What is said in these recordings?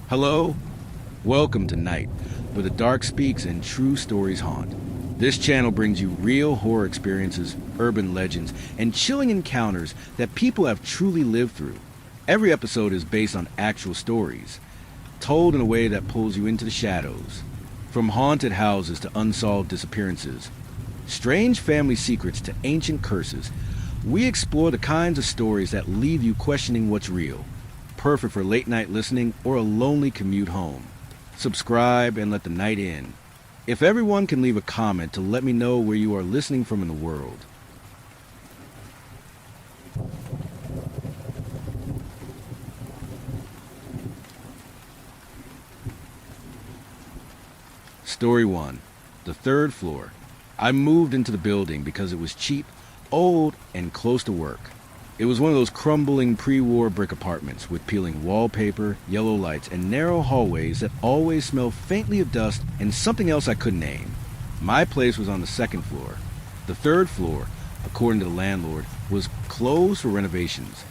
Hello? Welcome to Night, where the dark speaks and true stories haunt. This channel brings you real horror experiences, urban legends, and chilling encounters that people have truly lived through. Every episode is based on actual stories, told in a way that pulls you into the shadows. From haunted houses to unsolved disappearances, strange family secrets to ancient curses, we explore the kinds of stories that leave you questioning what's real. Perfect for late night listening or a lonely commute home. Subscribe and let the night in. If everyone can leave a comment to let me know where you are listening from in the world. Story 1. The third floor. I moved into the building because it was cheap, old, and close to work. It was one of those crumbling pre-war brick apartments with peeling wallpaper, yellow lights, and narrow hallways that always smelled faintly of dust and something else I couldn't name. My place was on the second floor. The third floor, according to the landlord, was closed for renovations.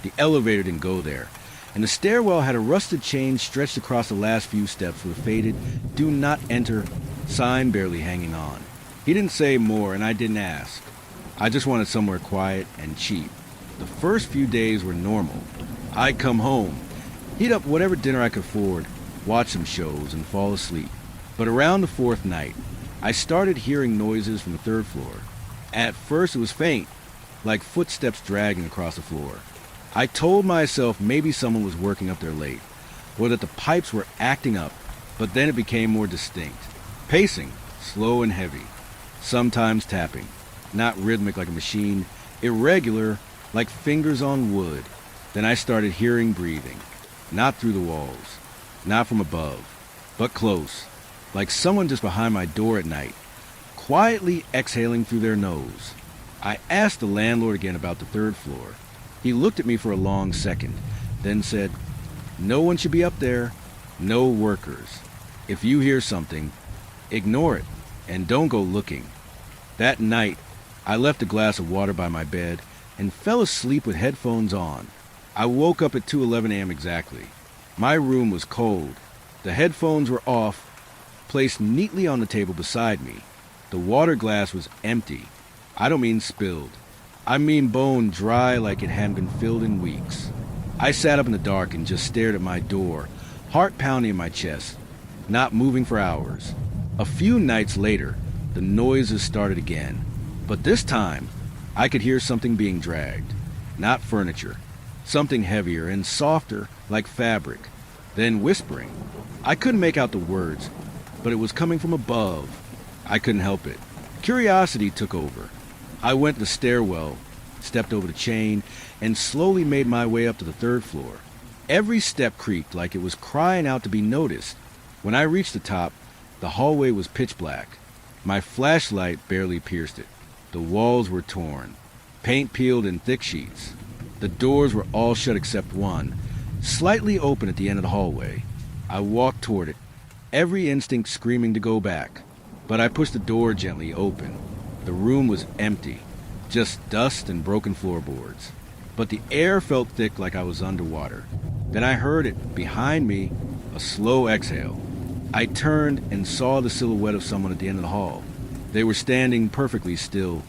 The elevator didn't go there, and the stairwell had a rusted chain stretched across the last few steps with a faded "Do Not Enter" sign barely hanging on. He didn't say more, and I didn't ask. I just wanted somewhere quiet and cheap. The first few days were normal. I'd come home, heat up whatever dinner I could afford, watch some shows, and fall asleep. But around the fourth night, I started hearing noises from the third floor. At first it was faint, like footsteps dragging across the floor. I told myself maybe someone was working up there late, or that the pipes were acting up, but then it became more distinct. Pacing, slow and heavy, sometimes tapping, not rhythmic like a machine, irregular, like fingers on wood. Then I started hearing breathing, not through the walls, not from above, but close, like someone just behind my door at night, quietly exhaling through their nose. I asked the landlord again about the third floor. He looked at me for a long second, then said, "No one should be up there, no workers. If you hear something, ignore it, and don't go looking." That night, I left a glass of water by my bed and fell asleep with headphones on. I woke up at 2:11 a.m. exactly. My room was cold. The headphones were off, placed neatly on the table beside me. The water glass was empty. I don't mean spilled. I mean bone dry like it hadn't been filled in weeks. I sat up in the dark and just stared at my door, heart pounding in my chest, not moving for hours. A few nights later, the noises started again, but this time, I could hear something being dragged. Not furniture. Something heavier and softer, like fabric. Then whispering. I couldn't make out the words, but it was coming from above. I couldn't help it. Curiosity took over. I went to the stairwell, stepped over the chain, and slowly made my way up to the third floor. Every step creaked like it was crying out to be noticed. When I reached the top, the hallway was pitch black. My flashlight barely pierced it. The walls were torn, paint peeled in thick sheets. The doors were all shut except one, slightly open at the end of the hallway. I walked toward it, every instinct screaming to go back, but I pushed the door gently open. The room was empty, just dust and broken floorboards. But the air felt thick like I was underwater. Then I heard it, behind me, a slow exhale. I turned and saw the silhouette of someone at the end of the hall. They were standing perfectly still,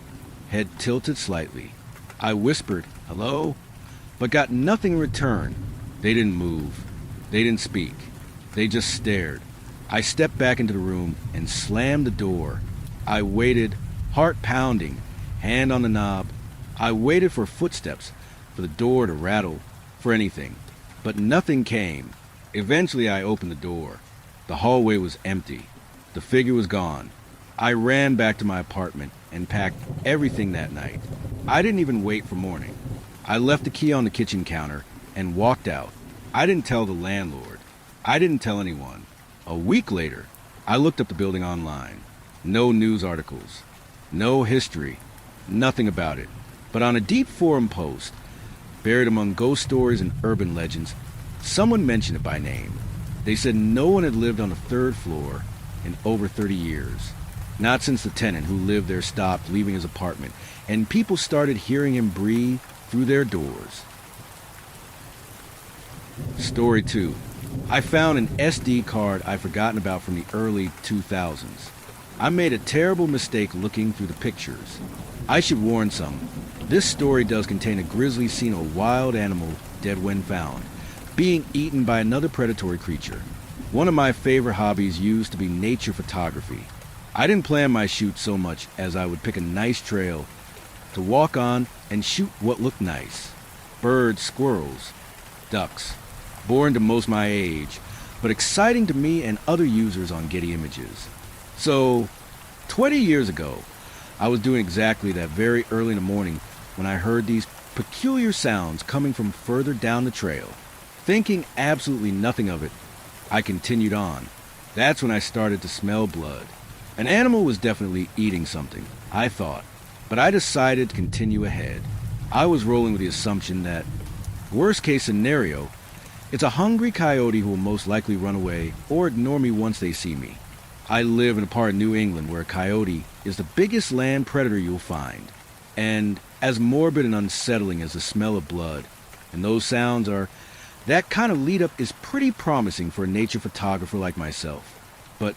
head tilted slightly. I whispered, "Hello?" but got nothing in return. They didn't move. They didn't speak. They just stared. I stepped back into the room and slammed the door. I waited, heart pounding, hand on the knob. I waited for footsteps, for the door to rattle, for anything. But nothing came. Eventually I opened the door. The hallway was empty. The figure was gone. I ran back to my apartment and packed everything that night. I didn't even wait for morning. I left the key on the kitchen counter and walked out. I didn't tell the landlord. I didn't tell anyone. A week later, I looked up the building online. No news articles. No history. Nothing about it. But on a deep forum post, buried among ghost stories and urban legends, someone mentioned it by name. They said no one had lived on the third floor in over 30 years. Not since the tenant who lived there stopped leaving his apartment, and people started hearing him breathe through their doors. Story 2. I found an SD card I'd forgotten about from the early 2000s. I made a terrible mistake looking through the pictures. I should warn some. This story does contain a grisly scene of a wild animal dead when found, being eaten by another predatory creature. One of my favorite hobbies used to be nature photography. I didn't plan my shoot so much as I would pick a nice trail to walk on and shoot what looked nice. Birds, squirrels, ducks. Boring to most my age, but exciting to me and other users on Getty Images. So, 20 years ago, I was doing exactly that very early in the morning when I heard these peculiar sounds coming from further down the trail. Thinking absolutely nothing of it, I continued on. That's when I started to smell blood. An animal was definitely eating something, I thought, but I decided to continue ahead. I was rolling with the assumption that, worst case scenario, it's a hungry coyote who will most likely run away or ignore me once they see me. I live in a part of New England where a coyote is the biggest land predator you'll find. And as morbid and unsettling as the smell of blood and those sounds are, that kind of lead-up is pretty promising for a nature photographer like myself. But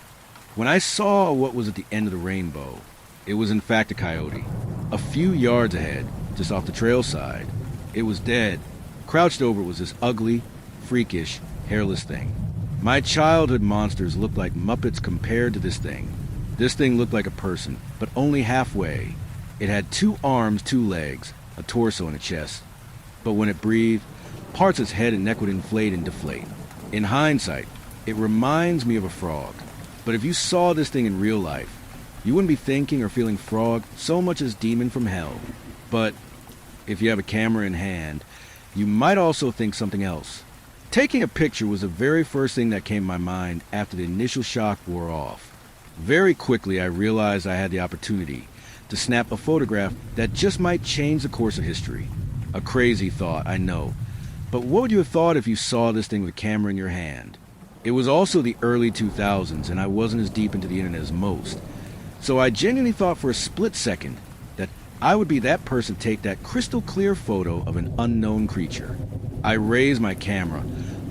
when I saw what was at the end of the rainbow, it was in fact a coyote. A few yards ahead, just off the trail side, it was dead. Crouched over it was this ugly, freakish, hairless thing. My childhood monsters looked like Muppets compared to this thing. This thing looked like a person, but only halfway. It had 2 arms, 2 legs, a torso and a chest. But when it breathed, parts of its head and neck would inflate and deflate. In hindsight, it reminds me of a frog. But if you saw this thing in real life, you wouldn't be thinking or feeling frog so much as demon from hell. But if you have a camera in hand, you might also think something else. Taking a picture was the very first thing that came to my mind after the initial shock wore off. Very quickly I realized I had the opportunity to snap a photograph that just might change the course of history. A crazy thought, I know. But what would you have thought if you saw this thing with a camera in your hand? It was also the early 2000s and I wasn't as deep into the internet as most. So I genuinely thought for a split second that I would be that person to take that crystal clear photo of an unknown creature. I raised my camera,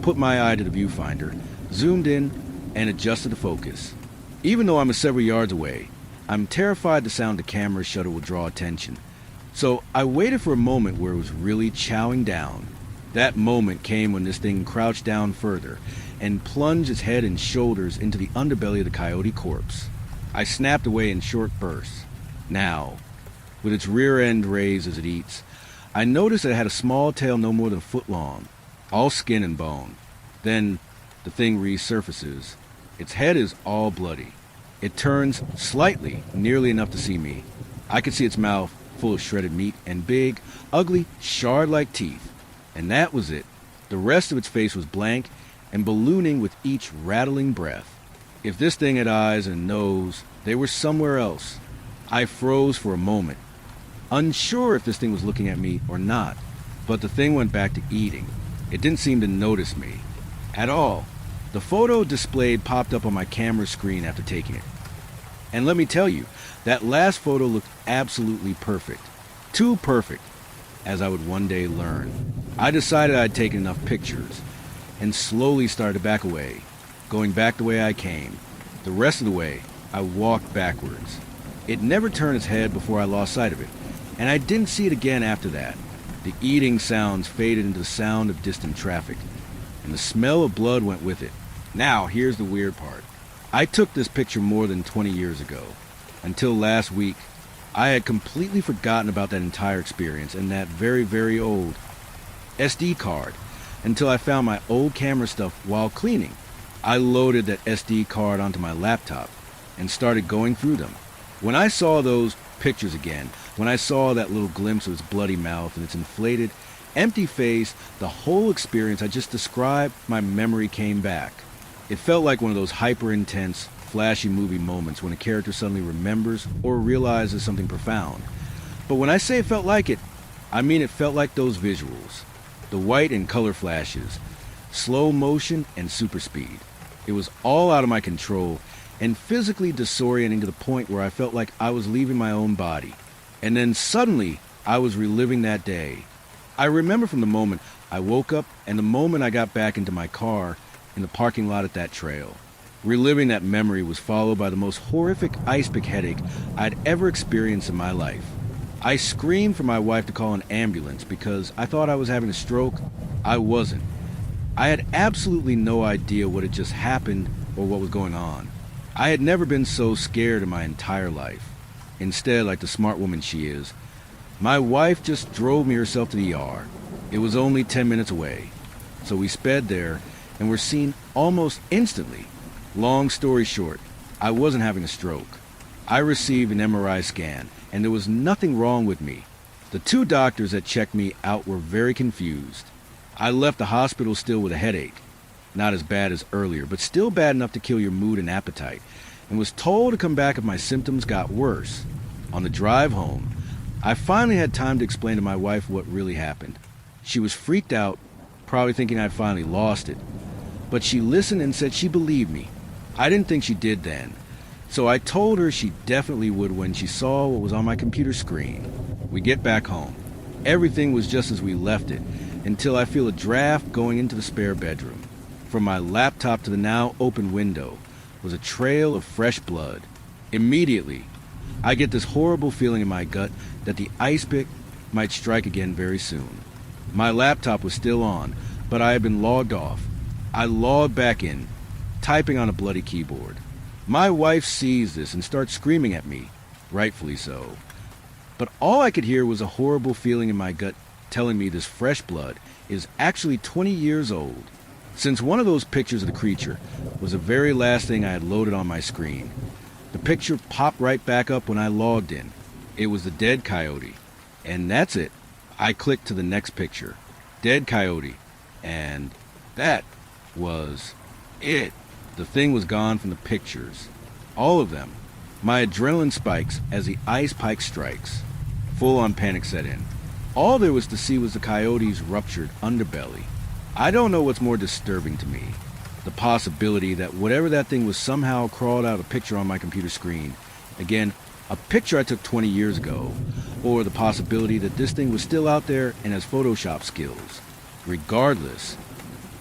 put my eye to the viewfinder, zoomed in, and adjusted the focus. Even though I'm several yards away, I'm terrified the sound of the camera's shutter will draw attention. So I waited for a moment where it was really chowing down. That moment came when this thing crouched down further and plunged its head and shoulders into the underbelly of the coyote corpse. I snapped away in short bursts. Now, with its rear end raised as it eats, I noticed that it had a small tail no more than a foot long, all skin and bone. Then the thing resurfaces. Its head is all bloody. It turns slightly, nearly enough to see me. I could see its mouth full of shredded meat and big, ugly, shard-like teeth. And that was it. The rest of its face was blank and ballooning with each rattling breath. If this thing had eyes and a nose, they were somewhere else. I froze for a moment, unsure if this thing was looking at me or not, but the thing went back to eating. It didn't seem to notice me at all. The photo displayed popped up on my camera screen after taking it. And let me tell you, that last photo looked absolutely perfect. Too perfect, as I would one day learn. I decided I'd taken enough pictures and slowly started to back away, going back the way I came. The rest of the way, I walked backwards. It never turned its head before I lost sight of it, and I didn't see it again after that. The eating sounds faded into the sound of distant traffic, and the smell of blood went with it. Now, here's the weird part. I took this picture more than 20 years ago. Until last week, I had completely forgotten about that entire experience and that very, very old SD card until I found my old camera stuff while cleaning. I loaded that SD card onto my laptop and started going through them. When I saw those pictures again, when I saw that little glimpse of its bloody mouth and its inflated, empty face, the whole experience I just described, my memory came back. It felt like one of those hyper-intense, flashy movie moments when a character suddenly remembers or realizes something profound. But when I say it felt like it, I mean it felt like those visuals. The white and color flashes, slow motion and super speed. It was all out of my control and physically disorienting to the point where I felt like I was leaving my own body. And then suddenly, I was reliving that day. I remember from the moment I woke up and the moment I got back into my car in the parking lot at that trail. Reliving that memory was followed by the most horrific ice pick headache I'd ever experienced in my life. I screamed for my wife to call an ambulance because I thought I was having a stroke. I wasn't. I had absolutely no idea what had just happened or what was going on. I had never been so scared in my entire life. Instead, like the smart woman she is, my wife just drove me herself to the ER. It was only 10 minutes away. So we sped there and were seen almost instantly. Long story short, I wasn't having a stroke. I received an MRI scan, and there was nothing wrong with me. The two doctors that checked me out were very confused. I left the hospital still with a headache. Not as bad as earlier, but still bad enough to kill your mood and appetite, and was told to come back if my symptoms got worse. On the drive home, I finally had time to explain to my wife what really happened. She was freaked out, probably thinking I'd finally lost it. But she listened and said she believed me. I didn't think she did then, so I told her she definitely would when she saw what was on my computer screen. We get back home. Everything was just as we left it, until I feel a draft going into the spare bedroom. From my laptop to the now open window was a trail of fresh blood. Immediately, I get this horrible feeling in my gut that the ice pick might strike again very soon. My laptop was still on, but I had been logged off. I logged back in, typing on a bloody keyboard. My wife sees this and starts screaming at me, rightfully so. But all I could hear was a horrible feeling in my gut telling me this fresh blood is actually 20 years old. Since one of those pictures of the creature was the very last thing I had loaded on my screen, the picture popped right back up when I logged in. It was the dead coyote. And that's it. I clicked to the next picture. Dead coyote. And that was it. The thing was gone from the pictures. All of them. My adrenaline spikes as the ice pike strikes. Full-on panic set in. All there was to see was the coyote's ruptured underbelly. I don't know what's more disturbing to me. The possibility that whatever that thing was somehow crawled out a picture on my computer screen. Again, a picture I took 20 years ago. Or the possibility that this thing was still out there and has Photoshop skills. Regardless,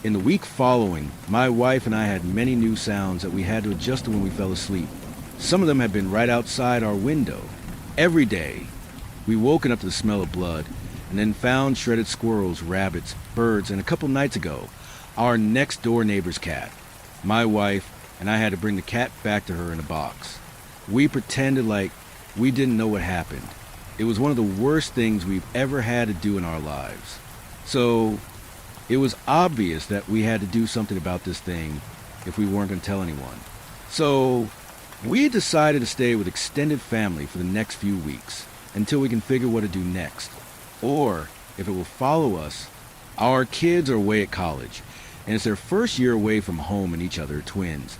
in the week following, my wife and I had many new sounds that we had to adjust to when we fell asleep. Some of them had been right outside our window. Every day, we woken up to the smell of blood, and then found shredded squirrels, rabbits, birds, and a couple nights ago, our next-door neighbor's cat. My wife and I had to bring the cat back to her in a box. We pretended like we didn't know what happened. It was one of the worst things we've ever had to do in our lives. So it was obvious that we had to do something about this thing if we weren't going to tell anyone. So we decided to stay with extended family for the next few weeks until we can figure what to do next. Or, if it will follow us, our kids are away at college, and it's their first year away from home and each other, twins.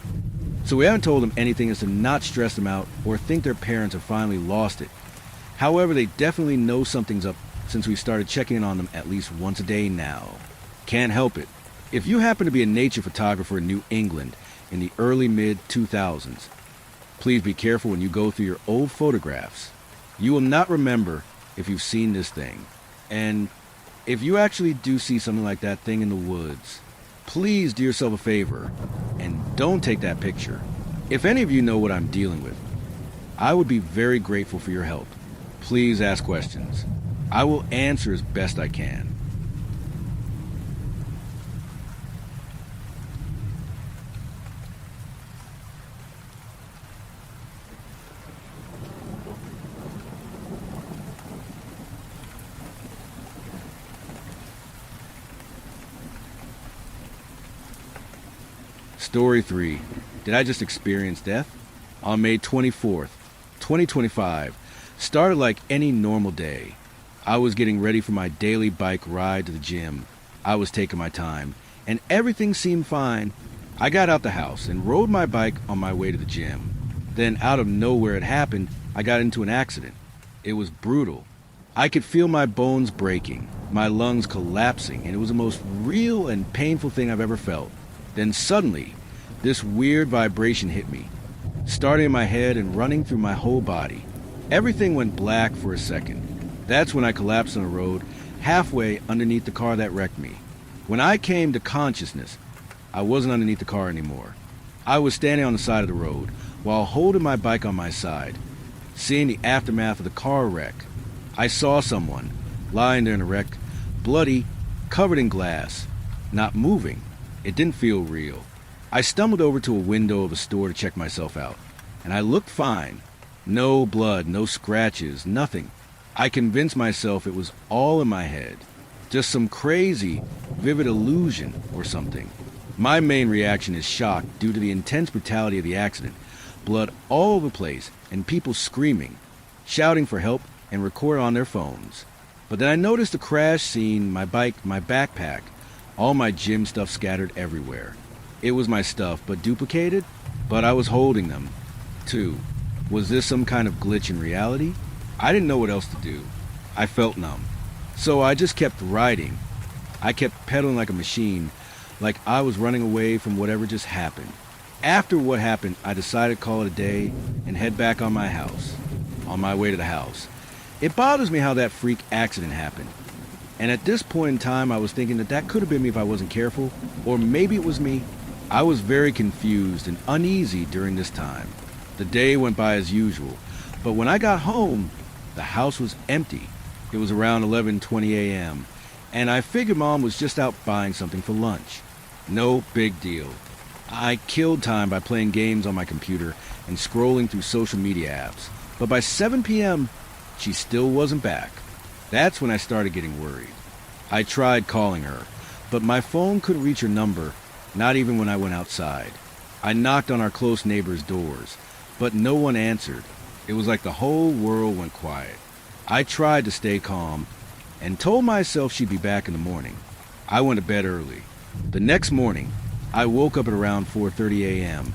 So we haven't told them anything as to not stress them out or think their parents have finally lost it. However, they definitely know something's up since we started checking in on them at least once a day now. Can't help it. If you happen to be a nature photographer in New England in the early mid-2000s, please be careful when you go through your old photographs. You will not remember if you've seen this thing. And if you actually do see something like that thing in the woods, please do yourself a favor and don't take that picture. If any of you know what I'm dealing with, I would be very grateful for your help. Please ask questions. I will answer as best I can. Story 3. Did I just experience death? On May 24th, 2025, started like any normal day. I was getting ready for my daily bike ride to the gym. I was taking my time, and everything seemed fine. I got out the house and rode my bike on my way to the gym. Then out of nowhere it happened, I got into an accident. It was brutal. I could feel my bones breaking, my lungs collapsing, and it was the most real and painful thing I've ever felt. Then suddenly, this weird vibration hit me, starting in my head and running through my whole body. Everything went black for a second. That's when I collapsed on the road, halfway underneath the car that wrecked me. When I came to consciousness, I wasn't underneath the car anymore. I was standing on the side of the road while holding my bike on my side, seeing the aftermath of the car wreck. I saw someone lying there in a wreck, bloody, covered in glass, not moving. It didn't feel real. I stumbled over to a window of a store to check myself out, and I looked fine. No blood, no scratches, nothing. I convinced myself it was all in my head. Just some crazy, vivid illusion or something. My main reaction is shock due to the intense brutality of the accident. Blood all over the place and people screaming, shouting for help and recording on their phones. But then I noticed the crash scene, my bike, my backpack, all my gym stuff scattered everywhere. It was my stuff, but duplicated? But I was holding them, too. Was this some kind of glitch in reality? I didn't know what else to do. I felt numb. So I just kept riding. I kept pedaling like a machine, like I was running away from whatever just happened. After what happened, I decided to call it a day and head back on my way to the house. It bothers me how that freak accident happened. And at this point in time, I was thinking that could have been me if I wasn't careful, or maybe it was me. I was very confused and uneasy during this time. The day went by as usual, but when I got home, the house was empty. It was around 11:20 a.m., and I figured Mom was just out buying something for lunch. No big deal. I killed time by playing games on my computer and scrolling through social media apps, but by 7 p.m., she still wasn't back. That's when I started getting worried. I tried calling her, but my phone couldn't reach her number, not even when I went outside. I knocked on our close neighbors' doors, but no one answered. It was like the whole world went quiet. I tried to stay calm and told myself she'd be back in the morning. I went to bed early. The next morning, I woke up at around 4:30 a.m.,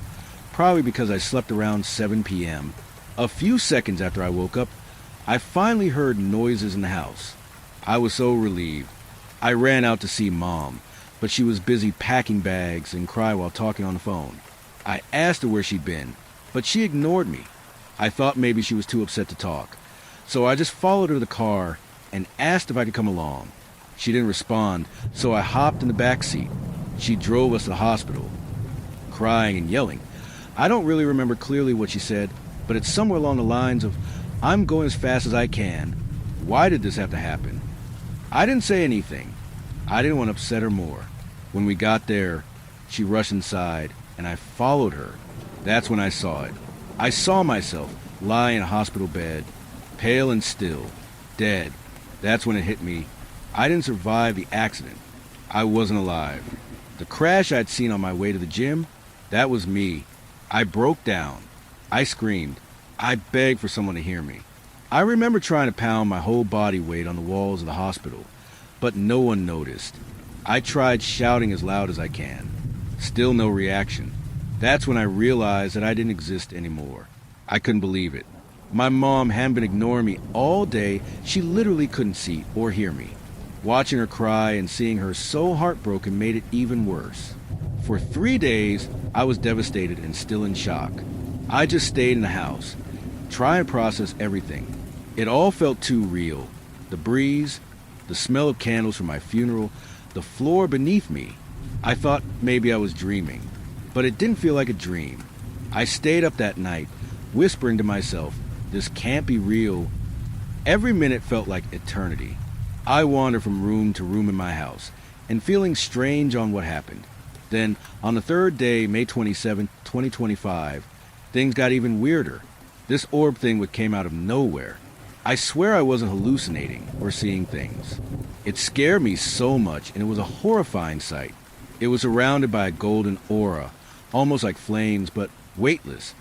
probably because I slept around 7 p.m. A few seconds after I woke up, I finally heard noises in the house. I was so relieved. I ran out to see Mom, but she was busy packing bags and cried while talking on the phone. I asked her where she'd been, but she ignored me. I thought maybe she was too upset to talk, so I just followed her to the car and asked if I could come along. She didn't respond, so I hopped in the back seat. She drove us to the hospital, crying and yelling. I don't really remember clearly what she said, but it's somewhere along the lines of, "I'm going as fast as I can. Why did this have to happen?" I didn't say anything. I didn't want to upset her more. When we got there, she rushed inside, and I followed her. That's when I saw it. I saw myself lying in a hospital bed, pale and still, dead. That's when it hit me. I didn't survive the accident. I wasn't alive. The crash I'd seen on my way to the gym, that was me. I broke down. I screamed. I begged for someone to hear me. I remember trying to pound my whole body weight on the walls of the hospital, but no one noticed. I tried shouting as loud as I can. Still no reaction. That's when I realized that I didn't exist anymore. I couldn't believe it. My mom hadn't been ignoring me all day. She literally couldn't see or hear me. Watching her cry and seeing her so heartbroken made it even worse. For 3 days, I was devastated and still in shock. I just stayed in the house, trying to process everything. It all felt too real. The breeze, the smell of candles from my funeral, the floor beneath me. I thought maybe I was dreaming, but it didn't feel like a dream. I stayed up that night, whispering to myself, this can't be real. Every minute felt like eternity. I wandered from room to room in my house, and feeling strange on what happened. Then, on the third day, May 27, 2025, things got even weirder. This orb thing came out of nowhere. I swear I wasn't hallucinating or seeing things. It scared me so much, and it was a horrifying sight. It was surrounded by a golden aura, almost like flames, but weightless.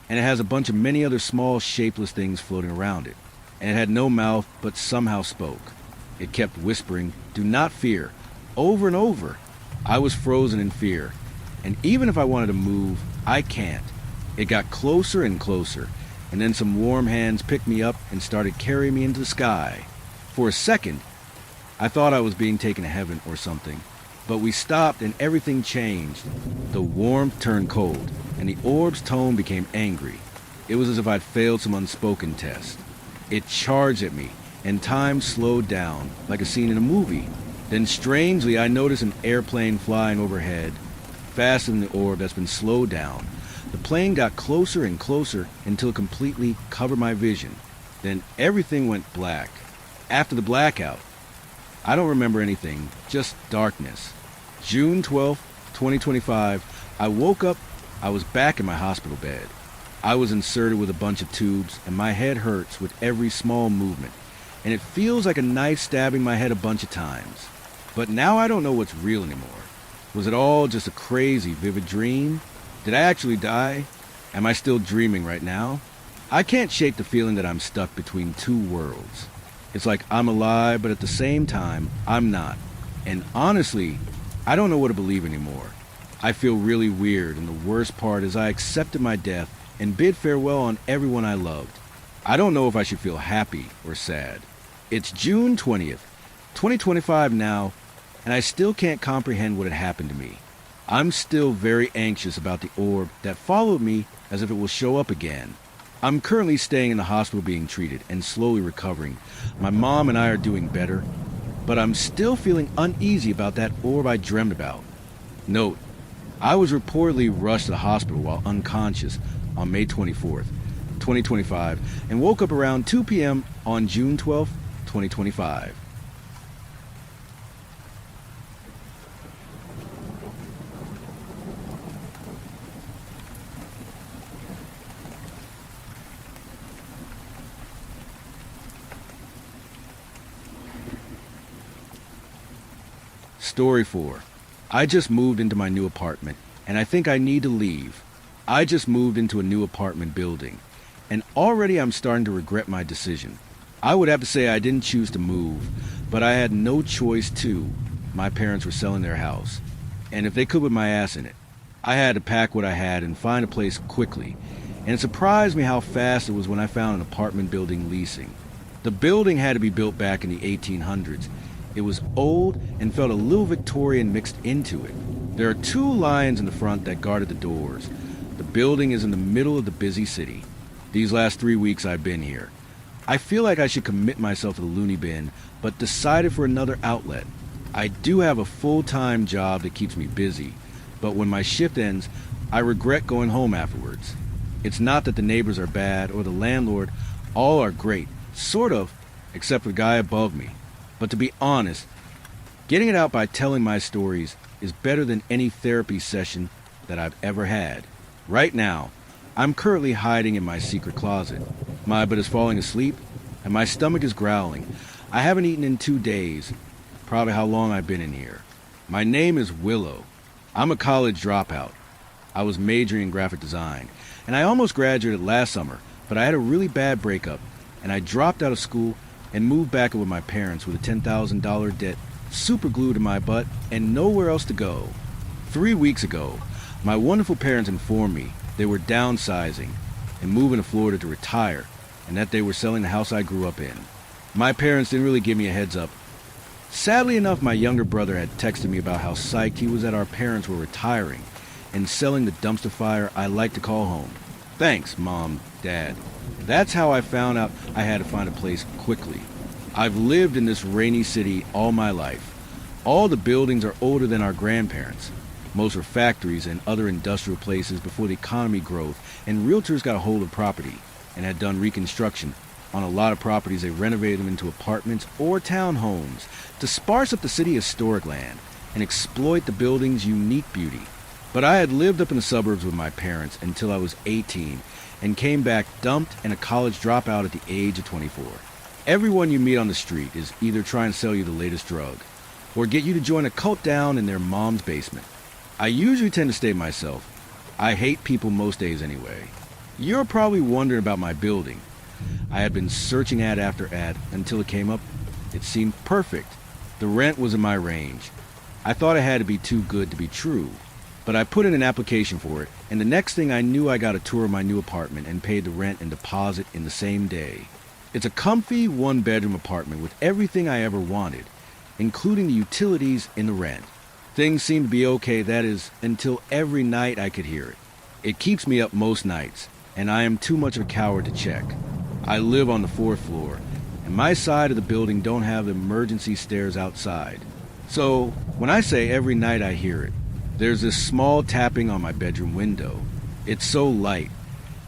And it has a bunch of many other small, shapeless things floating around it. And it had no mouth, but somehow spoke. It kept whispering, "Do not fear," over and over. I was frozen in fear, and even if I wanted to move, I can't. It got closer and closer, and then some warm hands picked me up and started carrying me into the sky. For a second, I thought I was being taken to heaven or something, but we stopped and everything changed. The warmth turned cold, and the orb's tone became angry. It was as if I'd failed some unspoken test. It charged at me, and time slowed down, like a scene in a movie. Then strangely, I noticed an airplane flying overhead. faster than the orb that's been slowed down. The plane got closer and closer until it completely covered my vision. Then everything went black. After the blackout, I don't remember anything, just darkness. June 12th, 2025, I woke up. I was back in my hospital bed. I was inserted with a bunch of tubes, and my head hurts with every small movement, and it feels like a knife stabbing my head a bunch of times. But now I don't know what's real anymore. Was it all just a crazy, vivid dream? Did I actually die? Am I still dreaming right now? I can't shake the feeling that I'm stuck between two worlds. It's like I'm alive, but at the same time, I'm not. And honestly, I don't know what to believe anymore. I feel really weird, and the worst part is I accepted my death and bid farewell on everyone I loved. I don't know if I should feel happy or sad. It's June 20th, 2025 now, and I still can't comprehend what had happened to me. I'm still very anxious about the orb that followed me as if it will show up again. I'm currently staying in the hospital being treated and slowly recovering. My mom and I are doing better, but I'm still feeling uneasy about that orb I dreamt about. Note, I was reportedly rushed to the hospital while unconscious on May 24th, 2025, and woke up around 2 p.m. on June 12th, 2025. Story 4. I just moved into my new apartment, and I think I need to leave. I just moved into a new apartment building, and already I'm starting to regret my decision. I would have to say I didn't choose to move, but I had no choice to. My parents were selling their house, and if they could put my ass in it, I had to pack what I had and find a place quickly, and it surprised me how fast it was when I found an apartment building leasing. The building had to be built back in the 1800s. It was old and felt a little Victorian mixed into it. There are 2 lions in the front that guarded the doors. The building is in the middle of the busy city. These last 3 weeks I've been here. I feel like I should commit myself to the loony bin, but decided for another outlet. I do have a full-time job that keeps me busy, but when my shift ends, I regret going home afterwards. It's not that the neighbors are bad or the landlord. All are great, sort of, except for the guy above me. But to be honest, getting it out by telling my stories is better than any therapy session that I've ever had. Right now, I'm currently hiding in my secret closet. My butt is falling asleep, and my stomach is growling. I haven't eaten in 2 days, probably how long I've been in here. My name is Willow. I'm a college dropout. I was majoring in graphic design, and I almost graduated last summer, but I had a really bad breakup, and I dropped out of school and moved back in with my parents with a $10,000 debt super glued to my butt and nowhere else to go. 3 weeks ago, my wonderful parents informed me they were downsizing and moving to Florida to retire, and that they were selling the house I grew up in. My parents didn't really give me a heads up. Sadly enough, my younger brother had texted me about how psyched he was that our parents were retiring and selling the dumpster fire I like to call home. Thanks, Mom, Dad. That's how I found out I had to find a place quickly. I've lived in this rainy city all my life. All the buildings are older than our grandparents. Most were factories and other industrial places before the economy growth, and realtors got a hold of property and had done reconstruction. On a lot of properties, they renovated them into apartments or townhomes to sparse up the city historic land and exploit the building's unique beauty. But I had lived up in the suburbs with my parents until I was 18 and came back dumped and a college dropout at the age of 24. Everyone you meet on the street is either trying to sell you the latest drug or get you to join a cult down in their mom's basement. I usually tend to stay myself. I hate people most days anyway. You're probably wondering about my building. I had been searching ad after ad until it came up. It seemed perfect. The rent was in my range. I thought it had to be too good to be true, but I put in an application for it, and the next thing I knew I got a tour of my new apartment and paid the rent and deposit in the same day. It's a comfy 1-bedroom apartment with everything I ever wanted, including the utilities in the rent. Things seemed to be okay, that is, until every night I could hear it. It keeps me up most nights, and I am too much of a coward to check. I live on the 4th floor, and my side of the building don't have the emergency stairs outside. So, when I say every night I hear it, There's this small tapping on my bedroom window. It's so light,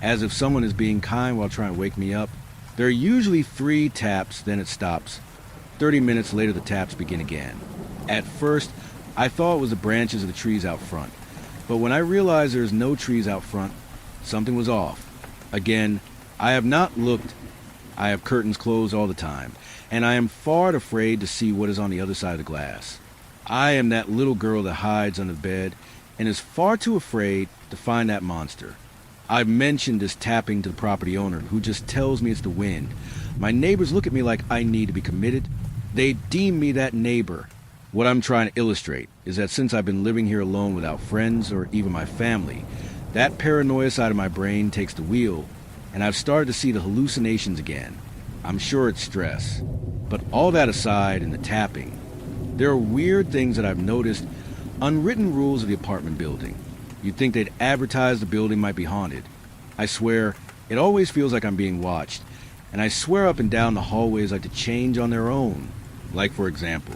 as if someone is being kind while trying to wake me up. There are usually 3 taps, then it stops. 30 minutes later, the taps begin again. At first, I thought it was the branches of the trees out front, but when I realized there's no trees out front, something was off. Again, I have not looked. I have curtains closed all the time, and I am far too afraid to see what is on the other side of the glass. I am that little girl that hides under the bed and is far too afraid to find that monster. I've mentioned this tapping to the property owner, who just tells me it's the wind. My neighbors look at me like I need to be committed. They deem me that neighbor. What I'm trying to illustrate is that since I've been living here alone without friends or even my family, that paranoia side of my brain takes the wheel, and I've started to see the hallucinations again. I'm sure it's stress. But all that aside, and the tapping, there are weird things that I've noticed, unwritten rules of the apartment building. You'd think they'd advertise the building might be haunted. I swear, it always feels like I'm being watched, and I swear up and down the hallways like to change on their own. Like, for example,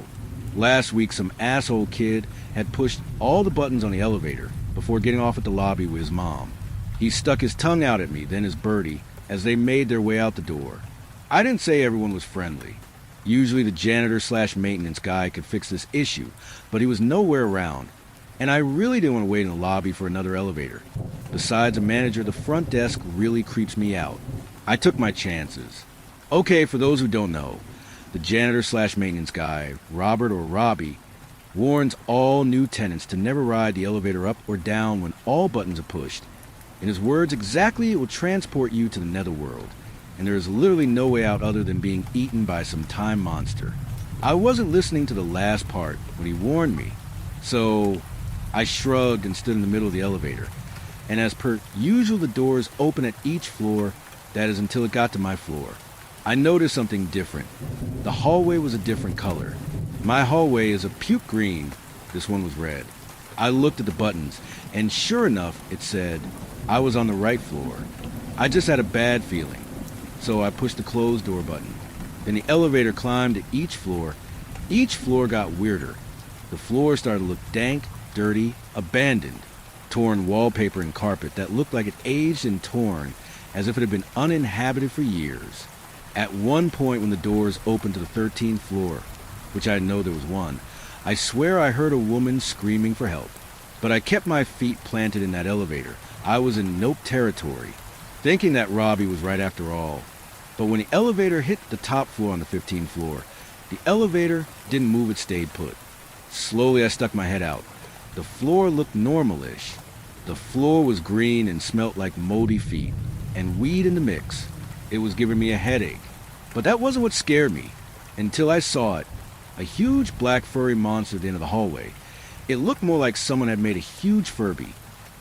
last week some asshole kid had pushed all the buttons on the elevator before getting off at the lobby with his mom. He stuck his tongue out at me, then his birdie, as they made their way out the door. I didn't say everyone was friendly. Usually the janitor/maintenance guy could fix this issue, but he was nowhere around, and I really didn't want to wait in the lobby for another elevator. Besides a manager, the front desk really creeps me out. I took my chances. Okay, for those who don't know, the janitor/maintenance guy, Robert or Robbie, warns all new tenants to never ride the elevator up or down when all buttons are pushed. In his words, exactly, it will transport you to the netherworld, and there is literally no way out other than being eaten by some time monster. I wasn't listening to the last part when he warned me, so I shrugged and stood in the middle of the elevator, and as per usual, the doors open at each floor, that is until it got to my floor. I noticed something different. The hallway was a different color. My hallway is a puke green. This one was red. I looked at the buttons, and sure enough, it said I was on the right floor. I just had a bad feeling, so I pushed the closed door button. Then the elevator climbed to each floor. Each floor got weirder. The floor started to look dank, dirty, abandoned. Torn wallpaper and carpet that looked like it aged and torn, as if it had been uninhabited for years. At one point when the doors opened to the 13th floor, which I know there was one, I swear I heard a woman screaming for help. But I kept my feet planted in that elevator. I was in nope territory, thinking that Robbie was right after all. But when the elevator hit the top floor on the 15th floor, the elevator didn't move, it stayed put. Slowly I stuck my head out. The floor looked normal-ish. The floor was green and smelt like moldy feet, and weed in the mix. It was giving me a headache. But that wasn't what scared me, until I saw it. A huge black furry monster at the end of the hallway. It looked more like someone had made a huge Furby.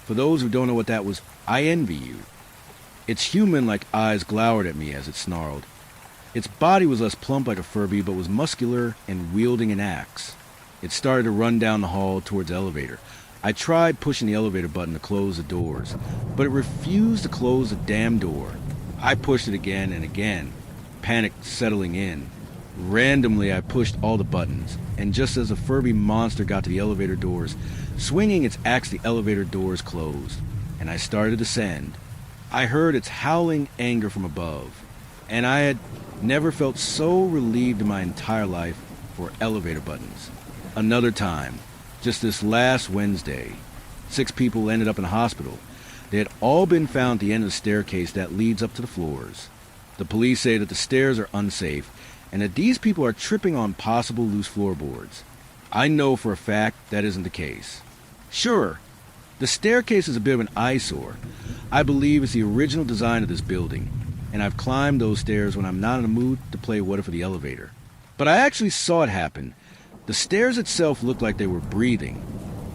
For those who don't know what that was, I envy you. Its human-like eyes glowered at me as it snarled. Its body was less plump like a Furby, but was muscular and wielding an axe. It started to run down the hall towards the elevator. I tried pushing the elevator button to close the doors, but it refused to close the damn door. I pushed it again and again, panic settling in. Randomly, I pushed all the buttons, and just as the Furby monster got to the elevator doors, swinging its axe, the elevator doors closed, and I started to descend. I heard its howling anger from above, and I had never felt so relieved in my entire life for elevator buttons. Another time, just this last Wednesday, 6 people ended up in a hospital. They had all been found at the end of the staircase that leads up to the floors. The police say that the stairs are unsafe, and that these people are tripping on possible loose floorboards. I know for a fact that isn't the case. Sure, the staircase is a bit of an eyesore. I believe it's the original design of this building, and I've climbed those stairs when I'm not in the mood to play What If for the elevator. But I actually saw it happen. The stairs itself looked like they were breathing.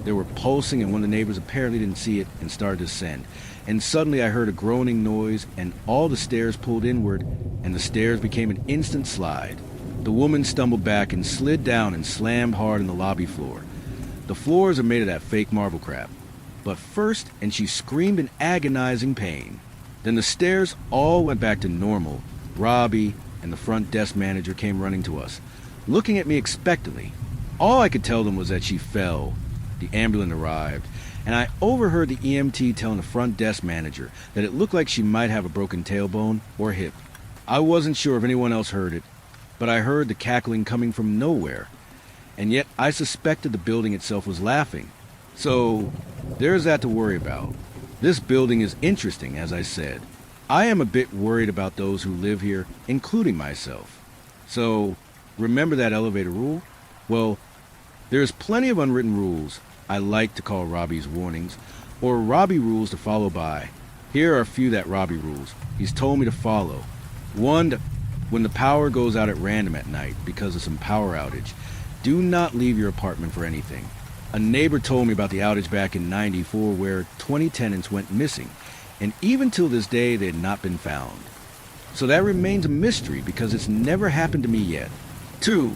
They were pulsing, and one of the neighbors apparently didn't see it and started to descend. And suddenly I heard a groaning noise, and all the stairs pulled inward, and the stairs became an instant slide. The woman stumbled back and slid down and slammed hard on the lobby floor. The floors are made of that fake marble crap. But first, and she screamed in agonizing pain. Then the stairs all went back to normal. Robbie and the front desk manager came running to us, looking at me expectantly. All I could tell them was that she fell. the ambulance arrived, and I overheard the EMT telling the front desk manager that it looked like she might have a broken tailbone or hip. I wasn't sure if anyone else heard it, but I heard the cackling coming from nowhere, and yet I suspected the building itself was laughing. So, there's that to worry about. This building is interesting, as I said. I am a bit worried about those who live here, including myself. So, remember that elevator rule? Well, there's plenty of unwritten rules I like to call Robbie's warnings, or Robbie rules to follow by. Here are a few that Robbie rules he's told me to follow. 1, when the power goes out at random at night because of some power outage, do not leave your apartment for anything. A neighbor told me about the outage back in '94 where 20 tenants went missing, and even till this day they had not been found. So that remains a mystery because it's never happened to me yet. 2,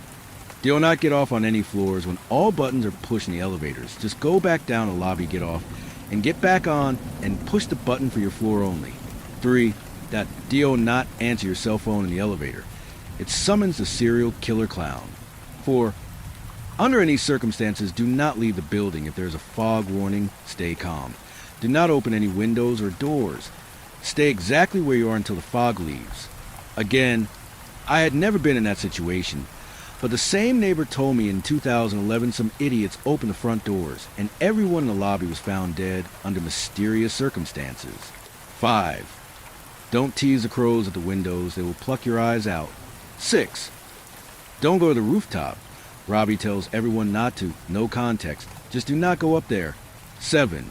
do not get off on any floors when all buttons are pushed in the elevators. Just go back down the lobby, get off, and get back on and push the button for your floor only. 3, that do not answer your cell phone in the elevator. It summons the serial killer clown. 4, under any circumstances, do not leave the building. If there's a fog warning, stay calm. Do not open any windows or doors. Stay exactly where you are until the fog leaves. Again, I had never been in that situation, but the same neighbor told me in 2011 some idiots opened the front doors, and everyone in the lobby was found dead under mysterious circumstances. 5, don't tease the crows at the windows. They will pluck your eyes out. 6, don't go to the rooftop. Robbie tells everyone not to, no context. Just do not go up there. 7,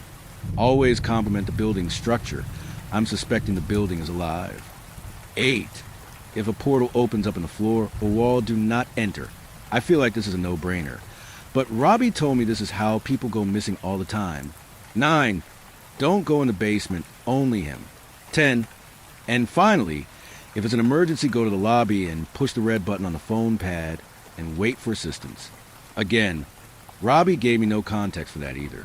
always compliment the building's structure. I'm suspecting the building is alive. 8, if a portal opens up in the floor or wall, do not enter. I feel like this is a no-brainer, but Robbie told me this is how people go missing all the time. 9, don't go in the basement, only him. 10, and finally, if it's an emergency, go to the lobby and push the red button on the phone pad and wait for assistance. Again, Robbie gave me no context for that either.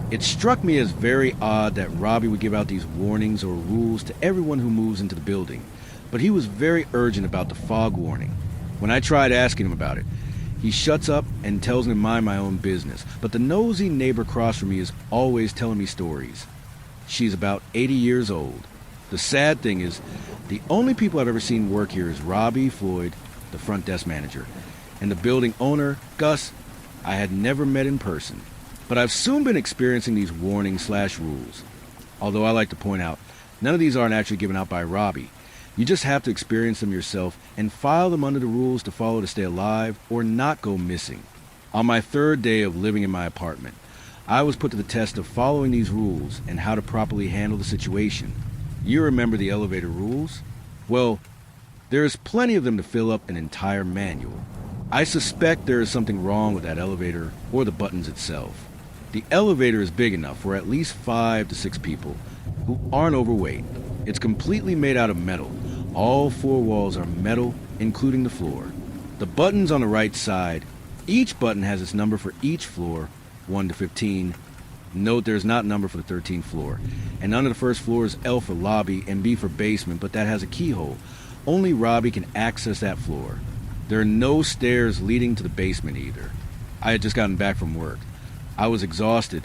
It struck me as very odd that Robbie would give out these warnings or rules to everyone who moves into the building, but he was very urgent about the fog warning. When I tried asking him about it, he shuts up and tells me to mind my own business, but the nosy neighbor across from me is always telling me stories. She's about 80 years old. The sad thing is, the only people I've ever seen work here is Robbie Floyd, the front desk manager, and the building owner, Gus, I had never met in person. But I've soon been experiencing these warnings/rules. Although I like to point out, none of these aren't actually given out by Robbie. You just have to experience them yourself and file them under the rules to follow to stay alive or not go missing. On my 3rd day of living in my apartment, I was put to the test of following these rules and how to properly handle the situation. You remember the elevator rules? Well, there is plenty of them to fill up an entire manual. I suspect there is something wrong with that elevator or the buttons itself. The elevator is big enough for at least 5 to 6 people who aren't overweight. It's completely made out of metal. All 4 walls are metal, including the floor. The buttons on the right side, each button has its number for each floor, 1 to 15. Note there's not a number for the 13th floor. And under the first floor is L for lobby and B for basement, but that has a keyhole. Only Robbie can access that floor. There are no stairs leading to the basement either. I had just gotten back from work. I was exhausted,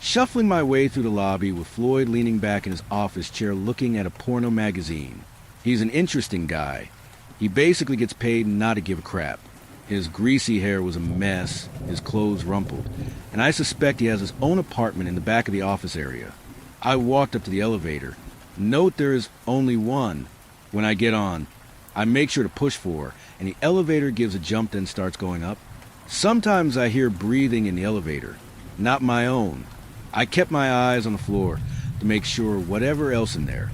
shuffling my way through the lobby with Floyd leaning back in his office chair looking at a porno magazine. He's an interesting guy. He basically gets paid not to give a crap. His greasy hair was a mess, his clothes rumpled, and I suspect he has his own apartment in the back of the office area. I walked up to the elevator. Note there is only one. When I get on, I make sure to push 4, and the elevator gives a jump then starts going up. Sometimes I hear breathing in the elevator, not my own. I kept my eyes on the floor to make sure whatever else in there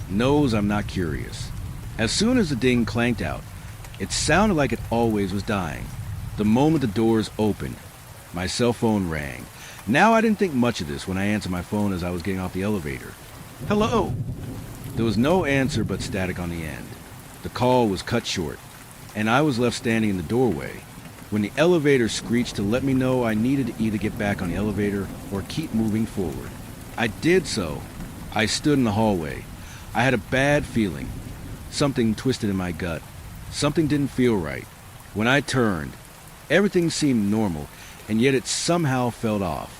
knows I'm not curious. As soon as the ding clanked out, it sounded like it always was dying. The moment the doors opened, my cell phone rang. Now I didn't think much of this when I answered my phone as I was getting off the elevator. Hello? There was no answer but static on the end. The call was cut short, and I was left standing in the doorway when the elevator screeched to let me know I needed to either get back on the elevator or keep moving forward. I did so. I stood in the hallway. I had a bad feeling. Something twisted in my gut. Something didn't feel right. When I turned, everything seemed normal, and yet it somehow fell off.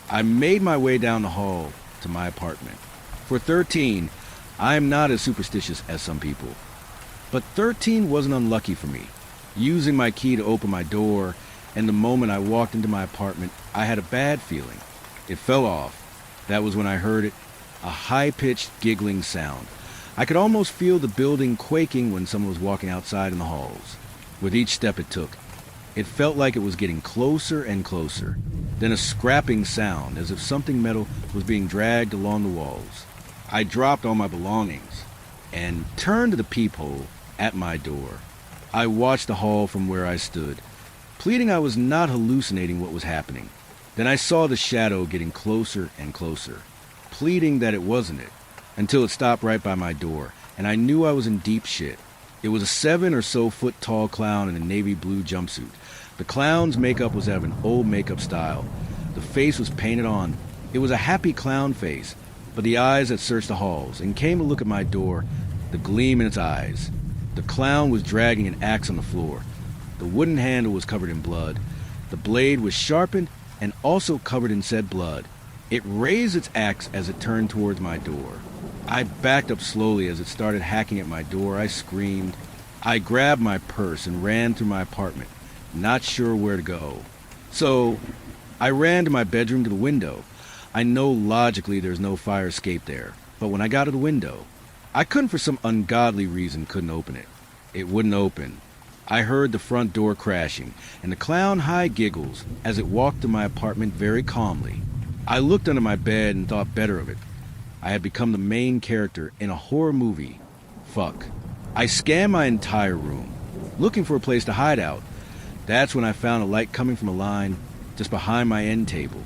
I made my way down the hall to my apartment. For 13, I am not as superstitious as some people. But 13 wasn't unlucky for me. Using my key to open my door, and the moment I walked into my apartment, I had a bad feeling. It fell off. That was when I heard it, a high-pitched giggling sound. I could almost feel the building quaking when someone was walking outside in the halls. With each step it took, it felt like it was getting closer and closer. Then a scrapping sound, as if something metal was being dragged along the walls. I dropped all my belongings and turned to the peephole at my door. I watched the hall from where I stood, pleading I was not hallucinating what was happening. Then I saw the shadow getting closer and closer, pleading that it wasn't it, until it stopped right by my door, and I knew I was in deep shit. It was a 7 or so foot tall clown in a navy blue jumpsuit. The clown's makeup was of an old makeup style. The face was painted on. It was a happy clown face, but the eyes that searched the halls and came to look at my door, the gleam in its eyes. The clown was dragging an axe on the floor. The wooden handle was covered in blood. The blade was sharpened and also covered in said blood. It raised its axe as it turned towards my door. I backed up slowly as it started hacking at my door. I screamed. I grabbed my purse and ran through my apartment, not sure where to go. So I ran to my bedroom to the window. I know logically there's no fire escape there, but when I got to the window, I couldn't for some ungodly reason couldn't open it. It wouldn't open. I heard the front door crashing, and the clown high giggles as it walked to my apartment very calmly. I looked under my bed and thought better of it. I had become the main character in a horror movie. Fuck. I scanned my entire room, looking for a place to hide out. That's when I found a light coming from a line just behind my end table.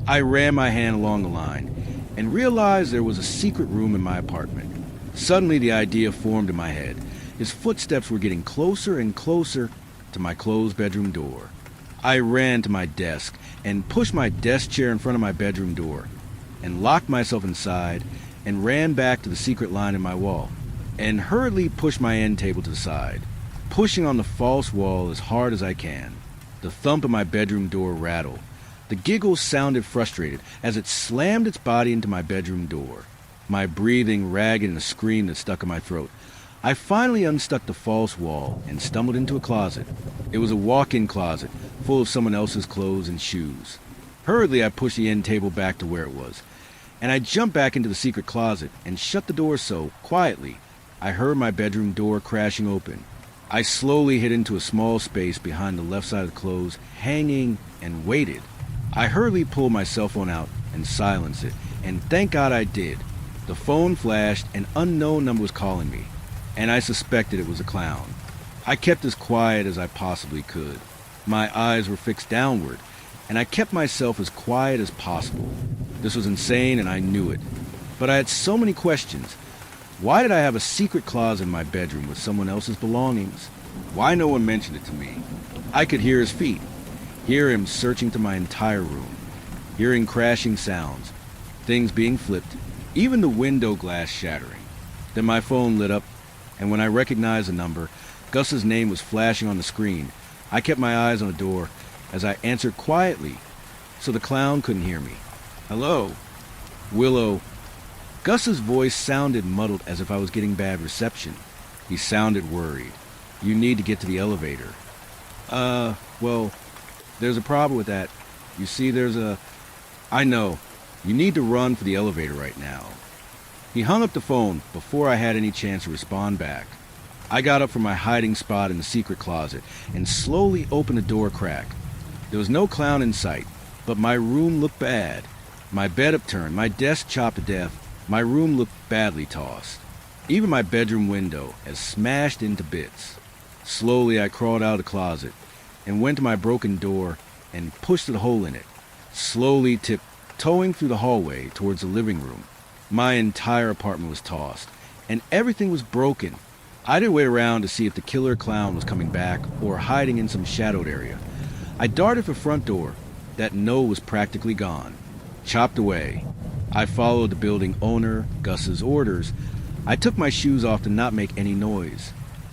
I ran my hand along the line and realized there was a secret room in my apartment. Suddenly the idea formed in my head. His footsteps were getting closer and closer to my closed bedroom door. I ran to my desk and pushed my desk chair in front of my bedroom door and locked myself inside and ran back to the secret line in my wall and hurriedly pushed my end table to the side, pushing on the false wall as hard as I can. The thump of my bedroom door rattled. The giggles sounded frustrated as it slammed its body into my bedroom door, my breathing ragged in a scream that stuck in my throat. I finally unstuck the false wall and stumbled into a closet. It was a walk-in closet full of someone else's clothes and shoes. Hurriedly, I pushed the end table back to where it was, and I jumped back into the secret closet and shut the door so, quietly, I heard my bedroom door crashing open. I slowly hid into a small space behind the left side of the clothes, hanging, and waited. I hurriedly pulled my cell phone out and silenced it, and thank God I did. The phone flashed, an unknown number was calling me, and I suspected it was a clown. I kept as quiet as I possibly could. My eyes were fixed downward, and I kept myself as quiet as possible. This was insane, and I knew it. But I had so many questions. Why did I have a secret closet in my bedroom with someone else's belongings? Why no one mentioned it to me? I could hear his feet, hear him searching through my entire room, hearing crashing sounds, things being flipped, even the window glass shattering. Then my phone lit up, and when I recognized the number, Gus's name was flashing on the screen. I kept my eyes on the door as I answered quietly so the clown couldn't hear me. Hello? Willow. Gus's voice sounded muddled as if I was getting bad reception. He sounded worried. You need to get to the elevator. Well, there's a problem with that. You see, I know. You need to run for the elevator right now. He hung up the phone before I had any chance to respond back. I got up from my hiding spot in the secret closet and slowly opened the door crack. There was no clown in sight, but my room looked bad. My bed upturned, my desk chopped to death. My room looked badly tossed. Even my bedroom window as smashed into bits. Slowly I crawled out of the closet and went to my broken door and pushed a hole in it, slowly tiptoeing through the hallway towards the living room. My entire apartment was tossed, and everything was broken. I didn't wait around to see if the killer clown was coming back or hiding in some shadowed area. I darted for the front door. That no was practically gone. Chopped away. I followed the building owner, Gus's orders. I took my shoes off to not make any noise.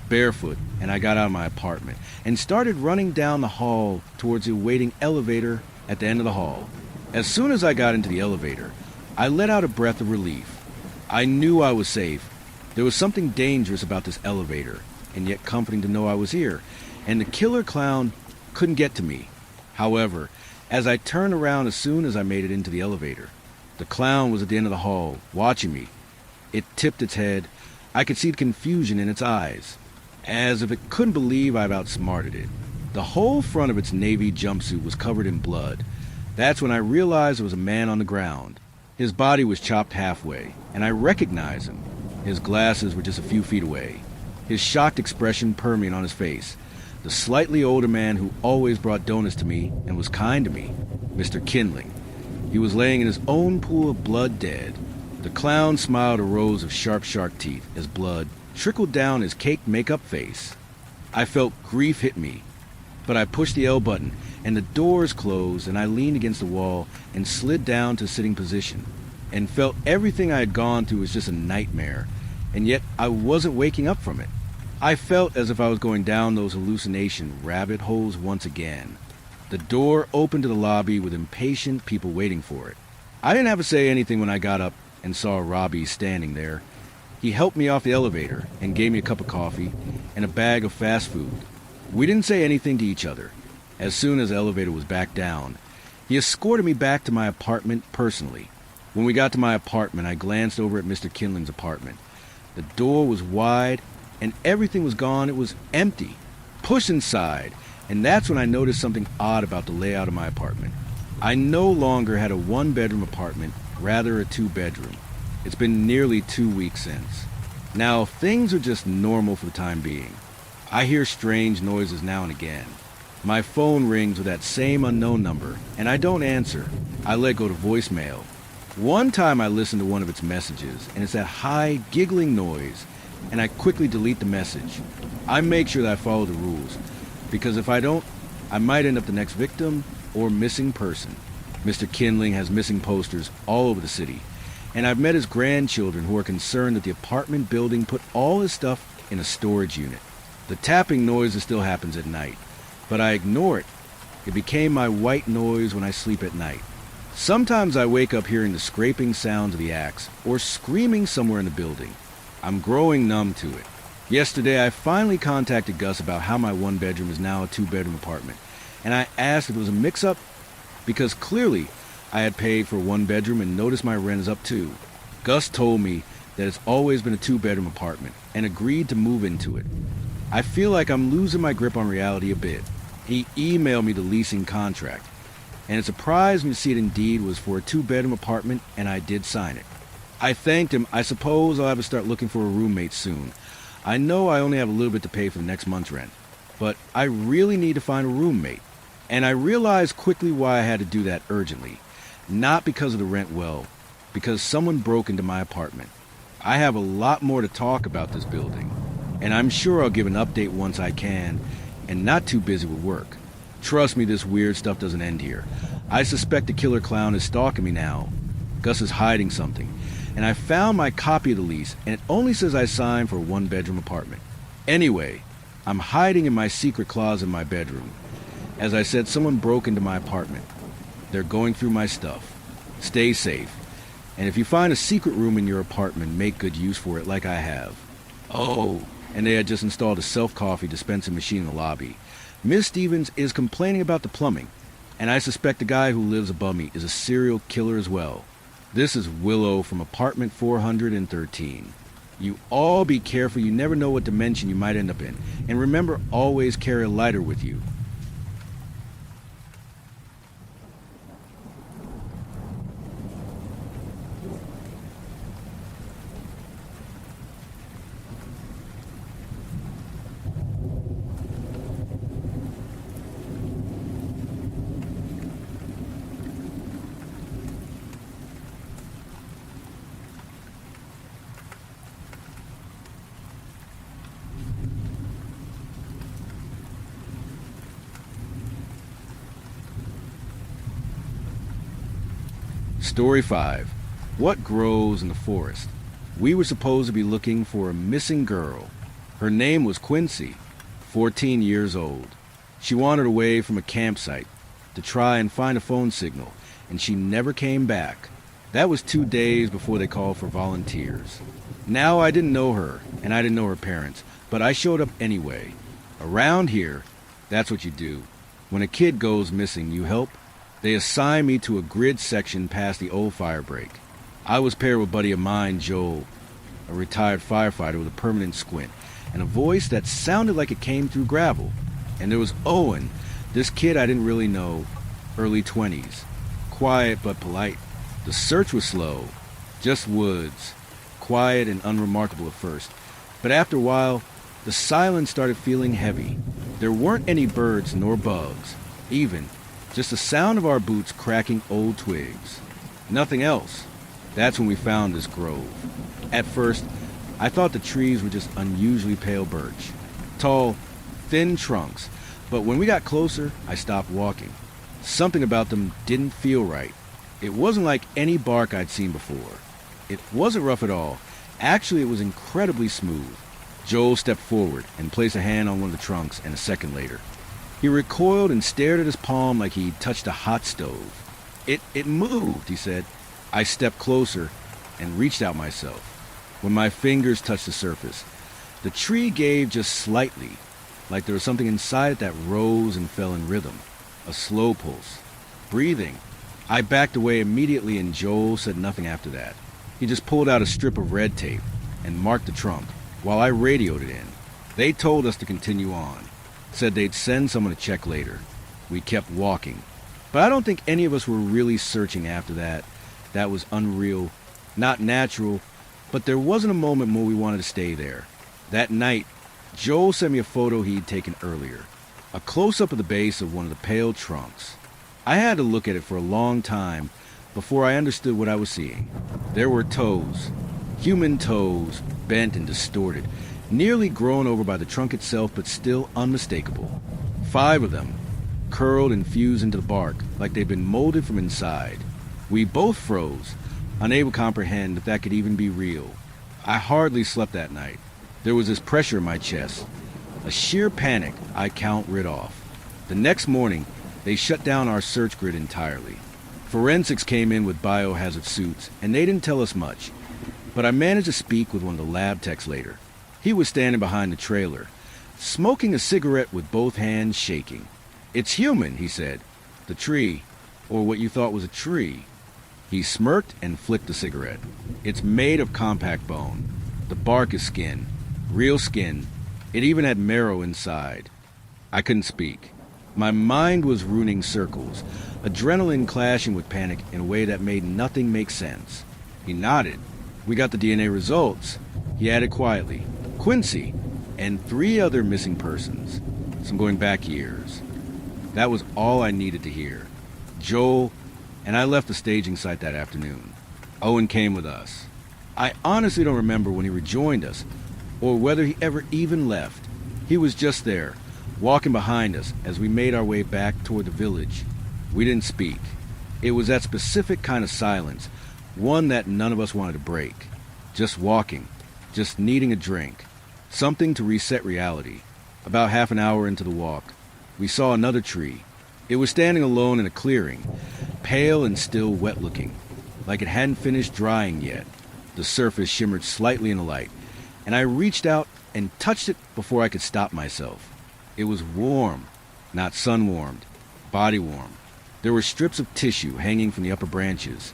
barefoot, and I got out of my apartment and started running down the hall towards the waiting elevator at the end of the hall. As soon as I got into the elevator, I let out a breath of relief. I knew I was safe. There was something dangerous about this elevator, and yet comforting to know I was here, and the killer clown couldn't get to me. However, as I turned around as soon as I made it into the elevator, the clown was at the end of the hall, watching me. It tipped its head. I could see the confusion in its eyes, as if it couldn't believe I've outsmarted it. The whole front of its navy jumpsuit was covered in blood. That's when I realized there was a man on the ground. His body was chopped halfway, and I recognized him. His glasses were just a few feet away, his shocked expression permeating on his face. The slightly older man who always brought donuts to me and was kind to me, Mr. Kindling. He was laying in his own pool of blood dead. The clown smiled a rows of sharp shark teeth as blood trickled down his caked makeup face. I felt grief hit me, but I pushed the L button and the doors closed, and I leaned against the wall and slid down to sitting position and felt everything I had gone through was just a nightmare, and yet I wasn't waking up from it. I felt as if I was going down those hallucination rabbit holes once again. The door opened to the lobby with impatient people waiting for it. I didn't have to say anything when I got up and saw Robbie standing there. He helped me off the elevator and gave me a cup of coffee and a bag of fast food. We didn't say anything to each other. As soon as the elevator was back down, he escorted me back to my apartment personally. When we got to my apartment, I glanced over at Mr. Kindling's apartment. The door was wide and everything was gone. It was empty. Push inside, and that's when I noticed something odd about the layout of my apartment. I no longer had a one-bedroom apartment, rather a two-bedroom. It's been nearly 2 weeks since. Now, things are just normal for the time being. I hear strange noises now and again. My phone rings with that same unknown number, and I don't answer. I let go to voicemail. One time I listened to one of its messages, and it's that high, giggling noise, and I quickly delete the message. I make sure that I follow the rules, because if I don't, I might end up the next victim or missing person. Mr. Kindling has missing posters all over the city, and I've met his grandchildren who are concerned that the apartment building put all his stuff in a storage unit. The tapping noise still happens at night, but I ignore it. It became my white noise when I sleep at night. Sometimes I wake up hearing the scraping sounds of the axe or screaming somewhere in the building. I'm growing numb to it. Yesterday, I finally contacted Gus about how my one-bedroom is now a two-bedroom apartment, and I asked if it was a mix-up, because clearly I had paid for a one-bedroom and noticed my rent is up too. Gus told me that it's always been a two-bedroom apartment and agreed to move into it. I feel like I'm losing my grip on reality a bit. He emailed me the leasing contract, and it surprised me to see it indeed was for a two-bedroom apartment, and I did sign it. I thanked him. I suppose I'll have to start looking for a roommate soon. I know I only have a little bit to pay for the next month's rent, but I really need to find a roommate. And I realized quickly why I had to do that urgently. Not because of the rent well, because someone broke into my apartment. I have a lot more to talk about this building, and I'm sure I'll give an update once I can, and not too busy with work. Trust me, this weird stuff doesn't end here. I suspect the killer clown is stalking me now. Gus is hiding something, and I found my copy of the lease, and it only says I signed for a one-bedroom apartment. Anyway, I'm hiding in my secret closet in my bedroom. As I said, someone broke into my apartment. They're going through my stuff. Stay safe. And if you find a secret room in your apartment, make good use for it like I have. Oh, and they had just installed a self-coffee dispensing machine in the lobby. Miss Stevens is complaining about the plumbing, and I suspect the guy who lives above me is a serial killer as well. This is Willow from apartment 413. You all be careful. You never know what dimension you might end up in. And remember, always carry a lighter with you. Story 5. What grows in the forest? We were supposed to be looking for a missing girl. Her name was Quincy, 14 years old. She wandered away from a campsite to try and find a phone signal, and she never came back. That was 2 days before they called for volunteers. Now I didn't know her, and I didn't know her parents, but I showed up anyway. Around here, that's what you do. When a kid goes missing, you help. They assigned me to a grid section past the old fire break. I was paired with a buddy of mine, Joel, a retired firefighter with a permanent squint, and a voice that sounded like it came through gravel. And there was Owen, this kid I didn't really know, early 20s. Quiet but polite. The search was slow, just woods, quiet and unremarkable at first. But after a while, the silence started feeling heavy. There weren't any birds nor bugs, even, just the sound of our boots cracking old twigs. Nothing else. That's when we found this grove. At first, I thought the trees were just unusually pale birch. Tall, thin trunks. But when we got closer, I stopped walking. Something about them didn't feel right. It wasn't like any bark I'd seen before. It wasn't rough at all. Actually, it was incredibly smooth. Joel stepped forward and placed a hand on one of the trunks, and a second later, he recoiled and stared at his palm like he'd touched a hot stove. It moved, he said. I stepped closer and reached out myself. When my fingers touched the surface, the tree gave just slightly, like there was something inside it that rose and fell in rhythm, a slow pulse. Breathing. I backed away immediately, and Joel said nothing after that. He just pulled out a strip of red tape and marked the trunk while I radioed it in. They told us to continue on, said they'd send someone to check later. We kept walking. But I don't think any of us were really searching after that. That was unreal, not natural, but there wasn't a moment more we wanted to stay there. That night, Joel sent me a photo he'd taken earlier, a close-up of the base of one of the pale trunks. I had to look at it for a long time before I understood what I was seeing. There were toes, human toes, bent and distorted, nearly grown over by the trunk itself, but still unmistakable. 5 of them, curled and fused into the bark like they'd been molded from inside. We both froze, unable to comprehend if that could even be real. I hardly slept that night. There was this pressure in my chest, a sheer panic I couldn't rid off. The next morning, they shut down our search grid entirely. Forensics came in with biohazard suits, and they didn't tell us much. But I managed to speak with one of the lab techs later. He was standing behind the trailer, smoking a cigarette with both hands shaking. "It's human," he said. "The tree, or what you thought was a tree." He smirked and flicked the cigarette. "It's made of compact bone. The bark is skin. Real skin. It even had marrow inside." I couldn't speak. My mind was running circles, adrenaline clashing with panic in a way that made nothing make sense. He nodded. "We got the DNA results," he added quietly. "Quincy, and 3 other missing persons. Some going back years." That was all I needed to hear. Joel and I left the staging site that afternoon. Owen came with us. I honestly don't remember when he rejoined us, or whether he ever even left. He was just there, walking behind us as we made our way back toward the village. We didn't speak. It was that specific kind of silence, one that none of us wanted to break. Just walking, just needing a drink, something to reset reality. About half an hour into the walk, we saw another tree. It was standing alone in a clearing, pale and still wet-looking, like it hadn't finished drying yet. The surface shimmered slightly in the light, and I reached out and touched it before I could stop myself. It was warm, not sun-warmed, body-warm. There were strips of tissue hanging from the upper branches,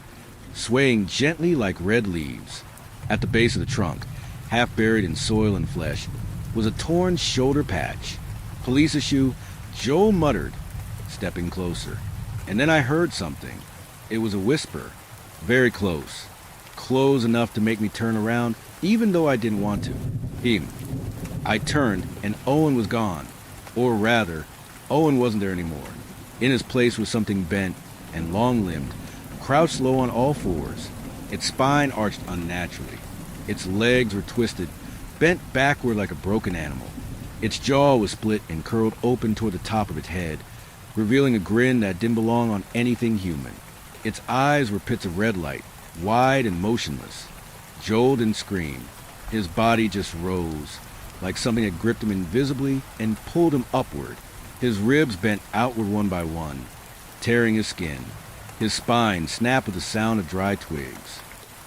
swaying gently like red leaves. At the base of the trunk, half buried in soil and flesh, was a torn shoulder patch. "Police issue," Joel muttered, stepping closer. And then I heard something. It was a whisper, very close. Close enough to make me turn around, even though I didn't want to. "Him." I turned, and Owen was gone. Or rather, Owen wasn't there anymore. In his place was something bent and long-limbed, crouched low on all fours. Its spine arched unnaturally. Its legs were twisted, bent backward like a broken animal. Its jaw was split and curled open toward the top of its head, revealing a grin that didn't belong on anything human. Its eyes were pits of red light, wide and motionless. Joel didn't scream. His body just rose, like something had gripped him invisibly and pulled him upward. His ribs bent outward one by one, tearing his skin. His spine snapped with the sound of dry twigs.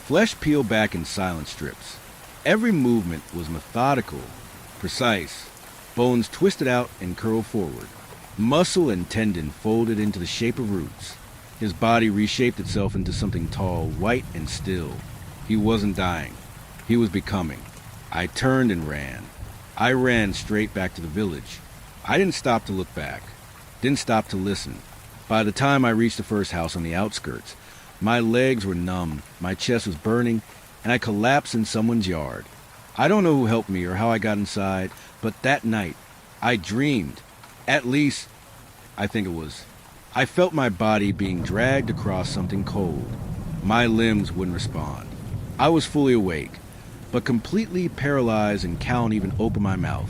Flesh peeled back in silent strips. Every movement was methodical, precise. Bones twisted out and curled forward. Muscle and tendon folded into the shape of roots. His body reshaped itself into something tall, white, and still. He wasn't dying. He was becoming. I turned and ran. I ran straight back to the village. I didn't stop to look back. Didn't stop to listen. By the time I reached the first house on the outskirts, my legs were numb, my chest was burning, and I collapsed in someone's yard. I don't know who helped me or how I got inside, but that night, I dreamed. At least, I think it was. I felt my body being dragged across something cold. My limbs wouldn't respond. I was fully awake, but completely paralyzed and couldn't even open my mouth.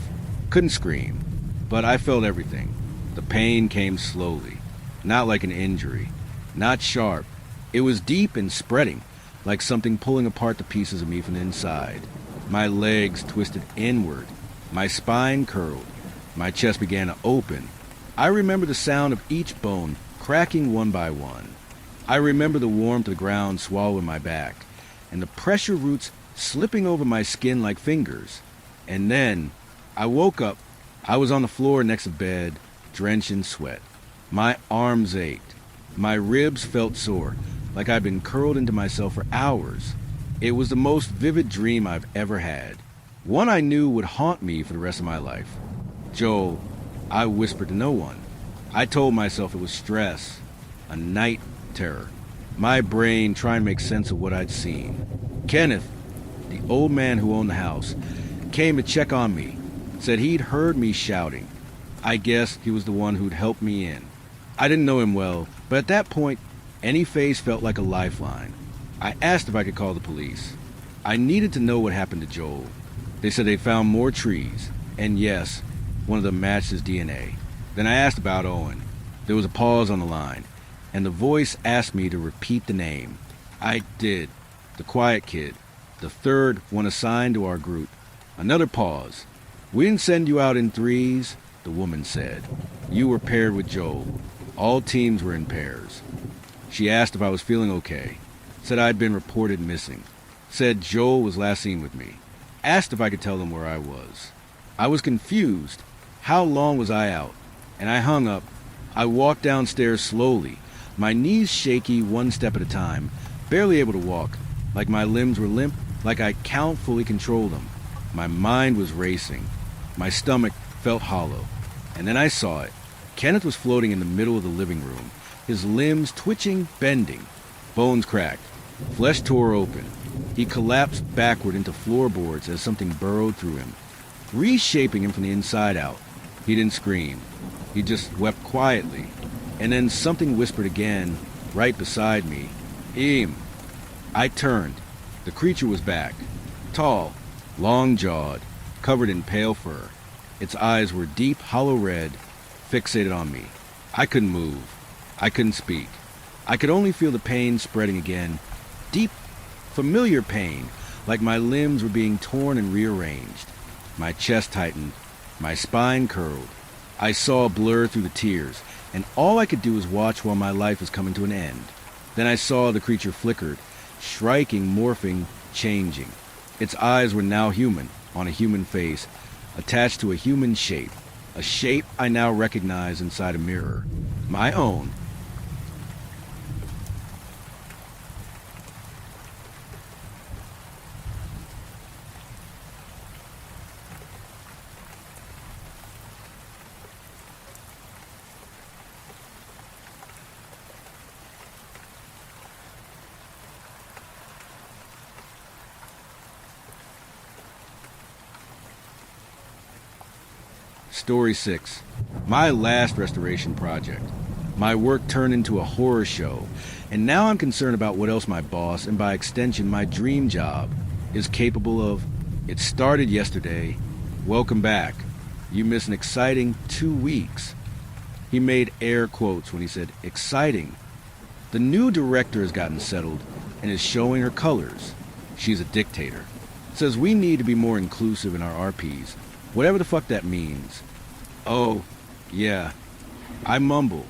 Couldn't scream, but I felt everything. The pain came slowly, not like an injury, not sharp. It was deep and spreading, like something pulling apart the pieces of me from the inside. My legs twisted inward. My spine curled. My chest began to open. I remember the sound of each bone cracking one by one. I remember the warmth of the ground swallowing my back, and the pressure roots slipping over my skin like fingers. And then, I woke up. I was on the floor next to bed, drenched in sweat. My arms ached. My ribs felt sore, like I'd been curled into myself for hours. It was the most vivid dream I've ever had. One I knew would haunt me for the rest of my life. Joel, I whispered to no one. I told myself it was stress, a night terror. My brain trying to make sense of what I'd seen. Kenneth, the old man who owned the house, came to check on me, said he'd heard me shouting. I guess he was the one who'd helped me in. I didn't know him well, but at that point, any face felt like a lifeline. I asked if I could call the police. I needed to know what happened to Joel. They said they found more trees, and yes, one of them matched his DNA. Then I asked about Owen. There was a pause on the line, and the voice asked me to repeat the name. I did. The quiet kid, the third one assigned to our group. Another pause. We didn't send you out in threes, the woman said. You were paired with Joel. All teams were in pairs. She asked if I was feeling okay. Said I'd been reported missing. Said Joel was last seen with me. Asked if I could tell them where I was. I was confused. How long was I out? And I hung up. I walked downstairs slowly, my knees shaky one step at a time, barely able to walk, like my limbs were limp, like I can't fully control them. My mind was racing. My stomach felt hollow. And then I saw it. Kenneth was floating in the middle of the living room, his limbs twitching, bending. Bones cracked. Flesh tore open. He collapsed backward into floorboards as something burrowed through him, reshaping him from the inside out. He didn't scream. He just wept quietly. And then something whispered again, right beside me. Eam. I turned. The creature was back. Tall, long-jawed, covered in pale fur. Its eyes were deep, hollow red, fixated on me. I couldn't move. I couldn't speak. I could only feel the pain spreading again. Deep, familiar pain, like my limbs were being torn and rearranged. My chest tightened. My spine curled. I saw a blur through the tears, and all I could do was watch while my life was coming to an end. Then I saw the creature flickered, striking, morphing, changing. Its eyes were now human, on a human face, attached to a human shape, a shape I now recognize inside a mirror. My own. Story 6. My last restoration project. My work turned into a horror show, and now I'm concerned about what else my boss, and by extension my dream job, is capable of. It started yesterday. Welcome back. You missed an exciting 2 weeks. He made air quotes when he said exciting. The new director has gotten settled and is showing her colors. She's a dictator. Says we need to be more inclusive in our RPs. whatever the fuck that means. Oh, yeah. I mumble.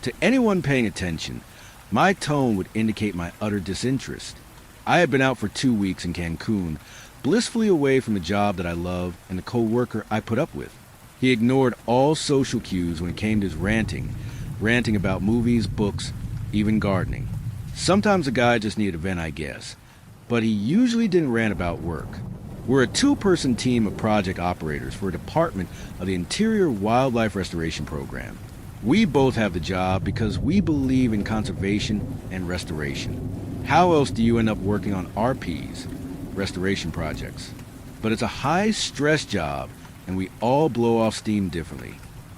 To anyone paying attention, my tone would indicate my utter disinterest. I had been out for 2 weeks in Cancun, blissfully away from the job that I love and the co-worker I put up with. He ignored all social cues when it came to his ranting about movies, books, even gardening. Sometimes the guy just needed a vent, I guess, but he usually didn't rant about work. We're a 2-person team of project operators for a department of the Interior Wildlife Restoration Program. We both have the job because we believe in conservation and restoration. How else do you end up working on RPs, restoration projects? But it's a high-stress job, and we all blow off steam differently.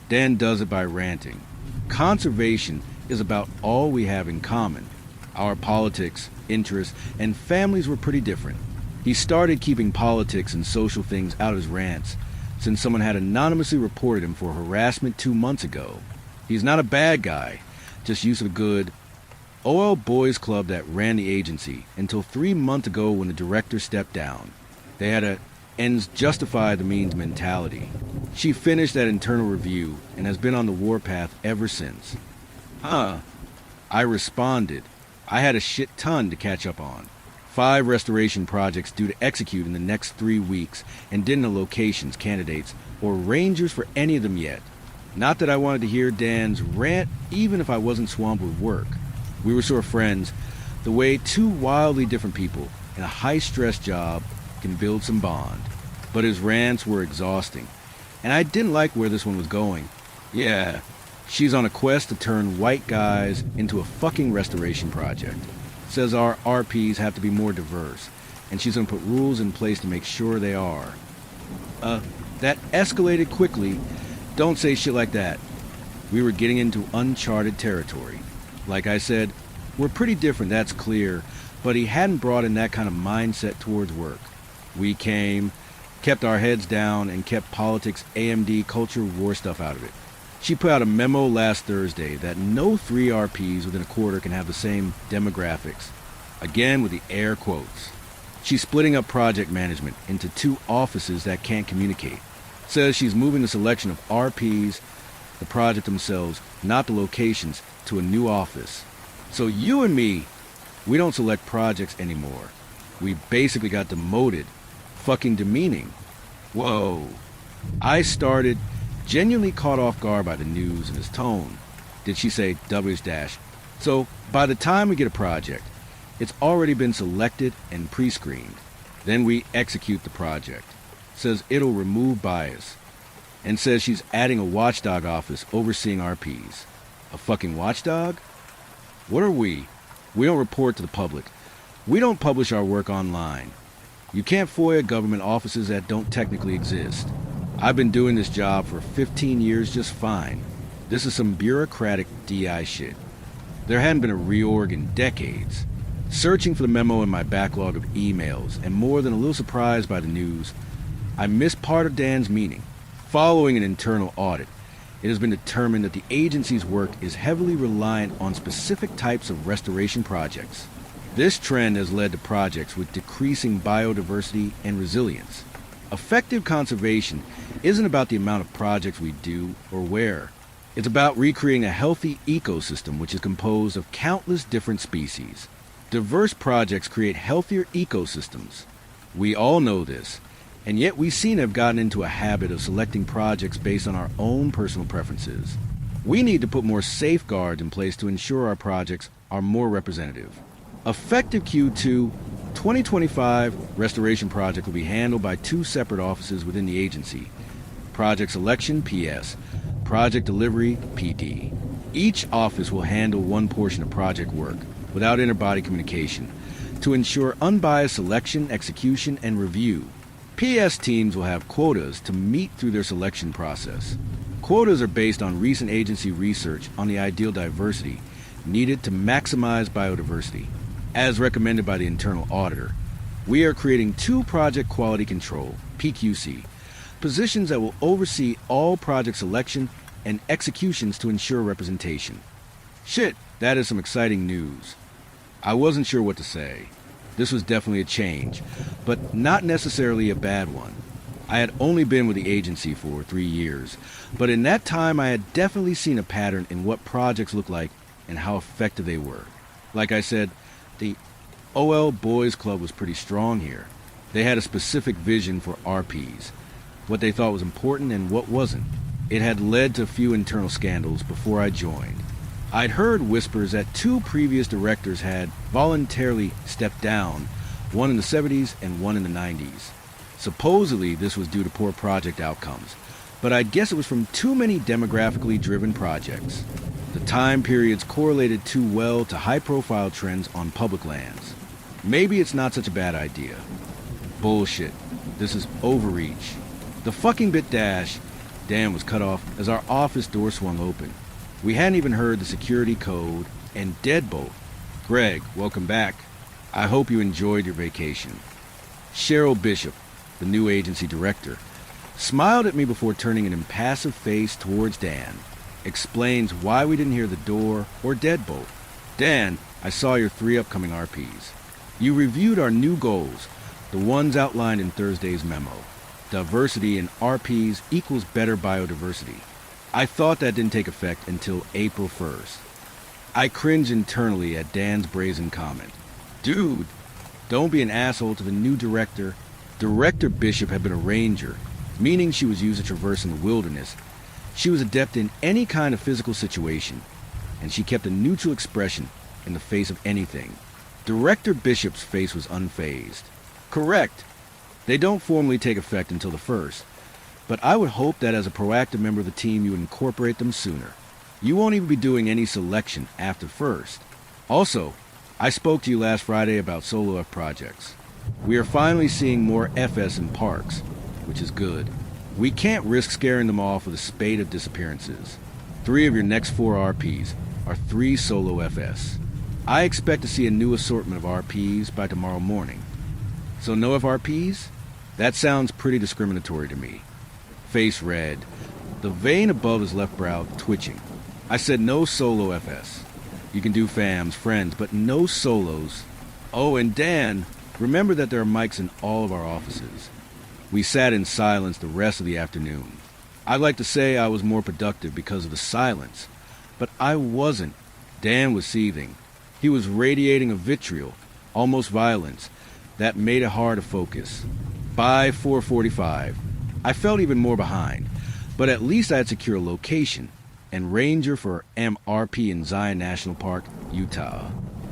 Dan does it by ranting. Conservation is about all we have in common. Our politics, interests, and families were pretty different. He started keeping politics and social things out of his rants since someone had anonymously reported him for harassment 2 months ago. He's not a bad guy, just used to the good OL Boys Club that ran the agency until 3 months ago when the director stepped down. They had a ends justify the means mentality. She finished that internal review and has been on the warpath ever since. Huh. I responded. I had a shit ton to catch up on. 5 restoration projects due to execute in the next 3 weeks and didn't know locations, candidates, or rangers for any of them yet. Not that I wanted to hear Dan's rant even if I wasn't swamped with work. We were sort of friends, the way 2 wildly different people in a high-stress job can build some bond. But his rants were exhausting, and I didn't like where this one was going. Yeah, she's on a quest to turn white guys into a fucking restoration project. Says our RPs have to be more diverse, and she's gonna put rules in place to make sure they are. That escalated quickly. Don't say shit like that. We were getting into uncharted territory. Like I said, we're pretty different, that's clear, but he hadn't brought in that kind of mindset towards work. We came, kept our heads down, and kept politics, AMD, culture, war stuff out of it. She put out a memo last Thursday that no 3 RPs within a quarter can have the same demographics. Again with the air quotes. She's splitting up project management into 2 offices that can't communicate. Says she's moving the selection of RPs, the project themselves, not the locations, to a new office. So you and me, we don't select projects anymore. We basically got demoted. Fucking demeaning. Whoa. I started, genuinely caught off guard by the news and his tone. Did she say W dash? So by the time we get a project, it's already been selected and pre-screened. Then we execute the project. Says it'll remove bias. And says she's adding a watchdog office overseeing RPs. A fucking watchdog? What are we? We don't report to the public. We don't publish our work online. You can't FOIA government offices that don't technically exist. I've been doing this job for 15 years just fine. This is some bureaucratic DI shit. There hadn't been a reorg in decades. Searching for the memo in my backlog of emails, and more than a little surprised by the news, I missed part of Dan's meaning. Following an internal audit, it has been determined that the agency's work is heavily reliant on specific types of restoration projects. This trend has led to projects with decreasing biodiversity and resilience. Effective conservation isn't about the amount of projects we do or where. It's about recreating a healthy ecosystem which is composed of countless different species. Diverse projects create healthier ecosystems. We all know this, and yet we seem to have gotten into a habit of selecting projects based on our own personal preferences. We need to put more safeguards in place to ensure our projects are more representative. Effective Q2 2025 restoration project will be handled by 2 separate offices within the agency. Project selection, PS. Project delivery, PD. Each office will handle one portion of project work without interbody communication to ensure unbiased selection, execution, and review. PS teams will have quotas to meet through their selection process. Quotas are based on recent agency research on the ideal diversity needed to maximize biodiversity. As recommended by the internal auditor, we are creating 2 project quality control, PQC, positions that will oversee all project selection and executions to ensure representation. Shit, that is some exciting news. I wasn't sure what to say. This was definitely a change, but not necessarily a bad one. I had only been with the agency for 3 years, but in that time I had definitely seen a pattern in what projects looked like and how effective they were. Like I said, the OL Boys Club was pretty strong here. They had a specific vision for RPs, what they thought was important and what wasn't. It had led to a few internal scandals before I joined. I'd heard whispers that 2 previous directors had voluntarily stepped down, one in the 70s and one in the 90s. Supposedly, this was due to poor project outcomes, but I'd guess it was from too many demographically driven projects. The time periods correlated too well to high-profile trends on public lands. Maybe it's not such a bad idea. Bullshit. This is overreach. The fucking bit dash, Dan was cut off as our office door swung open. We hadn't even heard the security code, and deadbolt. Greg, welcome back. I hope you enjoyed your vacation. Cheryl Bishop, the new agency director, smiled at me before turning an impassive face towards Dan. Explains why we didn't hear the door or deadbolt. Dan, I saw your 3 upcoming RPs. You reviewed our new goals, the ones outlined in Thursday's memo. Diversity in RPs equals better biodiversity. I thought that didn't take effect until April 1st. I cringed internally at Dan's brazen comment. Dude, don't be an asshole to the new director. Director Bishop had been a ranger, meaning she was used to traverse in the wilderness. She was adept in any kind of physical situation, and she kept a neutral expression in the face of anything. Director Bishop's face was unfazed. Correct. They don't formally take effect until the 1st, but I would hope that as a proactive member of the team you would incorporate them sooner. You won't even be doing any selection after 1st. Also, I spoke to you last Friday about solo F projects. We are finally seeing more FS in parks, which is good. We can't risk scaring them off with a spate of disappearances. 3 of your next 4 RPs are 3 solo FS. I expect to see a new assortment of RPs by tomorrow morning. So no FRPs? That sounds pretty discriminatory to me. Face red, the vein above his left brow twitching. I said no solo FS. You can do fams, friends, but no solos. Oh, and Dan, remember that there are mics in all of our offices. We sat in silence the rest of the afternoon. I'd like to say I was more productive because of the silence, but I wasn't. Dan was seething. He was radiating a vitriol, almost violence, that made it hard to focus. By 4:45, I felt even more behind, but at least I had secured a location and ranger for MRP in Zion National Park, Utah.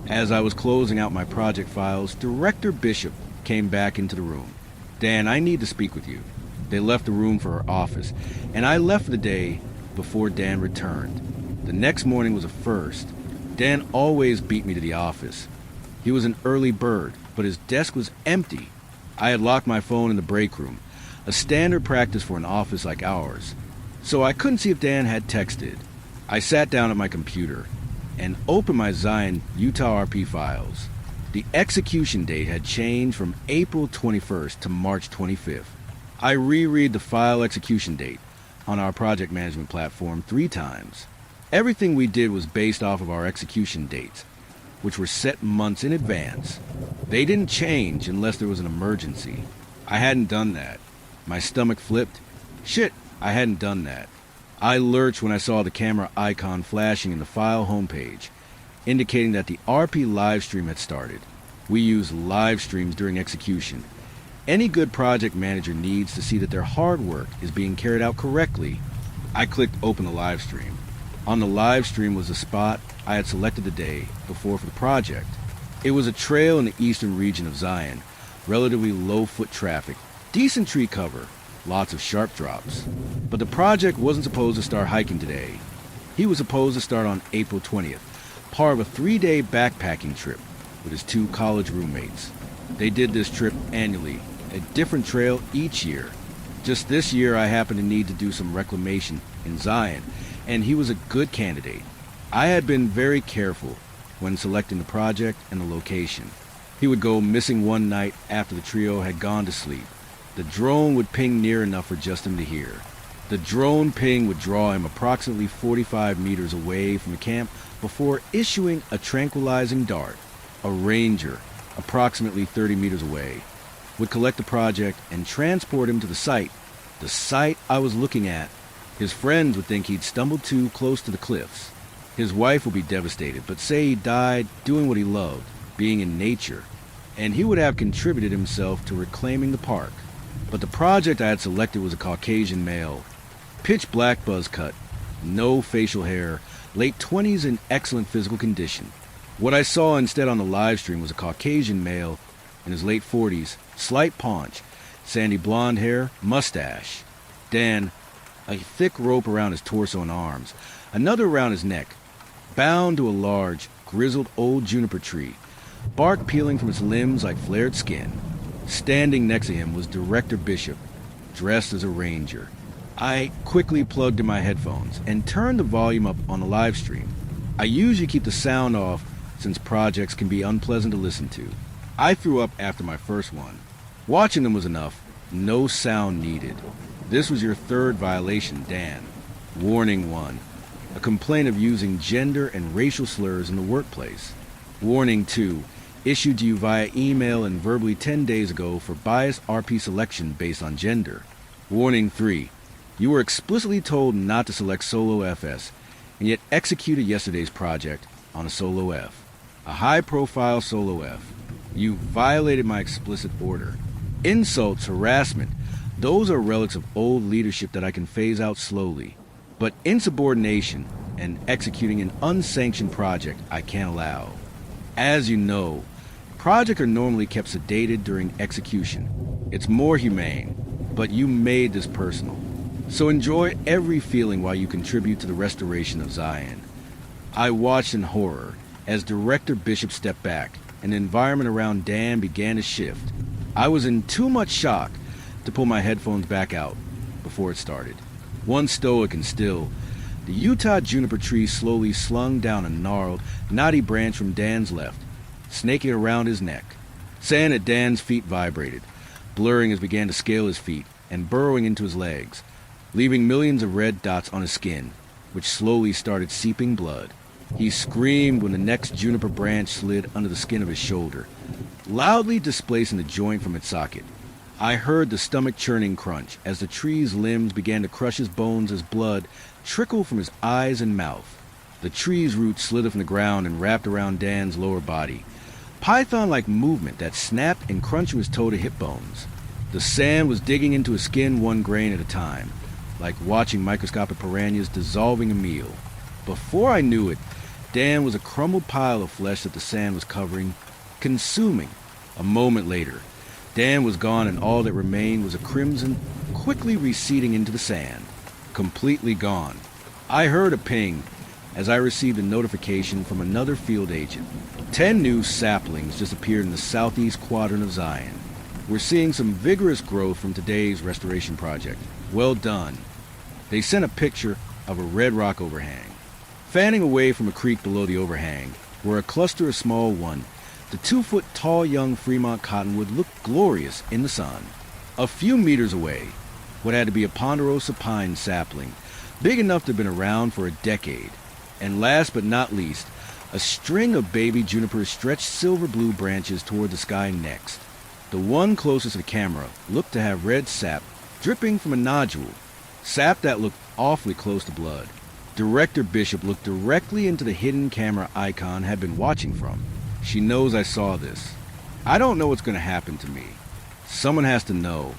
As I was closing out my project files, Director Bishop came back into the room. Dan, I need to speak with you. They left the room for her office, and I left for the day before Dan returned. The next morning was a first. Dan always beat me to the office. He was an early bird, but his desk was empty. I had locked my phone in the break room, a standard practice for an office like ours, so I couldn't see if Dan had texted. I sat down at my computer and opened my Zion Utah RP files. The execution date had changed from April 21st to March 25th. I reread the file execution date on our project management platform 3 times. Everything we did was based off of our execution dates, which were set months in advance. They didn't change unless there was an emergency. I hadn't done that. My stomach flipped. Shit, I hadn't done that. I lurched when I saw the camera icon flashing in the file homepage, indicating that the RP live stream had started. We use live streams during execution. Any good project manager needs to see that their hard work is being carried out correctly. I clicked open the live stream. On the live stream was the spot I had selected the day before for the project. It was a trail in the eastern region of Zion, relatively low foot traffic, decent tree cover, lots of sharp drops. But the project wasn't supposed to start hiking today. He was supposed to start on April 20th, part of a 3-day backpacking trip with his 2 college roommates. They did this trip annually, a different trail each year. Just this year I happened to need to do some reclamation in Zion, and he was a good candidate. I had been very careful when selecting the project and the location. He would go missing one night after the trio had gone to sleep. The drone would ping near enough for just him to hear. The drone ping would draw him approximately 45 meters away from the camp before issuing a tranquilizing dart. A ranger, approximately 30 meters away. would collect the project and transport him to the site I was looking at. His friends would think he'd stumbled too close to the cliffs. His wife would be devastated, but say he died doing what he loved, being in nature, and he would have contributed himself to reclaiming the park. But the project I had selected was a Caucasian male, pitch black buzz cut, no facial hair, late 20s in excellent physical condition. What I saw instead on the live stream was a Caucasian male in his late 40s, slight paunch, sandy blonde hair, mustache. Dan, a thick rope around his torso and arms, another around his neck, bound to a large, grizzled old juniper tree, bark peeling from its limbs like flared skin. Standing next to him was Director Bishop, dressed as a ranger. I quickly plugged in my headphones and turned the volume up on the live stream. I usually keep the sound off since projects can be unpleasant to listen to. I threw up after my first one. Watching them was enough. No sound needed. This was your third violation, Dan. Warning 1. A complaint of using gender and racial slurs in the workplace. Warning 2. Issued to you via email and verbally 10 days ago for biased RP selection based on gender. Warning 3. You were explicitly told not to select Solo FS, and yet executed yesterday's project on a Solo F. A high-profile Solo F. You violated my explicit order. Insults, harassment, those are relics of old leadership that I can phase out slowly. But insubordination and executing an unsanctioned project I can't allow. As you know, projects are normally kept sedated during execution. It's more humane, but you made this personal. So enjoy every feeling while you contribute to the restoration of Zion. I watched in horror as Director Bishop stepped back and the environment around Dan began to shift. I was in too much shock to pull my headphones back out before it started. Once stoic and still, the Utah juniper tree slowly slung down a gnarled, knotty branch from Dan's left, snaking around his neck. Sand at Dan's feet vibrated, blurring as it began to scale his feet and burrowing into his legs, leaving millions of red dots on his skin, which slowly started seeping blood. He screamed when the next juniper branch slid under the skin of his shoulder, loudly displacing the joint from its socket. I heard the stomach-churning crunch as the tree's limbs began to crush his bones as blood trickled from his eyes and mouth. The tree's roots slithered from the ground and wrapped around Dan's lower body. Python-like movement that snapped and crunched his toe to hip bones. The sand was digging into his skin one grain at a time, like watching microscopic piranhas dissolving a meal. Before I knew it, Dan was a crumbled pile of flesh that the sand was covering, consuming. A moment later, Dan was gone and all that remained was a crimson, quickly receding into the sand. Completely gone. I heard a ping as I received a notification from another field agent. 10 new saplings disappeared in the southeast quadrant of Zion. We're seeing some vigorous growth from today's restoration project. Well done. They sent a picture of a red rock overhang. Fanning away from a creek below the overhang were a cluster of small one. The 2-foot-tall young Fremont cottonwood looked glorious in the sun. A few meters away, what had to be a ponderosa pine sapling, big enough to have been around for a decade. And last but not least, a string of baby junipers stretched silver blue branches toward the sky next. The one closest to the camera looked to have red sap dripping from a nodule, sap that looked awfully close to blood. Director Bishop looked directly into the hidden camera icon had been watching from. She knows I saw this. I don't know what's going to happen to me. Someone has to know.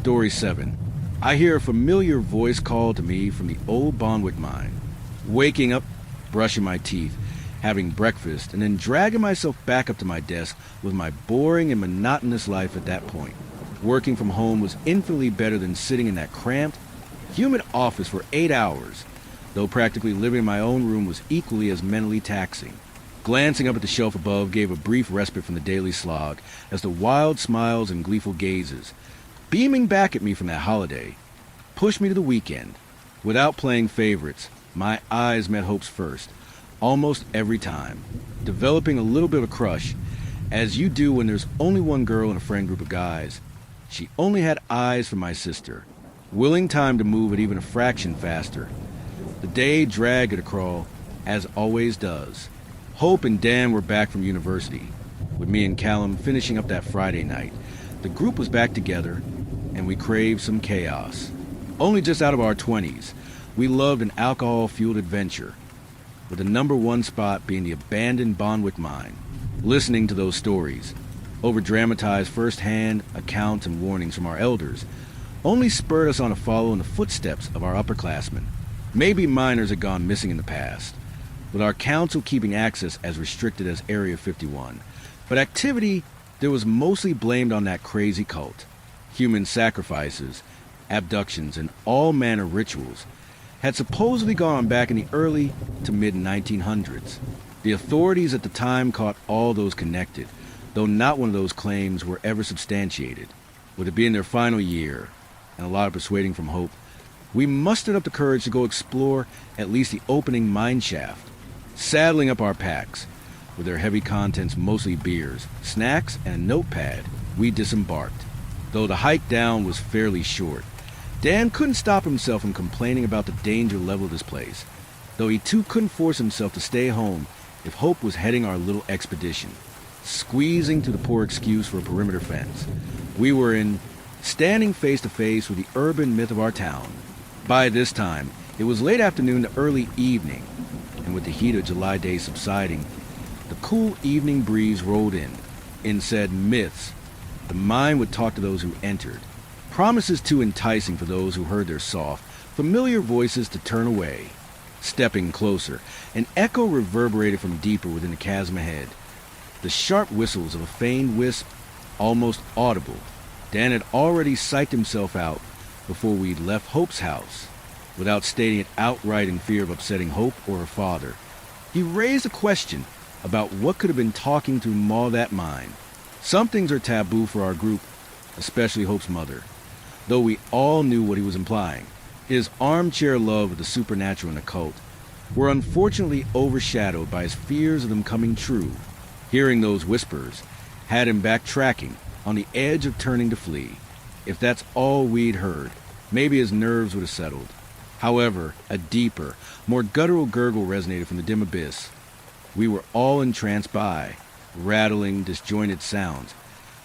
Story 7. I hear a familiar voice call to me from the old Bonwick mine. Waking up, brushing my teeth, having breakfast, and then dragging myself back up to my desk with my boring and monotonous life at that point. Working from home was infinitely better than sitting in that cramped, humid office for 8 hours, though practically living in my own room was equally as mentally taxing. Glancing up at the shelf above gave a brief respite from the daily slog as the wild smiles and gleeful gazes, beaming back at me from that holiday, pushed me to the weekend. Without playing favorites, my eyes met Hope's first, almost every time, developing a little bit of a crush, as you do when there's only one girl in a friend group of guys. She only had eyes for my sister, willing time to move at even a fraction faster. The day dragged at a crawl, as always does. Hope and Dan were back from university, with me and Callum finishing up that Friday night. The group was back together, and we craved some chaos. Only just out of our 20s, we loved an alcohol-fueled adventure, with the number one spot being the abandoned Bonwick mine. Listening to those stories, over-dramatized first-hand accounts and warnings from our elders, only spurred us on to follow in the footsteps of our upperclassmen. Maybe miners had gone missing in the past, with our council keeping access as restricted as Area 51. But activity there was mostly blamed on that crazy cult. Human sacrifices, abductions, and all manner rituals had supposedly gone back in the early to mid-1900s. The authorities at the time caught all those connected, though not one of those claims were ever substantiated. With it being their final year, and a lot of persuading from Hope, we mustered up the courage to go explore at least the opening mine shaft. Saddling up our packs, with their heavy contents mostly beers, snacks, and a notepad, we disembarked. Though the hike down was fairly short, Dan couldn't stop himself from complaining about the danger level of this place, though he too couldn't force himself to stay home if Hope was heading our little expedition. Squeezing to the poor excuse for a perimeter fence, we were standing face to face with the urban myth of our town. By this time, it was late afternoon to early evening, and with the heat of July day subsiding, the cool evening breeze rolled in. In said myths, the mine would talk to those who entered, promises too enticing for those who heard their soft, familiar voices to turn away. Stepping closer, an echo reverberated from deeper within the chasm ahead. The sharp whistles of a feigned wisp, almost audible. Dan had already psyched himself out before we'd left Hope's house, without stating it outright in fear of upsetting Hope or her father. He raised a question about what could have been talking to maw that mine. Some things are taboo for our group, especially Hope's mother, though we all knew what he was implying. His armchair love of the supernatural and occult were unfortunately overshadowed by his fears of them coming true. Hearing those whispers had him backtracking, on the edge of turning to flee. If that's all we'd heard, maybe his nerves would have settled. However, a deeper, more guttural gurgle resonated from the dim abyss. We were all entranced by rattling, disjointed sounds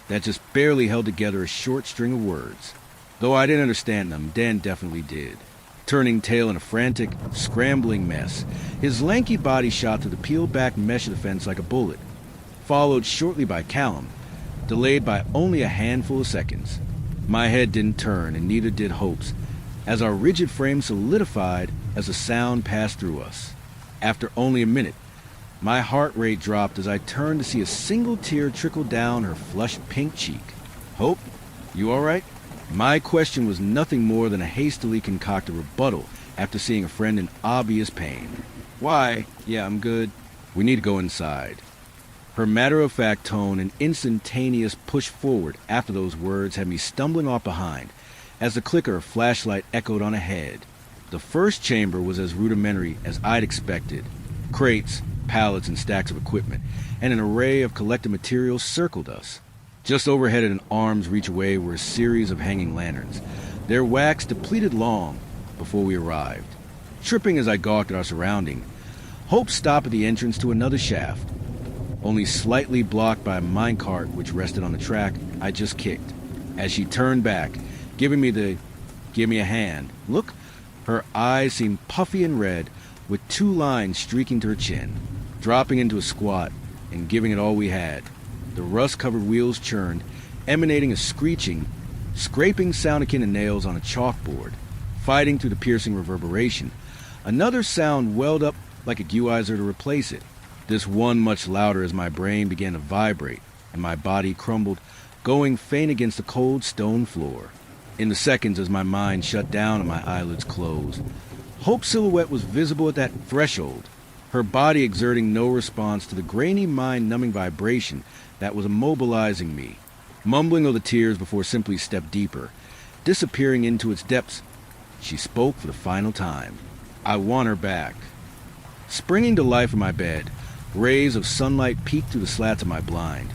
that just barely held together a short string of words. Though I didn't understand them, Dan definitely did. Turning tail in a frantic, scrambling mess, his lanky body shot through the peeled-back mesh of the fence like a bullet, followed shortly by Callum, delayed by only a handful of seconds. My head didn't turn, and neither did Hope's, as our rigid frame solidified as the sound passed through us. After only a minute, my heart rate dropped as I turned to see a single tear trickle down her flushed pink cheek. Hope, you all right? My question was nothing more than a hastily concocted rebuttal after seeing a friend in obvious pain. Why? Yeah, I'm good. We need to go inside. Her matter-of-fact tone and instantaneous push forward after those words had me stumbling off behind as the clicker of flashlight echoed on ahead. The first chamber was as rudimentary as I'd expected. Crates, pallets, and stacks of equipment, and an array of collected materials circled us. Just overhead at an arm's reach away were a series of hanging lanterns, their wax depleted long before we arrived. Tripping as I gawked at our surrounding, Hope stopped at the entrance to another shaft, only slightly blocked by a minecart which rested on the track I just kicked. As she turned back, giving me the "give me a hand" look, her eyes seemed puffy and red, with two lines streaking to her chin. Dropping into a squat and giving it all we had, the rust-covered wheels churned, emanating a screeching, scraping sound akin to nails on a chalkboard. Fighting through the piercing reverberation, another sound welled up like a guizer to replace it. This one much louder as my brain began to vibrate and my body crumbled, going faint against the cold stone floor. In the seconds as my mind shut down and my eyelids closed, Hope's silhouette was visible at that threshold, her body exerting no response to the grainy mind-numbing vibration that was immobilizing me. Mumbling of the tears before simply stepped deeper, disappearing into its depths, she spoke for the final time. I want her back. Springing to life in my bed, rays of sunlight peeked through the slats of my blind,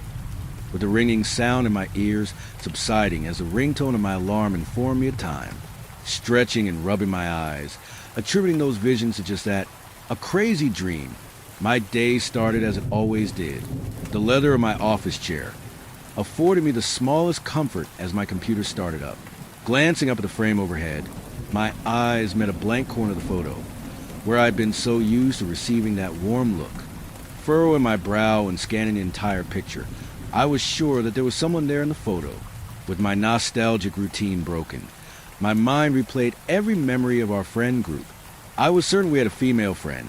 with the ringing sound in my ears subsiding as the ringtone of my alarm informed me of time. Stretching and rubbing my eyes, attributing those visions to just that, a crazy dream. My day started as it always did. The leather of my office chair afforded me the smallest comfort as my computer started up. Glancing up at the frame overhead, my eyes met a blank corner of the photo, where I'd been so used to receiving that warm look. Furrowing my brow and scanning the entire picture, I was sure that there was someone there in the photo. With my nostalgic routine broken, my mind replayed every memory of our friend group. I was certain we had a female friend,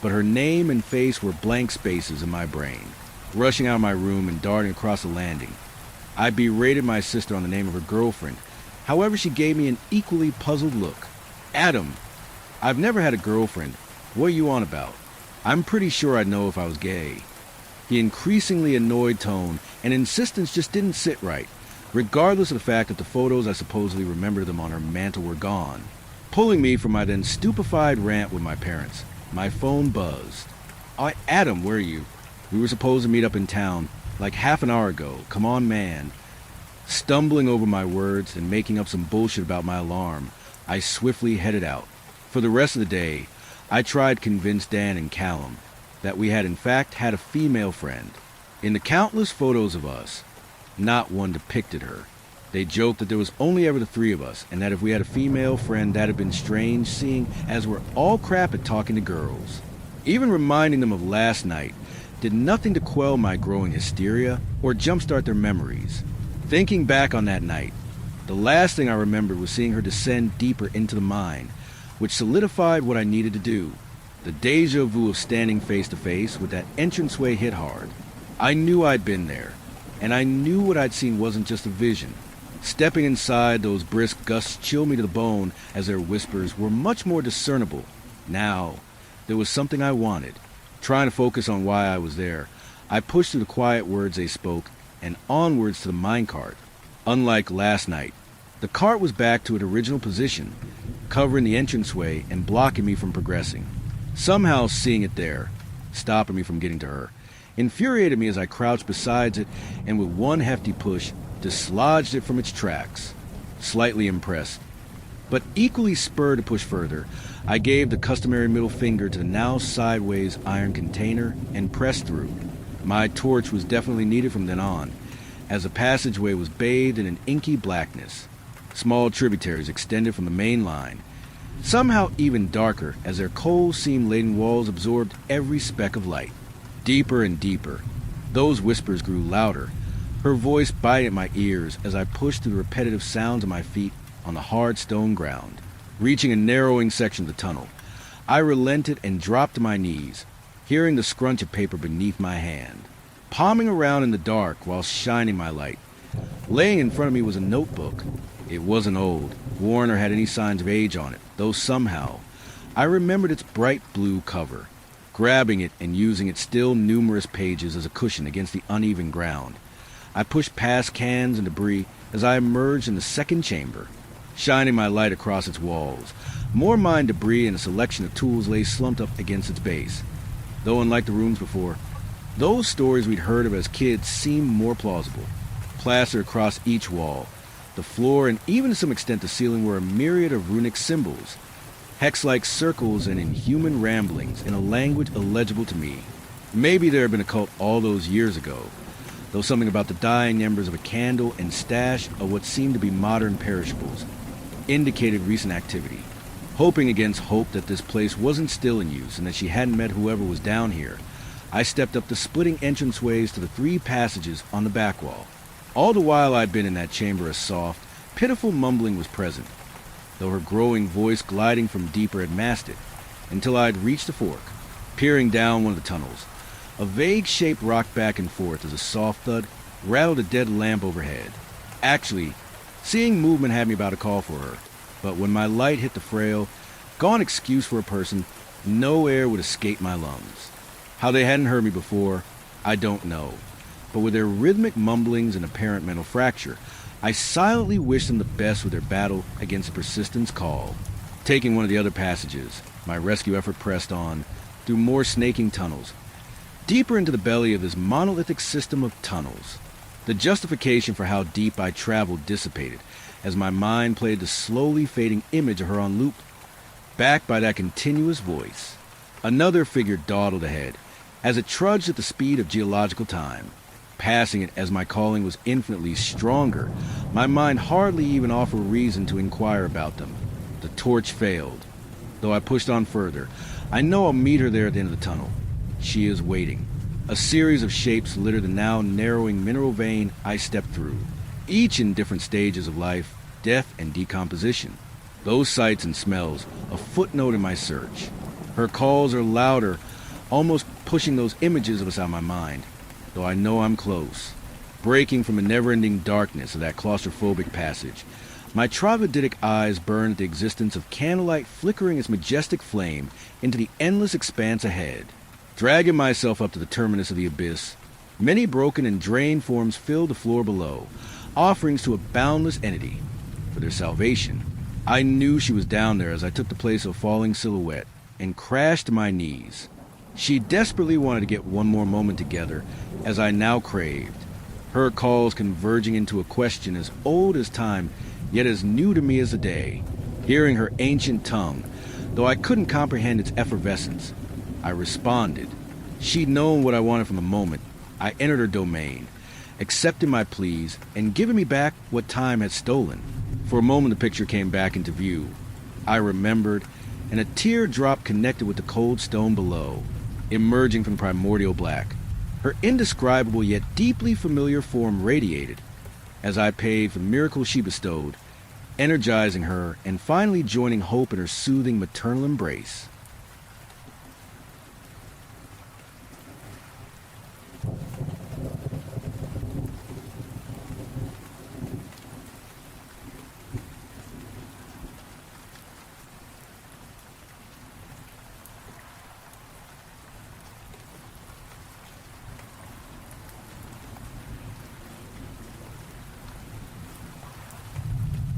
but her name and face were blank spaces in my brain. Rushing out of my room and darting across the landing, I berated my sister on the name of her girlfriend. However, she gave me an equally puzzled look. Adam, I've never had a girlfriend. What are you on about? I'm pretty sure I'd know if I was gay. The increasingly annoyed tone and insistence just didn't sit right, regardless of the fact that the photos I supposedly remembered them on her mantle were gone. Pulling me from my then stupefied rant with my parents, my phone buzzed. Adam, where are you? We were supposed to meet up in town like half an hour ago. Come on, man. Stumbling over my words and making up some bullshit about my alarm, I swiftly headed out. For the rest of the day, I tried to convince Dan and Callum that we had in fact had a female friend. In the countless photos of us, not one depicted her. They joked that there was only ever the three of us, and that if we had a female friend, that had been strange, seeing as we're all crap at talking to girls. Even reminding them of last night did nothing to quell my growing hysteria or jumpstart their memories. Thinking back on that night, the last thing I remembered was seeing her descend deeper into the mine, which solidified what I needed to do. The deja vu of standing face to face with that entranceway hit hard. I knew I'd been there, and I knew what I'd seen wasn't just a vision. Stepping inside, those brisk gusts chilled me to the bone as their whispers were much more discernible. Now, there was something I wanted. Trying to focus on why I was there, I pushed through the quiet words they spoke and onwards to the minecart. Unlike last night, the cart was back to its original position, covering the entranceway and blocking me from progressing. Somehow seeing it there, stopping me from getting to her, infuriated me as I crouched beside it and with one hefty push, dislodged it from its tracks. Slightly impressed, but equally spurred to push further, I gave the customary middle finger to the now sideways iron container and pressed through. My torch was definitely needed from then on, as the passageway was bathed in an inky blackness. Small tributaries extended from the main line, somehow even darker as their coal-seam-laden walls absorbed every speck of light. Deeper and deeper, those whispers grew louder, her voice biting at my ears as I pushed through the repetitive sounds of my feet on the hard stone ground. Reaching a narrowing section of the tunnel, I relented and dropped to my knees, hearing the scrunch of paper beneath my hand. Palming around in the dark while shining my light, laying in front of me was a notebook. It wasn't old, worn, or had any signs of age on it, though somehow I remembered its bright blue cover. Grabbing it and using its still numerous pages as a cushion against the uneven ground, I pushed past cans and debris as I emerged in the second chamber, shining my light across its walls. More mine debris and a selection of tools lay slumped up against its base. Though unlike the rooms before, those stories we'd heard of as kids seemed more plausible. Plastered across each wall, the floor, and even to some extent the ceiling were a myriad of runic symbols, hex-like circles and inhuman ramblings in a language illegible to me. Maybe there had been a cult all those years ago, though something about the dying embers of a candle and stash of what seemed to be modern perishables indicated recent activity. Hoping against hope that this place wasn't still in use and that she hadn't met whoever was down here, I stepped up the splitting entranceways to the 3 passages on the back wall. All the while I'd been in that chamber, a soft, pitiful mumbling was present, though her growing voice gliding from deeper had masked it, until I'd reached the fork. Peering down one of the tunnels, a vague shape rocked back and forth as a soft thud rattled a dead lamp overhead. Actually, seeing movement had me about to call for her, but when my light hit the frail, gone excuse for a person No air would escape my lungs. How they hadn't heard me before, I don't know. But with their rhythmic mumblings and apparent mental fracture, I silently wished them the best with their battle against the persistence call. Taking one of the other passages, my rescue effort pressed on, through more snaking tunnels, deeper into the belly of this monolithic system of tunnels. The justification for how deep I traveled dissipated as my mind played the slowly fading image of her on loop, backed by that continuous voice. Another figure dawdled ahead as it trudged at the speed of geological time. Passing it as my calling was infinitely stronger, my mind hardly even offered reason to inquire about them. The torch failed. Though I pushed on further, I know I'll meet her there at the end of the tunnel. She is waiting. A series of shapes litter the now narrowing mineral vein I stepped through, each in different stages of life, death, and decomposition. Those sights and smells, a footnote in my search. Her calls are louder, almost pushing those images of us out of my mind, though I know I'm close. Breaking from the never-ending darkness of that claustrophobic passage, my troglodytic eyes burn at the existence of candlelight flickering its majestic flame into the endless expanse ahead. Dragging myself up to the terminus of the abyss, many broken and drained forms filled the floor below, offerings to a boundless entity. For their salvation, I knew she was down there as I took the place of falling silhouette and crashed to my knees. She desperately wanted to get one more moment together, as I now craved. Her calls converging into a question as old as time, yet as new to me as the day. Hearing her ancient tongue, though I couldn't comprehend its effervescence, I responded. She'd known what I wanted from the moment. I entered her domain, accepted my pleas, and given me back what time had stolen. For a moment the picture came back into view. I remembered, and a tear drop connected with the cold stone below, emerging from primordial black. Her indescribable yet deeply familiar form radiated as I paid for the miracle she bestowed, energizing her and finally joining hope in her soothing maternal embrace.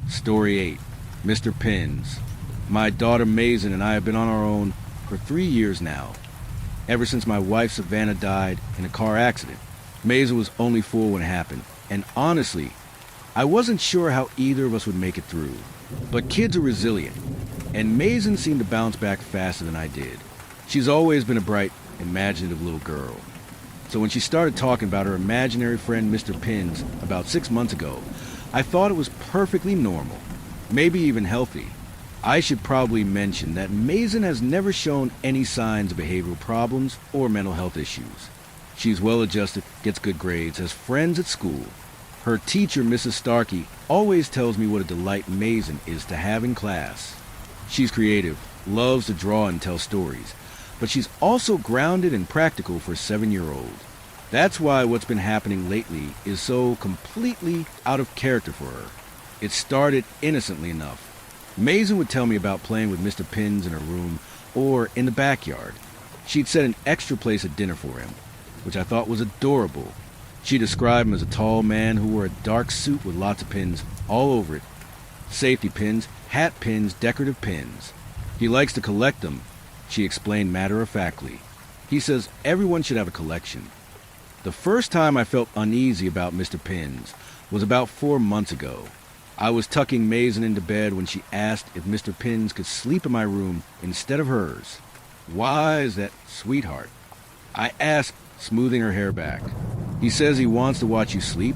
Story 8. Mr. Pins. My daughter Mason and I have been on our own for 3 years now, ever since my wife Savannah died in a car accident. Mason was only 4 when it happened, and honestly, I wasn't sure how either of us would make it through. But kids are resilient, and Mason seemed to bounce back faster than I did. She's always been a bright, imaginative little girl. So when she started talking about her imaginary friend Mr. Pins about 6 months ago, I thought it was perfectly normal, maybe even healthy. I should probably mention that Mason has never shown any signs of behavioral problems or mental health issues. She's well-adjusted, gets good grades, has friends at school. Her teacher, Mrs. Starkey, always tells me what a delight Mason is to have in class. She's creative, loves to draw and tell stories, but she's also grounded and practical for a 7-year-old. That's why what's been happening lately is so completely out of character for her. It started innocently enough. Mason would tell me about playing with Mr. Pins in her room or in the backyard. She'd set an extra place at dinner for him, which I thought was adorable. She described him as a tall man who wore a dark suit with lots of pins all over it. Safety pins, hat pins, decorative pins. He likes to collect them, she explained matter-of-factly. He says everyone should have a collection. The first time I felt uneasy about Mr. Pins was about 4 months ago. I was tucking Mason into bed when she asked if Mr. Pins could sleep in my room instead of hers. Why is that, sweetheart? I asked, smoothing her hair back. He says he wants to watch you sleep,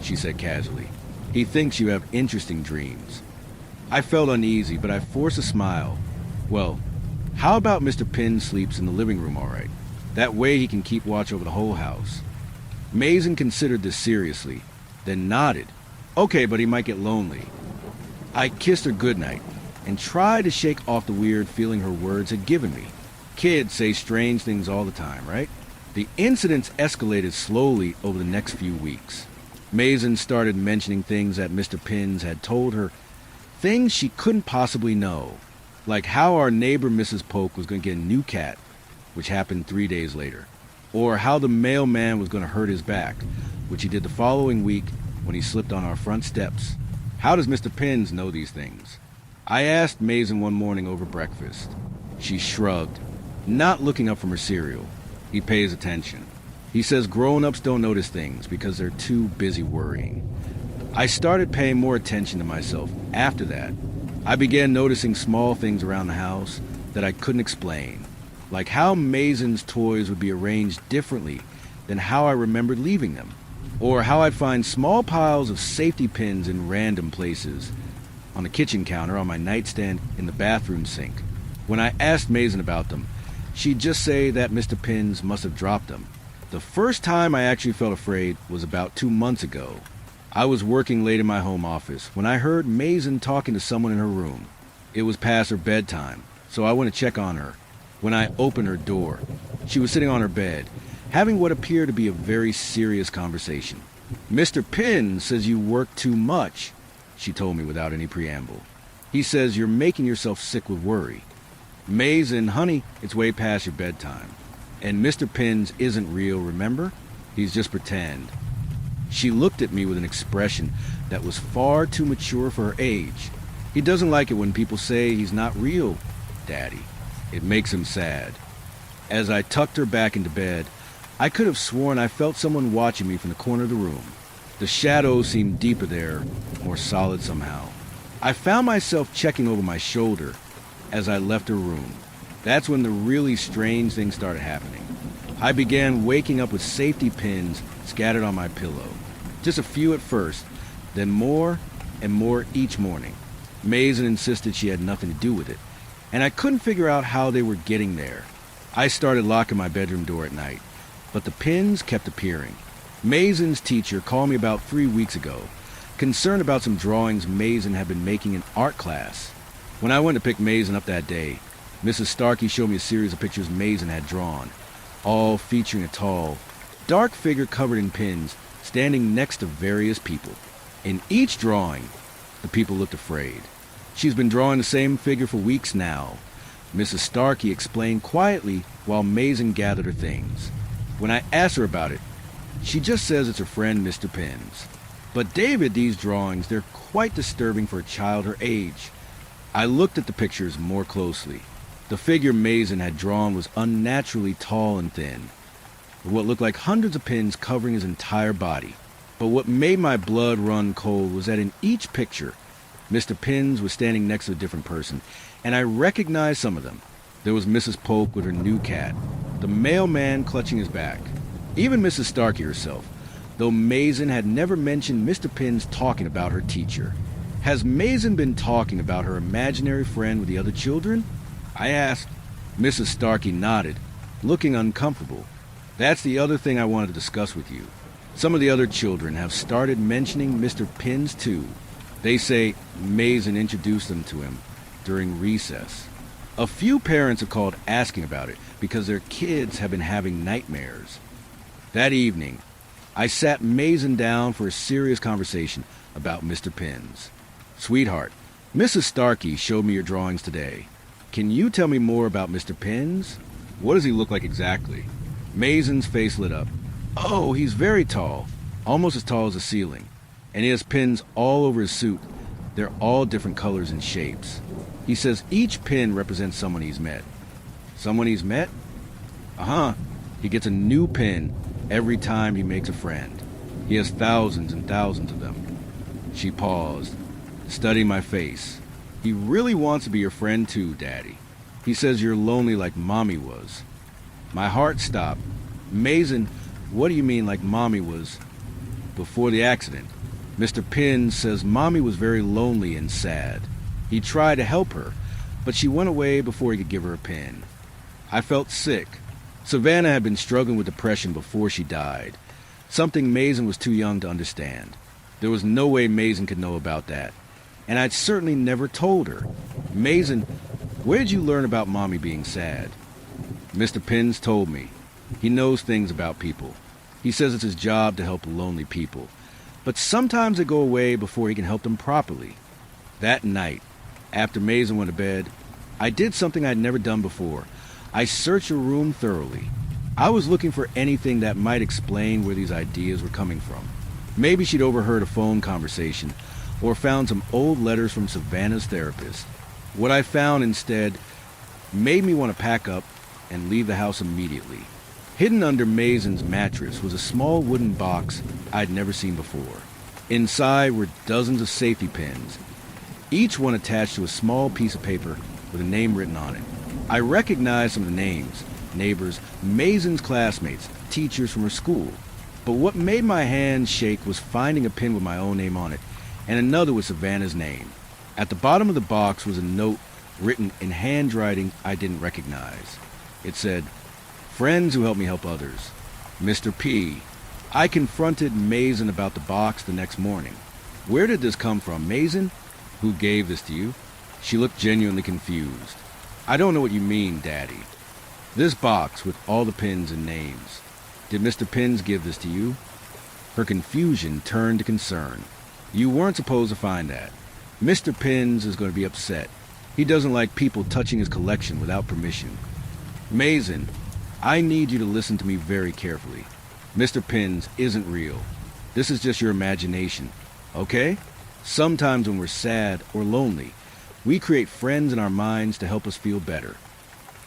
she said casually. He thinks you have interesting dreams. I felt uneasy, but I forced a smile. Well, how about Mr. Pins sleeps in the living room, all right? That way he can keep watch over the whole house. Mason considered this seriously, then nodded. Okay, but he might get lonely. I kissed her goodnight and tried to shake off the weird feeling her words had given me. Kids say strange things all the time, right? The incidents escalated slowly over the next few weeks. Mason started mentioning things that Mr. Pins had told her, things she couldn't possibly know. Like how our neighbor Mrs. Polk was going to get a new cat, which happened 3 days later. Or how the mailman was going to hurt his back, which he did the following week when he slipped on our front steps. How does Mr. Pins know these things? I asked Mason one morning over breakfast. She shrugged, not looking up from her cereal. He pays attention. He says grown-ups don't notice things because they're too busy worrying. I started paying more attention to myself after that. I began noticing small things around the house that I couldn't explain, like how Mason's toys would be arranged differently than how I remembered leaving them, or how I'd find small piles of safety pins in random places, on the kitchen counter, on my nightstand, in the bathroom sink. When I asked Mason about them, she'd just say that Mr. Pins must have dropped them. The first time I actually felt afraid was about 2 months ago. I was working late in my home office when I heard Mason talking to someone in her room. It was past her bedtime, so I went to check on her. When I opened her door, she was sitting on her bed, having what appeared to be a very serious conversation. "Mr. Pins says you work too much," she told me without any preamble. "He says you're making yourself sick with worry. Mason, honey, it's way past your bedtime. And Mr. Pins isn't real, remember? He's just pretend." She looked at me with an expression that was far too mature for her age. "He doesn't like it when people say he's not real, Daddy. It makes him sad." As I tucked her back into bed, I could have sworn I felt someone watching me from the corner of the room. The shadows seemed deeper there, more solid somehow. I found myself checking over my shoulder as I left her room. That's when the really strange things started happening. I began waking up with safety pins scattered on my pillow. Just a few at first, then more and more each morning. Mason insisted she had nothing to do with it, and I couldn't figure out how they were getting there. I started locking my bedroom door at night, but the pins kept appearing. Mason's teacher called me about 3 weeks ago, concerned about some drawings Mason had been making in art class. When I went to pick Mason up that day, Mrs. Starkey showed me a series of pictures Mason had drawn, all featuring a tall, dark figure covered in pins, standing next to various people. In each drawing, the people looked afraid. "She's been drawing the same figure for weeks now," Mrs. Starkey explained quietly while Mason gathered her things. When I asked her about it, she just says it's her friend Mr. Pins. "But David, these drawings, they're quite disturbing for a child her age." I looked at the pictures more closely. The figure Mason had drawn was unnaturally tall and thin, with what looked like hundreds of pins covering his entire body. But what made my blood run cold was that in each picture, Mr. Pins was standing next to a different person, and I recognized some of them. There was Mrs. Polk with her new cat, the mailman clutching his back, even Mrs. Starkey herself, though Mason had never mentioned Mr. Pins talking about her teacher. "Has Mason been talking about her imaginary friend with the other children?" I asked. Mrs. Starkey nodded, looking uncomfortable. "That's the other thing I wanted to discuss with you. Some of the other children have started mentioning Mr. Pins too. They say Mason introduced them to him during recess. A few parents have called asking about it because their kids have been having nightmares." That evening, I sat Mason down for a serious conversation about Mr. Pins. "Sweetheart, Mrs. Starkey showed me your drawings today. Can you tell me more about Mr. Pins? What does he look like exactly?" Mason's face lit up. "Oh, he's very tall, almost as tall as the ceiling. And he has pins all over his suit. They're all different colors and shapes. He says each pin represents someone he's met." "Someone he's met?" "Uh-huh. He gets a new pin every time he makes a friend. He has thousands and thousands of them." She paused, studying my face. "He really wants to be your friend too, Daddy. He says you're lonely like Mommy was." My heart stopped. "Mason, what do you mean like Mommy was before the accident?" "Mr. Pins says Mommy was very lonely and sad. He tried to help her, but she went away before he could give her a pin." I felt sick. Savannah had been struggling with depression before she died, something Mason was too young to understand. There was no way Mason could know about that, and I'd certainly never told her. "Mason, where did you learn about Mommy being sad?" "Mr. Pins told me. He knows things about people. He says it's his job to help lonely people, but sometimes they go away before he can help them properly." That night, after Mason went to bed, I did something I'd never done before. I searched her room thoroughly. I was looking for anything that might explain where these ideas were coming from. Maybe she'd overheard a phone conversation or found some old letters from Savannah's therapist. What I found instead made me want to pack up and leave the house immediately. Hidden under Mason's mattress was a small wooden box I'd never seen before. Inside were dozens of safety pins, each one attached to a small piece of paper with a name written on it. I recognized some of the names: neighbors, Mason's classmates, teachers from her school. But what made my hands shake was finding a pin with my own name on it and another with Savannah's name. At the bottom of the box was a note written in handwriting I didn't recognize. It said, "Friends who help me help others. Mr. P." I confronted Mason about the box the next morning. "Where did this come from, Mason? Who gave this to you?" She looked genuinely confused. "I don't know what you mean, Daddy." "This box with all the pins and names. Did Mr. Pins give this to you?" Her confusion turned to concern. "You weren't supposed to find that. Mr. Pins is going to be upset. He doesn't like people touching his collection without permission." "Mason, I need you to listen to me very carefully. Mr. Pins isn't real. This is just your imagination, okay? Sometimes when we're sad or lonely, we create friends in our minds to help us feel better."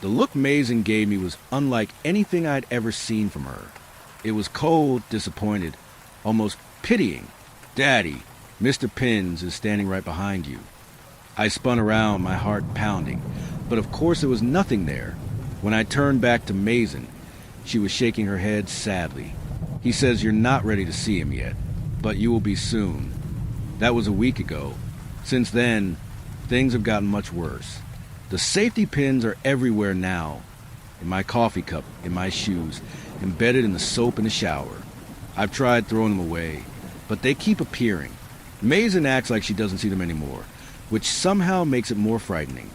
The look Mason gave me was unlike anything I'd ever seen from her. It was cold, disappointed, almost pitying. "Daddy, Mr. Pins is standing right behind you." I spun around, my heart pounding, but of course there was nothing there. When I turned back to Mason, she was shaking her head sadly. "He says you're not ready to see him yet, but you will be soon." That was a week ago. Since then, things have gotten much worse. The safety pins are everywhere now. In my coffee cup, in my shoes, embedded in the soap in the shower. I've tried throwing them away, but they keep appearing. Mason acts like she doesn't see them anymore, which somehow makes it more frightening.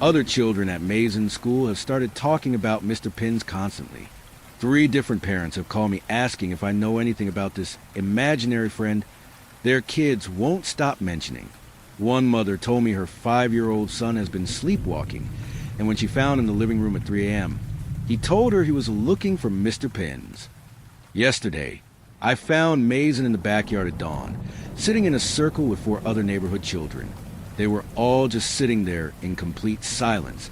Other children at Mason's school have started talking about Mr. Pins constantly. 3 different parents have called me asking if I know anything about this imaginary friend their kids won't stop mentioning. One mother told me her 5-year-old son has been sleepwalking, and when she found him in the living room at 3 a.m., he told her he was looking for Mr. Pins. Yesterday, I found Mason in the backyard at dawn, sitting in a circle with 4 other neighborhood children. They were all just sitting there in complete silence,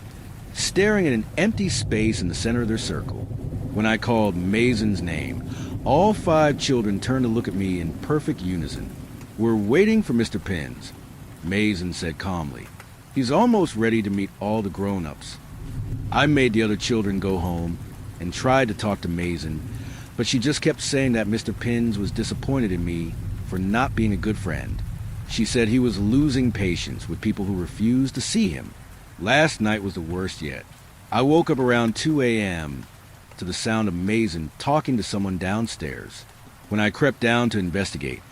staring at an empty space in the center of their circle. When I called Mason's name, all 5 children turned to look at me in perfect unison. "We're waiting for Mr. Pins," Mason said calmly. "He's almost ready to meet all the grown-ups." I made the other children go home and tried to talk to Mason, but she just kept saying that Mr. Pins was disappointed in me for not being a good friend. She said he was losing patience with people who refused to see him. Last night was the worst yet. I woke up around 2 a.m. to the sound of Mason talking to someone downstairs. When I crept down to investigate,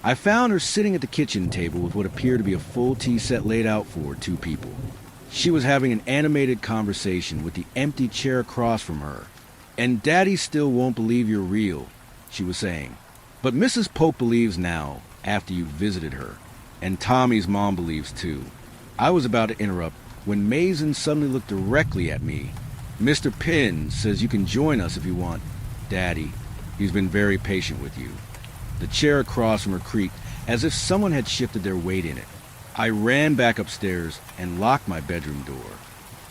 I found her sitting at the kitchen table with what appeared to be a full tea set laid out for 2 people. She was having an animated conversation with the empty chair across from her. "And Daddy still won't believe you're real," she was saying. "But Mrs. Pope believes now, after you visited her. And Tommy's mom believes too." I was about to interrupt when Mason suddenly looked directly at me. "Mr. Pins says you can join us if you want, Daddy. He's been very patient with you." The chair across from her creaked as if someone had shifted their weight in it. I ran back upstairs and locked my bedroom door.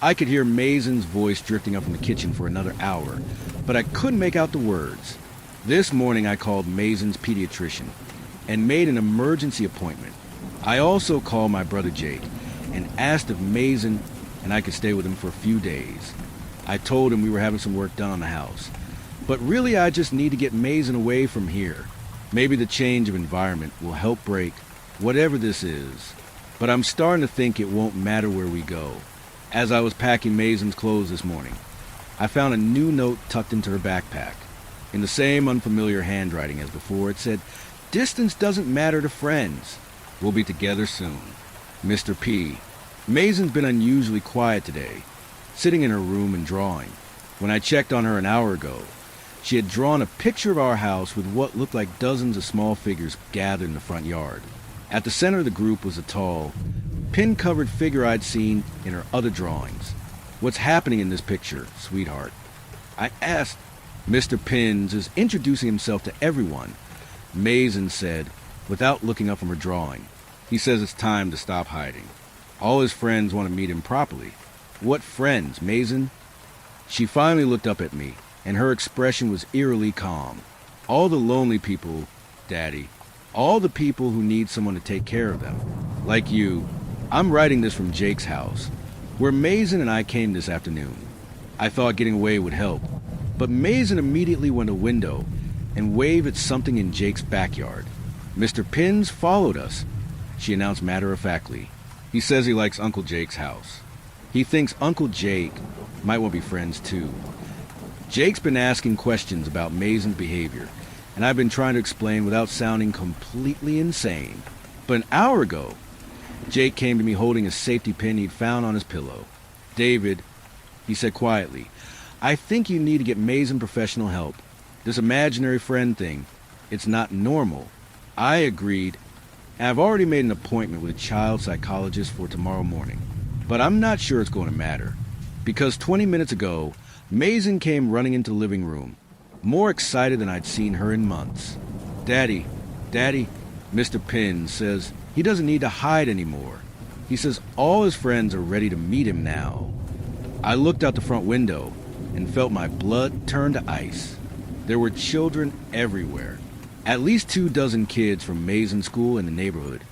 I could hear Mason's voice drifting up from the kitchen for another hour, but I couldn't make out the words. This morning I called Mason's pediatrician and made an emergency appointment. I also called my brother Jake and asked if Mason and I could stay with him for a few days. I told him we were having some work done on the house, but really I just need to get Mason away from here. Maybe the change of environment will help break whatever this is, but I'm starting to think it won't matter where we go. As I was packing Mason's clothes this morning, I found a new note tucked into her backpack. In the same unfamiliar handwriting as before, it said, "Distance doesn't matter to friends. We'll be together soon. Mr. P." Mason's been unusually quiet today, sitting in her room and drawing. When I checked on her an hour ago, she had drawn a picture of our house with what looked like dozens of small figures gathered in the front yard. At the center of the group was a tall, pin-covered figure I'd seen in her other drawings. "What's happening in this picture, sweetheart?" I asked. "Mr. Pins is introducing himself to everyone," Mason said, without looking up from her drawing. "He says it's time to stop hiding. All his friends want to meet him properly." "What friends, Mason?" She finally looked up at me, and her expression was eerily calm. "All the lonely people, Daddy. All the people who need someone to take care of them. Like you. I'm writing this from Jake's house, where Mason and I came this afternoon. I thought getting away would help, but Mason immediately went to a window and waved at something in Jake's backyard. Mr. Pins followed us," she announced matter-of-factly. "He says he likes Uncle Jake's house. He thinks Uncle Jake might want to be friends too. Jake's been asking questions about Mason's behavior, and I've been trying to explain without sounding completely insane. But an hour ago, Jake came to me holding a safety pin he'd found on his pillow. 'David,' he said quietly, 'I think you need to get Mason professional help. This imaginary friend thing, it's not normal.' I agreed. I've already made an appointment with a child psychologist for tomorrow morning, but I'm not sure it's going to matter, because 20 minutes ago, Mason came running into the living room, more excited than I'd seen her in months. 'Daddy, Mr. Pin says he doesn't need to hide anymore. He says all his friends are ready to meet him now.' I looked out the front window and felt my blood turn to ice. There were children everywhere. At least 24 kids from Mason School in the neighborhood,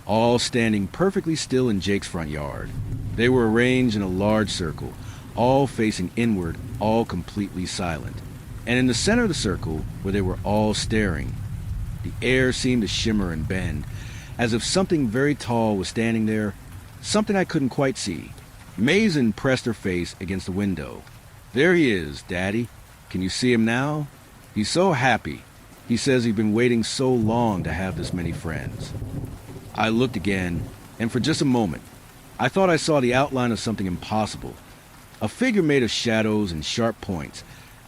all standing perfectly still in Jake's front yard. They were arranged in a large circle, all facing inward, all completely silent. And in the center of the circle, where they were all staring, the air seemed to shimmer and bend, as if something very tall was standing there, something I couldn't quite see. Mason pressed her face against the window. 'There he is, Daddy. Can you see him now? He's so happy. He says he's been waiting so long to have this many friends.' I looked again, and for just a moment, I thought I saw the outline of something impossible. A figure made of shadows and sharp points,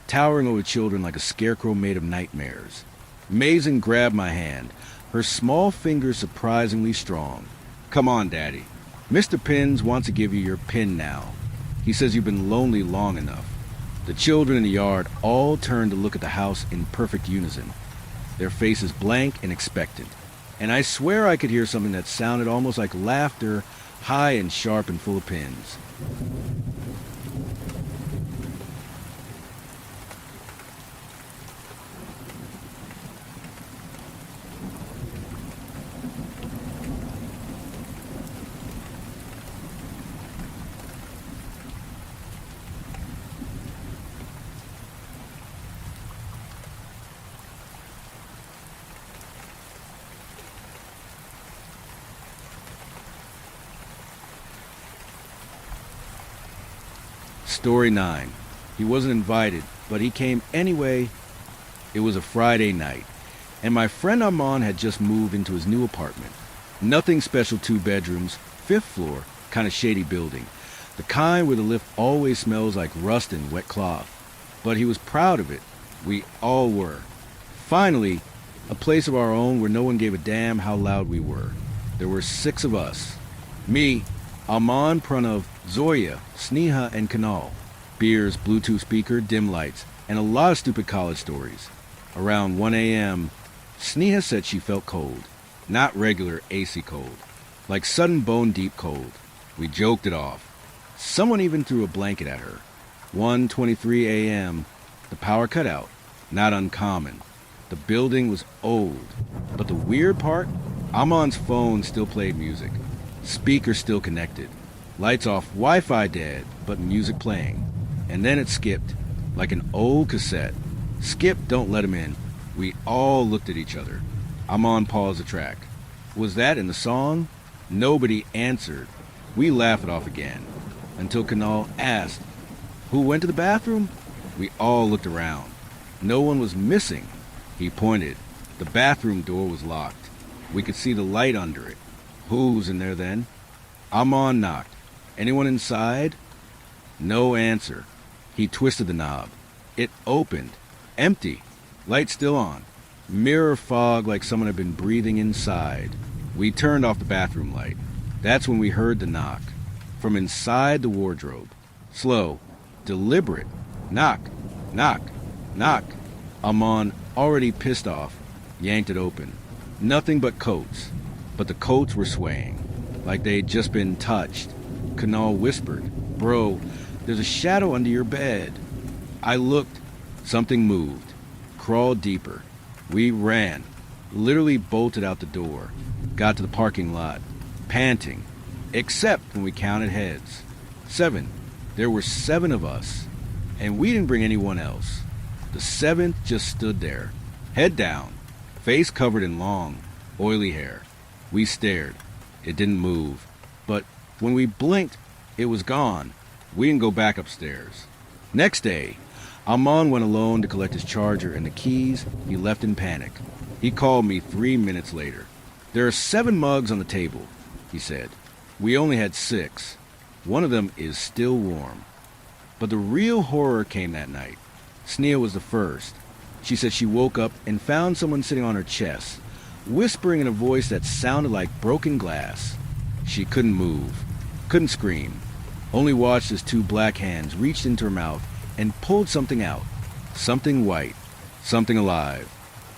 towering over children like a scarecrow made of nightmares. Mason grabbed my hand, her small fingers surprisingly strong. 'Come on, Daddy. Mr. Pins wants to give you your pin now. He says you've been lonely long enough.' The children in the yard all turned to look at the house in perfect unison, their faces blank and expectant. And I swear I could hear something that sounded almost like laughter, high and sharp and full of pins. Story 9. He wasn't invited, but he came anyway. It was a Friday night, and my friend Armand had just moved into his new apartment. Nothing special, 2 bedrooms, 5th floor, kind of shady building. The kind where the lift always smells like rust and wet cloth. But he was proud of it. We all were. Finally, a place of our own where no one gave a damn how loud we were. There were 6 of us. Me, Armand, Pranav, Zoya, Sneha, and Kanal. Beers, Bluetooth speaker, dim lights, and a lot of stupid college stories. Around 1 a.m., Sneha said she felt cold. Not regular AC cold. Like sudden bone-deep cold. We joked it off. Someone even threw a blanket at her. 1:23 a.m., the power cut out. Not uncommon. The building was old. But the weird part? Amon's phone still played music. Speaker still connected. Lights off, Wi-Fi dead, but music playing. And then it skipped, like an old cassette. Skip, don't let him in. We all looked at each other. Amon paused the track. Was that in the song? Nobody answered. We laughed it off again, until Kanal asked, "Who went to the bathroom?" We all looked around. No one was missing. He pointed. The bathroom door was locked. We could see the light under it. Who's in there then? Amon knocked. Anyone inside? No answer. He twisted the knob. It opened. Empty. Light still on. Mirror fog like someone had been breathing inside. We turned off the bathroom light. That's when we heard the knock. From inside the wardrobe. Slow, deliberate. Knock, knock, knock. Amon, already pissed off, yanked it open. Nothing but coats. But the coats were swaying, like they'd just been touched. Kunal whispered, "Bro, there's a shadow under your bed." I looked. Something moved. Crawled deeper. We ran. Literally bolted out the door. Got to the parking lot. Panting. Except when we counted heads. 7. There were 7 of us. And we didn't bring anyone else. The 7th just stood there. Head down. Face covered in long, oily hair. We stared. It didn't move. But when we blinked, it was gone. We didn't go back upstairs. Next day, Amon went alone to collect his charger and the keys he left in panic. He called me 3 minutes later. "There are 7 mugs on the table," he said. "We only had 6. One of them is still warm." But the real horror came that night. Sneha was the first. She said she woke up and found someone sitting on her chest, whispering in a voice that sounded like broken glass. She couldn't move, couldn't scream, only watched as 2 black hands reached into her mouth and pulled something out. Something white, something alive.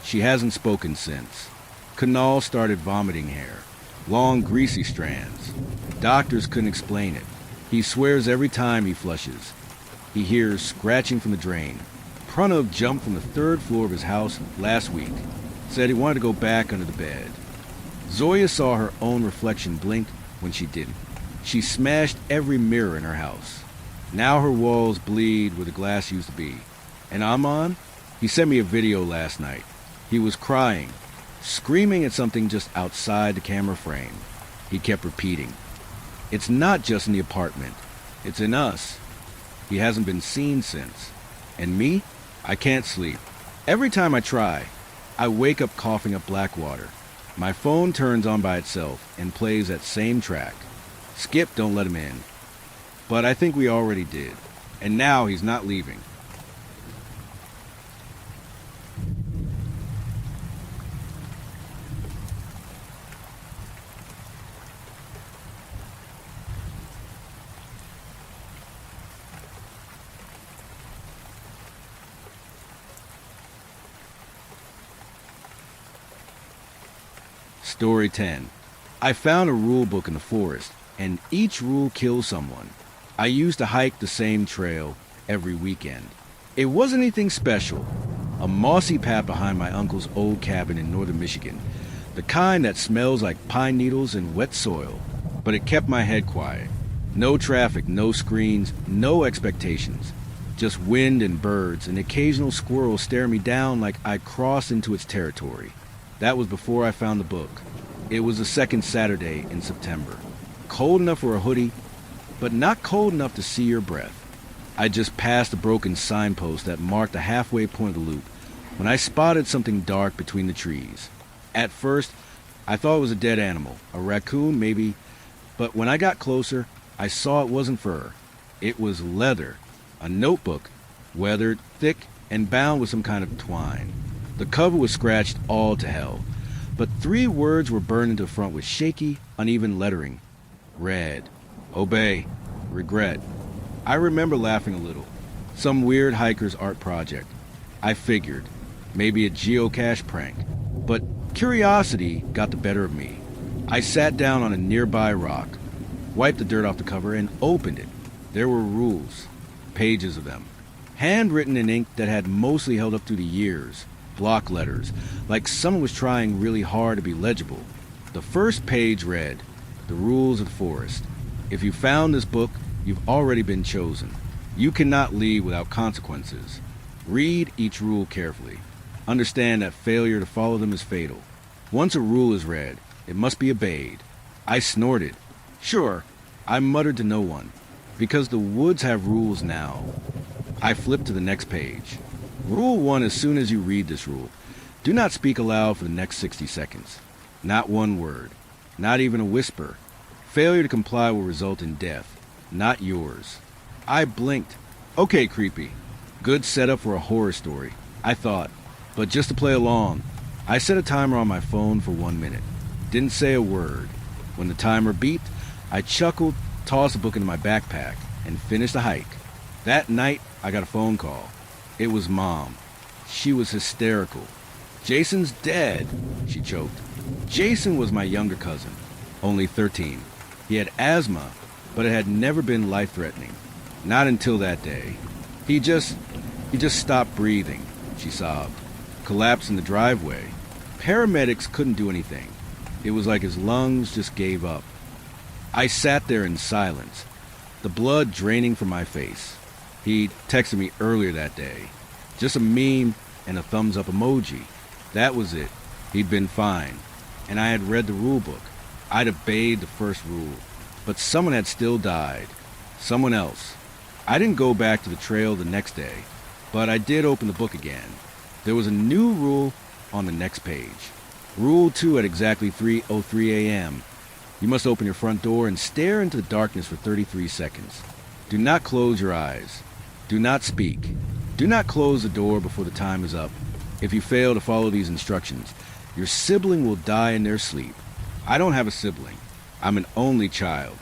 She hasn't spoken since. Kunal started vomiting hair, long greasy strands. Doctors couldn't explain it. He swears every time he flushes. He hears scratching from the drain. Pranav jumped from the 3rd floor of his house last week. Said he wanted to go back under the bed. Zoya saw her own reflection blink when she didn't. She smashed every mirror in her house. Now her walls bleed where the glass used to be. And Amon? He sent me a video last night. He was crying, screaming at something just outside the camera frame. He kept repeating, "It's not just in the apartment. It's in us." He hasn't been seen since. And me? I can't sleep. Every time I try, I wake up coughing up black water. My phone turns on by itself and plays that same track. Skip don't let him in. But I think we already did. And now he's not leaving. Story 10. I found a rule book in the forest, and each rule kills someone. I used to hike the same trail every weekend. It wasn't anything special. A mossy path behind my uncle's old cabin in northern Michigan, the kind that smells like pine needles and wet soil. But it kept my head quiet. No traffic, no screens, no expectations. Just wind and birds, and occasional squirrels staring me down like I crossed into its territory. That was before I found the book. It was the 2nd Saturday in September. Cold enough for a hoodie, but not cold enough to see your breath. I just passed a broken signpost that marked the halfway point of the loop when I spotted something dark between the trees. At first, I thought it was a dead animal, a raccoon maybe, but when I got closer, I saw it wasn't fur. It was leather, a notebook, weathered, thick, and bound with some kind of twine. The cover was scratched all to hell, but 3 words were burned into the front with shaky, uneven lettering. Red. Obey. Regret. I remember laughing a little. Some weird hiker's art project. I figured. Maybe a geocache prank. But curiosity got the better of me. I sat down on a nearby rock, wiped the dirt off the cover, and opened it. There were rules. Pages of them. Handwritten in ink that had mostly held up through the years. Block letters, like someone was trying really hard to be legible. The first page read, "The rules of the forest. If you found this book, you've already been chosen. You cannot leave without consequences. Read each rule carefully. Understand that failure to follow them is fatal. Once a rule is read, it must be obeyed." I snorted. Sure, I muttered to no one, because the woods have rules now. I flipped to the next page. Rule 1. As soon as you read this rule, do not speak aloud for the next 60 seconds. Not one word. Not even a whisper. Failure to comply will result in death. Not yours. I blinked. Okay, creepy. Good setup for a horror story, I thought. But just to play along, I set a timer on my phone for 1 minute. Didn't say a word. When the timer beeped, I chuckled, tossed the book into my backpack, and finished the hike. That night, I got a phone call. It was Mom. She was hysterical. "Jason's dead," she choked. Jason was my younger cousin, only 13. He had asthma, but it had never been life-threatening. Not until that day. He just stopped breathing, she sobbed. Collapsed in the driveway. Paramedics couldn't do anything. It was like his lungs just gave up. I sat there in silence, the blood draining from my face. He'd texted me earlier that day. Just a meme and a thumbs-up emoji. That was it. He'd been fine. And I had read the rule book. I'd obeyed the first rule. But someone had still died. Someone else. I didn't go back to the trail the next day, but I did open the book again. There was a new rule on the next page. Rule 2 at exactly 3:03 a.m. You must open your front door and stare into the darkness for 33 seconds. Do not close your eyes. Do not speak. Do not close the door before the time is up. If you fail to follow these instructions, your sibling will die in their sleep. I don't have a sibling. I'm an only child.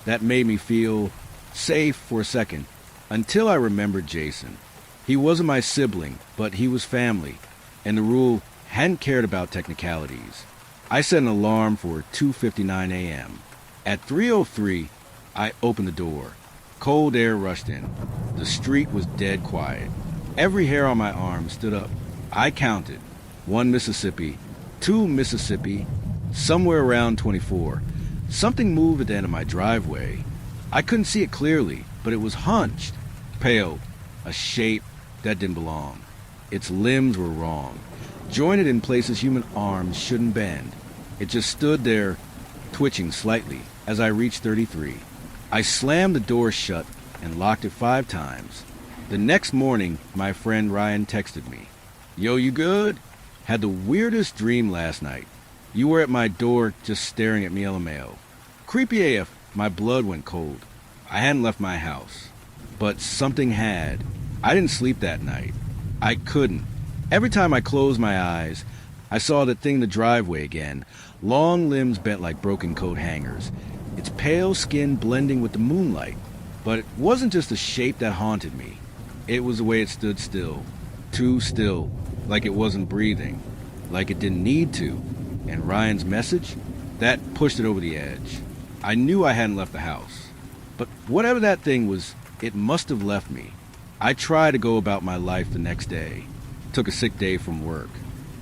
That made me feel safe for a second, until I remembered Jason. He wasn't my sibling, but he was family, and the rule hadn't cared about technicalities. I set an alarm for 2:59 a.m. At 3:03, I opened the door. Cold air rushed in. The street was dead quiet. Every hair on my arm stood up. I counted. 1 Mississippi, 2 Mississippi, somewhere around 24. Something moved at the end of my driveway. I couldn't see it clearly, but it was hunched, pale, a shape that didn't belong. Its limbs were wrong, jointed in places human arms shouldn't bend. It just stood there, twitching slightly, as I reached 33. I slammed the door shut and locked it 5 times. The next morning, my friend Ryan texted me. "Yo, you good? Had the weirdest dream last night. You were at my door just staring at me LMAO. Creepy AF, my blood went cold. I hadn't left my house. But something had. I didn't sleep that night. I couldn't. Every time I closed my eyes, I saw that thing in the driveway again, long limbs bent like broken coat hangers, its pale skin blending with the moonlight. But it wasn't just the shape that haunted me. It was the way it stood still. Too still, like it wasn't breathing, like it didn't need to. And Ryan's message? That pushed it over the edge. I knew I hadn't left the house. But whatever that thing was, it must have left me. I tried to go about my life the next day. Took a sick day from work.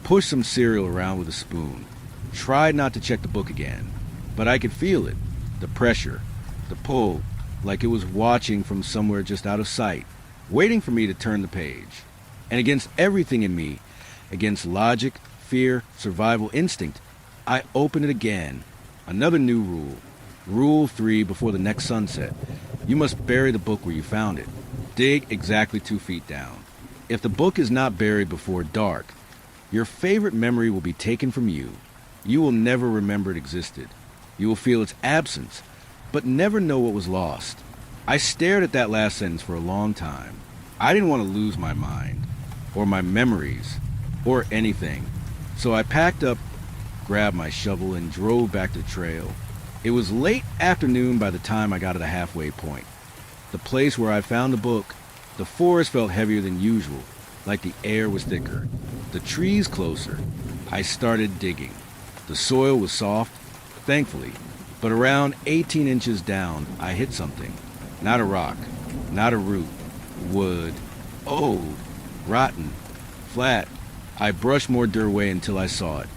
Pushed some cereal around with a spoon. Tried not to check the book again. But I could feel it. The pressure. The pull. Like it was watching from somewhere just out of sight. Waiting for me to turn the page. And against everything in me, against logic, fear, survival instinct, I opened it again. Another new rule. Rule 3 before the next sunset. You must bury the book where you found it. Dig exactly 2 feet down. If the book is not buried before dark, your favorite memory will be taken from you. You will never remember it existed. You will feel its absence, but never know what was lost. I stared at that last sentence for a long time. I didn't want to lose my mind, or my memories, or anything. So I packed up, grabbed my shovel, and drove back to the trail. It was late afternoon by the time I got to the halfway point. The place where I found the book, the forest felt heavier than usual, like the air was thicker. The trees closer. I started digging. The soil was soft, thankfully, but around 18 inches down, I hit something. Not a rock, not a root. Wood. Old. Rotten. Flat. I brushed more dirt away until I saw it.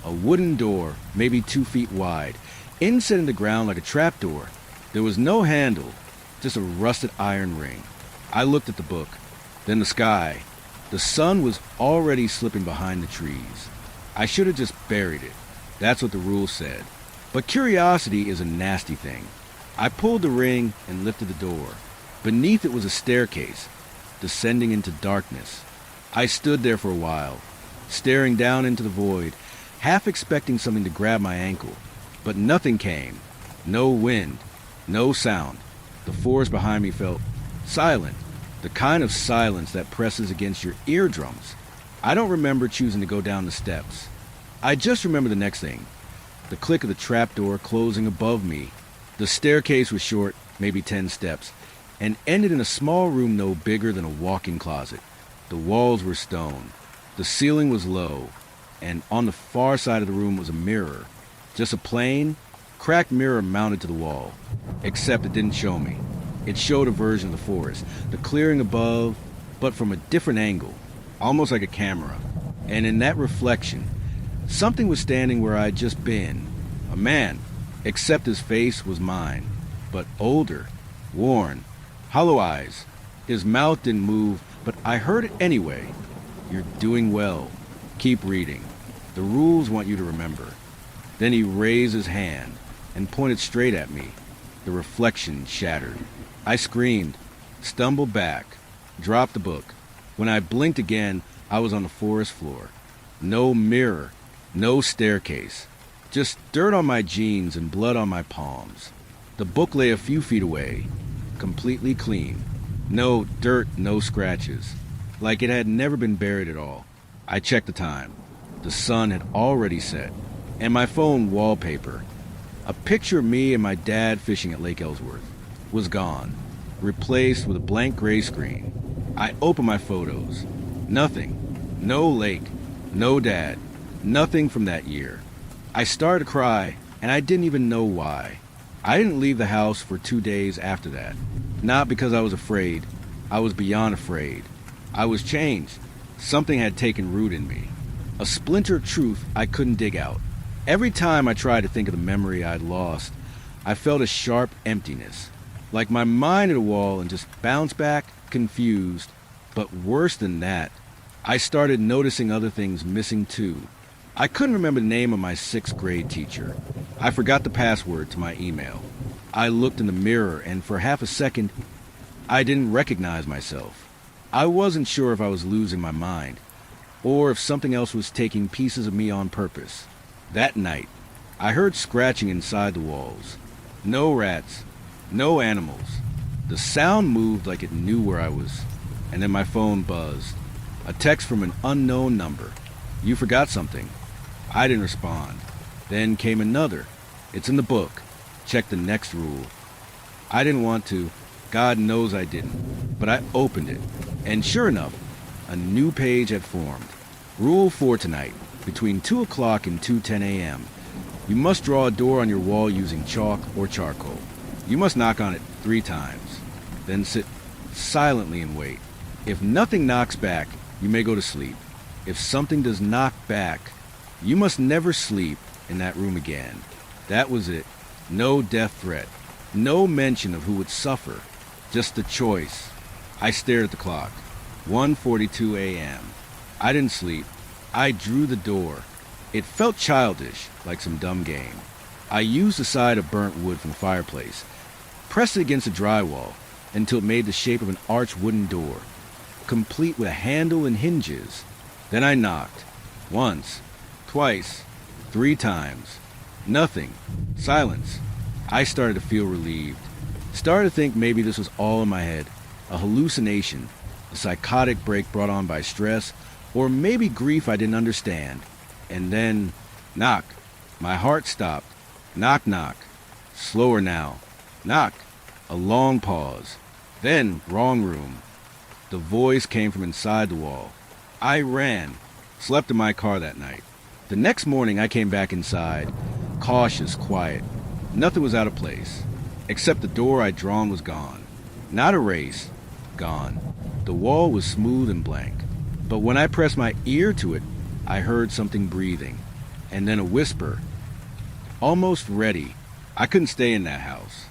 A wooden door, maybe 2 feet wide, inset in the ground like a trapdoor. There was no handle, just a rusted iron ring. I looked at the book, then the sky. The sun was already slipping behind the trees. I should have just buried it. That's what the rules said. But curiosity is a nasty thing. I pulled the ring and lifted the door. Beneath it was a staircase, descending into darkness. I stood there for a while, staring down into the void, half expecting something to grab my ankle. But nothing came. No wind. No sound. The forest behind me felt silent. The kind of silence that presses against your eardrums. I don't remember choosing to go down the steps. I just remember the next thing. The click of the trapdoor closing above me. The staircase was short, maybe 10 steps, and ended in a small room no bigger than a walk-in closet. The walls were stone. The ceiling was low, and on the far side of the room was a mirror. Just a plain, cracked mirror mounted to the wall. Except it didn't show me. It showed a version of the forest, the clearing above, but from a different angle, almost like a camera. And in that reflection, something was standing where I'd just been. A man, except his face was mine, but older, worn, hollow eyes. His mouth didn't move, but I heard it anyway. You're doing well. Keep reading. The rules want you to remember. Then he raised his hand and pointed straight at me. The reflection shattered. I screamed, stumbled back, dropped the book. When I blinked again, I was on the forest floor. No mirror, no staircase. Just dirt on my jeans and blood on my palms. The book lay a few feet away, completely clean. No dirt, no scratches. Like it had never been buried at all. I checked the time. The sun had already set. And my phone wallpaper, a picture of me and my dad fishing at Lake Ellsworth, was gone, replaced with a blank gray screen. I opened my photos. Nothing. No lake. No dad. Nothing from that year. I started to cry, and I didn't even know why. I didn't leave the house for 2 days after that. Not because I was afraid. I was beyond afraid. I was changed. Something had taken root in me. A splinter of truth I couldn't dig out. Every time I tried to think of the memory I'd lost, I felt a sharp emptiness. Like my mind hit a wall and just bounced back, confused. But worse than that, I started noticing other things missing too. I couldn't remember the name of my 6th grade teacher. I forgot the password to my email. I looked in the mirror, and for half a second, I didn't recognize myself. I wasn't sure if I was losing my mind, or if something else was taking pieces of me on purpose. That night, I heard scratching inside the walls. No rats, no animals. The sound moved like it knew where I was, and then my phone buzzed. A text from an unknown number. You forgot something. I didn't respond. Then came another. It's in the book. Check the next rule. I didn't want to. God knows I didn't. But I opened it. And sure enough, a new page had formed. Rule 4 tonight. Between 2 o'clock and 2:10 a.m. You must draw a door on your wall using chalk or charcoal. You must knock on it 3 times. Then sit silently and wait. If nothing knocks back, you may go to sleep. If something does knock back, you must never sleep in that room again. That was it. No death threat. No mention of who would suffer. Just the choice. I stared at the clock. 1:42 a.m. I didn't sleep. I drew the door. It felt childish, like some dumb game. I used the side of burnt wood from the fireplace, pressed it against the drywall until it made the shape of an arched wooden door, complete with a handle and hinges. Then I knocked. Once, twice, 3 times. Nothing. Silence. I started to feel relieved. Started to think maybe this was all in my head. A hallucination. A psychotic break brought on by stress. Or maybe grief I didn't understand. And then, knock. My heart stopped. Knock, knock. Slower now. Knock. A long pause. Then, wrong room. The voice came from inside the wall. I ran. Slept in my car that night. The next morning I came back inside. Cautious, quiet. Nothing was out of place. Except the door I'd drawn was gone. Not erased. Gone. The wall was smooth and blank. But when I pressed my ear to it, I heard something breathing. And then a whisper. Almost ready. I couldn't stay in that house.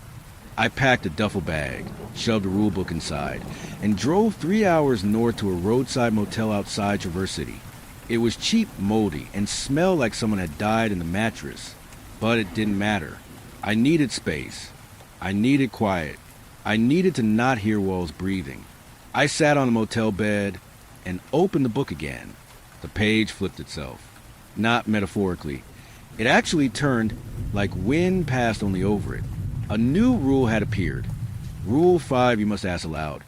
I packed a duffel bag, shoved a rule book inside, and drove 3 hours north to a roadside motel outside Traverse City. It was cheap, moldy, and smelled like someone had died in the mattress. But it didn't matter. I needed space. I needed quiet. I needed to not hear walls breathing. I sat on the motel bed and opened the book again. The page flipped itself. Not metaphorically. It actually turned like wind passed only over it. A new rule had appeared. Rule 5 you must ask aloud.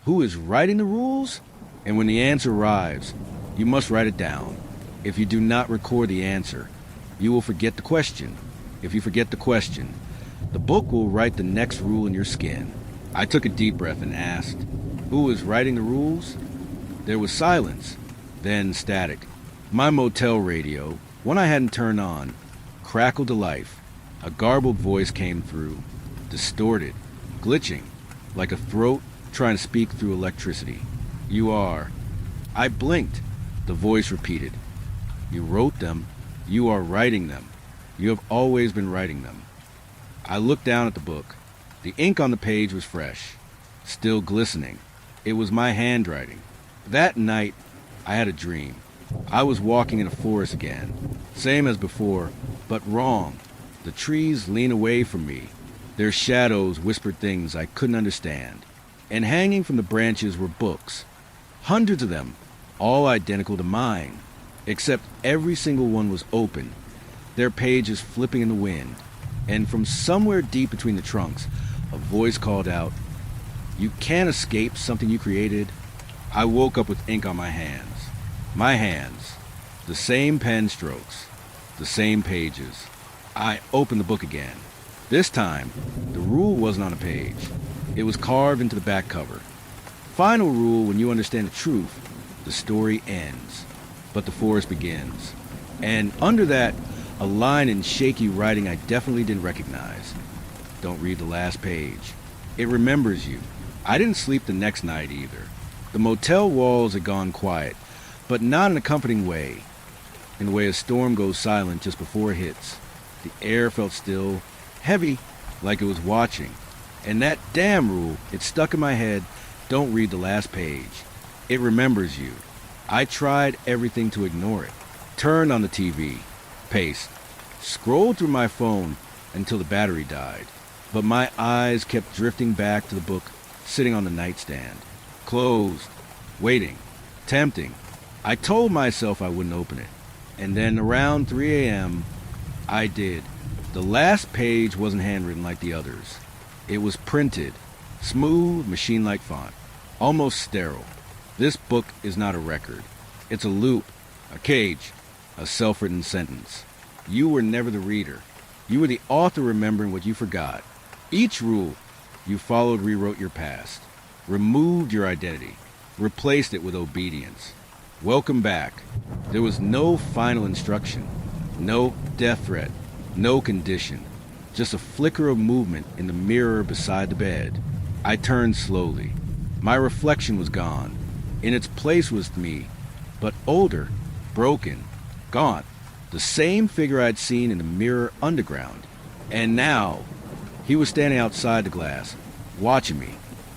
Who is writing the rules? And when the answer arrives, you must write it down. If you do not record the answer, you will forget the question. If you forget the question, The book will write the next rule in your skin. I took a deep breath and asked, who was writing the rules? There was silence, then static. My motel radio, one I hadn't turned on, crackled to life. A garbled voice came through, distorted, glitching, like a throat trying to speak through electricity. You are. I blinked. The voice repeated. You wrote them. You are writing them. You have always been writing them. I looked down at the book. The ink on the page was fresh, still glistening. It was my handwriting. That night, I had a dream. I was walking in a forest again, same as before, but wrong. The trees leaned away from me. Their shadows whispered things I couldn't understand. And hanging from the branches were books. Hundreds of them, all identical to mine, except every single one was open, their pages flipping in the wind. And from somewhere deep between the trunks, a voice called out, "You can't escape something you created." I woke up with ink on my hands. My hands. The same pen strokes. The same pages. I opened the book again. This time, the rule wasn't on a page. It was carved into the back cover. Final rule: when you understand the truth, the story ends, but the forest begins. And under that, a line in shaky writing I definitely didn't recognize. Don't read the last page. It remembers you. I didn't sleep the next night either. The motel walls had gone quiet, but not in a comforting way. In the way a storm goes silent just before it hits. The air felt still, heavy, like it was watching. And that damn rule, it stuck in my head, don't read the last page. It remembers you. I tried everything to ignore it. Turned on the TV, paced, scrolled through my phone until the battery died. But my eyes kept drifting back to the book sitting on the nightstand. Closed, waiting, tempting. I told myself I wouldn't open it. And then around 3 a.m., I did. The last page wasn't handwritten like the others. It was printed, smooth, machine-like font, almost sterile. This book is not a record. It's a loop, a cage, a self-written sentence. You were never the reader. You were the author remembering what you forgot. Each rule you followed rewrote your past, removed your identity, replaced it with obedience. Welcome back. There was no final instruction, no death threat, no condition, just a flicker of movement in the mirror beside the bed. I turned slowly. My reflection was gone. In its place was me, but older, broken, gaunt, the same figure I'd seen in the mirror underground. And now, he was standing outside the glass, watching me.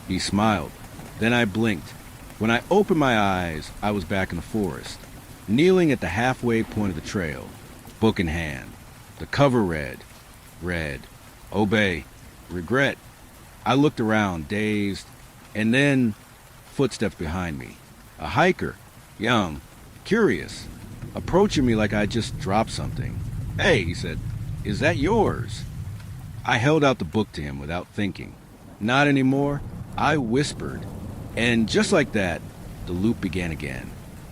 He smiled. Then I blinked. When I opened my eyes, I was back in the forest, kneeling at the halfway point of the trail, book in hand. The cover read, obey, regret. I looked around, dazed, and then footsteps behind me. A hiker, young, curious, approaching me like I just dropped something. "Hey," he said, "is that yours?" I held out the book to him without thinking. "Not anymore," I whispered. And just like that, the loop began again.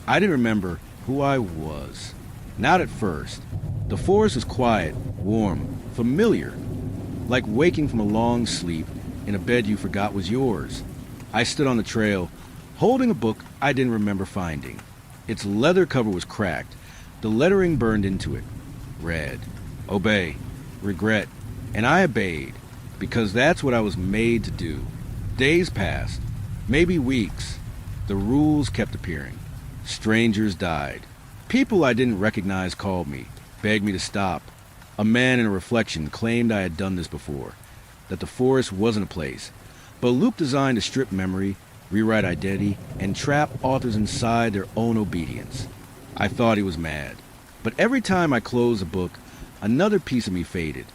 I didn't remember who I was. Not at first. The forest was quiet, warm, familiar, like waking from a long sleep in a bed you forgot was yours. I stood on the trail, holding a book I didn't remember finding. Its leather cover was cracked. The lettering burned into it. Read, obey, regret. And I obeyed, because that's what I was made to do. Days passed, maybe weeks. The rules kept appearing. Strangers died. People I didn't recognize called me, begged me to stop. A man in a reflection claimed I had done this before, that the forest wasn't a place, but a loop designed to strip memory, rewrite identity, and trap authors inside their own obedience. I thought he was mad, but every time I closed the book, another piece of me faded.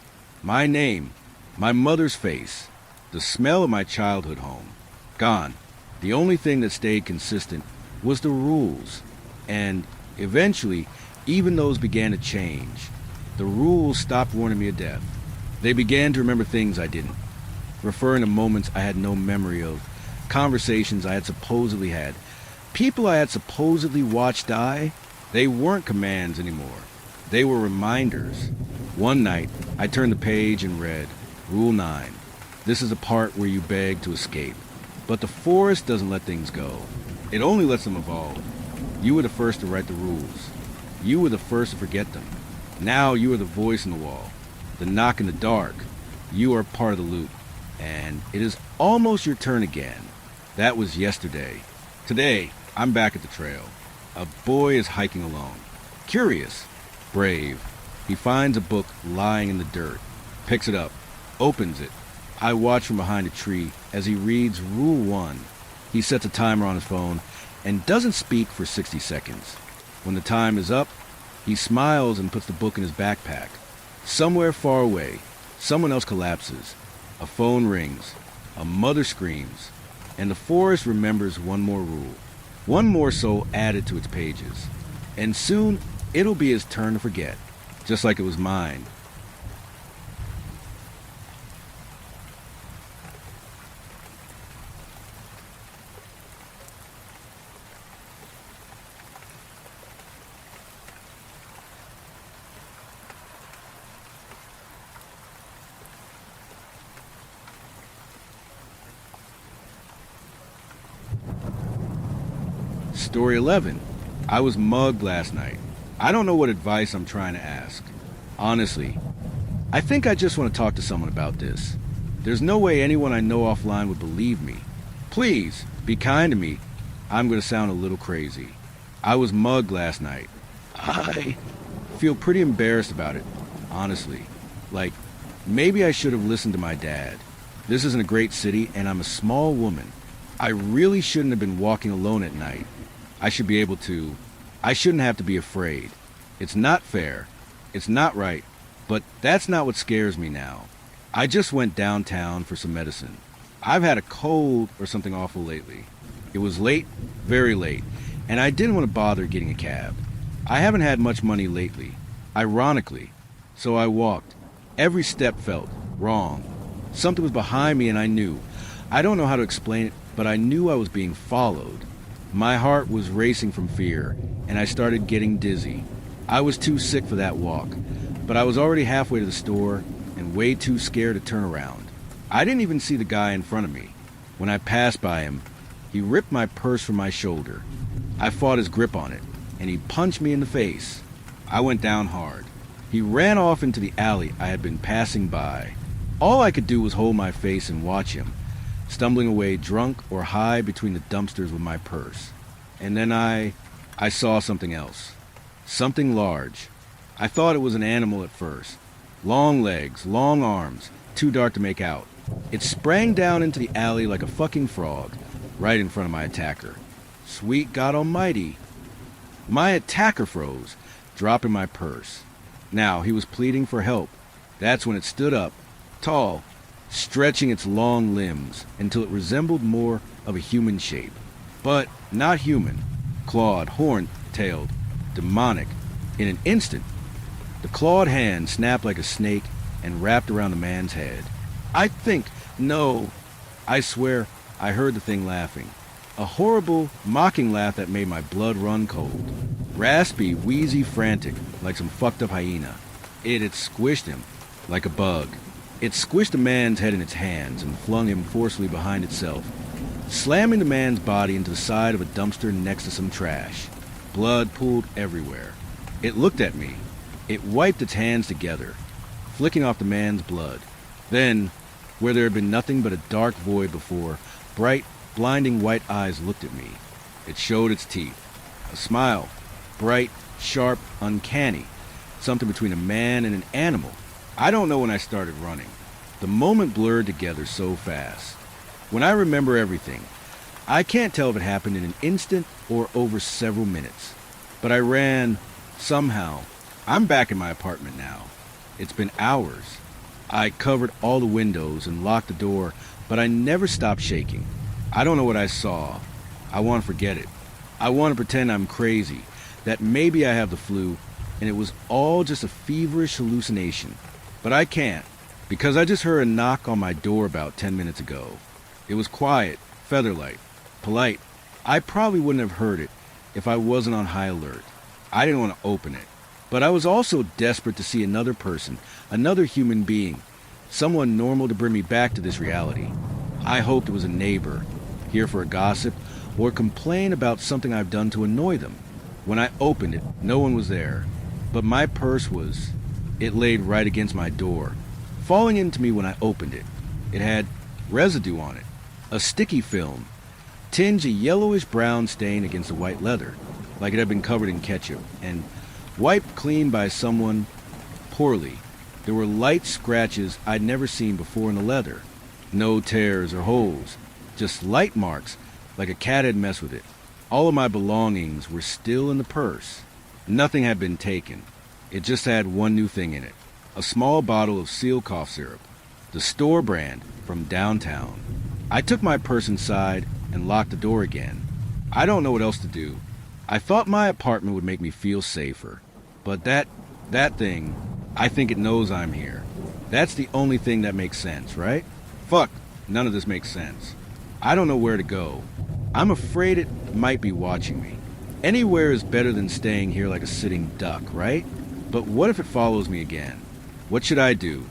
My name, my mother's face, the smell of my childhood home, gone. The only thing that stayed consistent was the rules, and eventually, even those began to change. The rules stopped warning me of death. They began to remember things I didn't, referring to moments I had no memory of, conversations I had supposedly had, people I had supposedly watched die. They weren't commands anymore. They were reminders. One night, I turned the page and read, Rule 9. This is the part where you beg to escape. But the forest doesn't let things go. It only lets them evolve. You were the first to write the rules. You were the first to forget them. Now you are the voice in the wall, the knock in the dark. You are part of the loop. And it is almost your turn again. That was yesterday. Today, I'm back at the trail. A boy is hiking alone. Curious, brave. He finds a book lying in the dirt, picks it up, opens it. I watch from behind a tree as he reads Rule 1. He sets a timer on his phone and doesn't speak for 60 seconds. When the time is up, he smiles and puts the book in his backpack. Somewhere far away, someone else collapses. A phone rings, a mother screams, and the forest remembers one more rule. One more soul added to its pages. And soon, it'll be his turn to forget, just like it was mine. Story 11. I was mugged last night. I don't know what advice I'm trying to ask. Honestly, I think I just want to talk to someone about this. There's no way anyone I know offline would believe me. Please, be kind to me. I'm going to sound a little crazy. I was mugged last night. I feel pretty embarrassed about it, honestly. Like, maybe I should have listened to my dad. This isn't a great city, and I'm a small woman. I really shouldn't have been walking alone at night. I shouldn't have to be afraid. It's not fair. It's not right. But that's not what scares me now. I just went downtown for some medicine. I've had a cold or something awful lately. It was late, very late, and I didn't want to bother getting a cab. I haven't had much money lately, ironically, so I walked. Every step felt wrong. Something was behind me and I knew. I don't know how to explain it, but I knew I was being followed. My heart was racing from fear, and I started getting dizzy. I was too sick for that walk, but I was already halfway to the store and way too scared to turn around. I didn't even see the guy in front of me. When I passed by him, he ripped my purse from my shoulder. I fought his grip on it, and he punched me in the face. I went down hard. He ran off into the alley I had been passing by. All I could do was hold my face and watch him, stumbling away drunk or high between the dumpsters with my purse. And then I saw something else. Something large. I thought it was an animal at first. Long legs, long arms, too dark to make out. It sprang down into the alley like a fucking frog, right in front of my attacker. Sweet God Almighty. My attacker froze, dropping my purse. Now he was pleading for help. That's when it stood up, tall, stretching its long limbs until it resembled more of a human shape. But not human. Clawed, horn-tailed, demonic. In an instant, the clawed hand snapped like a snake and wrapped around the man's head. I swear I heard the thing laughing. A horrible, mocking laugh that made my blood run cold. Raspy, wheezy, frantic, like some fucked up hyena. It had squished him, like a bug. It squished the man's head in its hands and flung him forcefully behind itself, slamming the man's body into the side of a dumpster next to some trash. Blood pooled everywhere. It looked at me. It wiped its hands together, flicking off the man's blood. Then, where there had been nothing but a dark void before, bright, blinding white eyes looked at me. It showed its teeth. A smile. Bright, sharp, uncanny. Something between a man and an animal. I don't know when I started running. The moment blurred together so fast. When I remember everything, I can't tell if it happened in an instant or over several minutes. But I ran, somehow. I'm back in my apartment now. It's been hours. I covered all the windows and locked the door, but I never stopped shaking. I don't know what I saw. I want to forget it. I want to pretend I'm crazy, that maybe I have the flu, and it was all just a feverish hallucination. But I can't, because I just heard a knock on my door about 10 minutes ago. It was quiet, featherlight, polite. I probably wouldn't have heard it if I wasn't on high alert. I didn't want to open it. But I was also desperate to see another person, another human being. Someone normal to bring me back to this reality. I hoped it was a neighbor, here for a gossip, or complain about something I've done to annoy them. When I opened it, no one was there. But my purse was... It laid right against my door, falling into me when I opened it. It had residue on it, a sticky film, tinge a yellowish-brown stain against the white leather, like it had been covered in ketchup, and wiped clean by someone poorly. There were light scratches I'd never seen before in the leather. No tears or holes, just light marks, like a cat had messed with it. All of my belongings were still in the purse. Nothing had been taken. It just had one new thing in it, a small bottle of seal cough syrup, the store brand from downtown. I took my purse inside and locked the door again. I don't know what else to do. I thought my apartment would make me feel safer, but that thing, I think it knows I'm here. That's the only thing that makes sense, right? Fuck, none of this makes sense. I don't know where to go. I'm afraid it might be watching me. Anywhere is better than staying here like a sitting duck, right? But what if it follows me again? What should I do?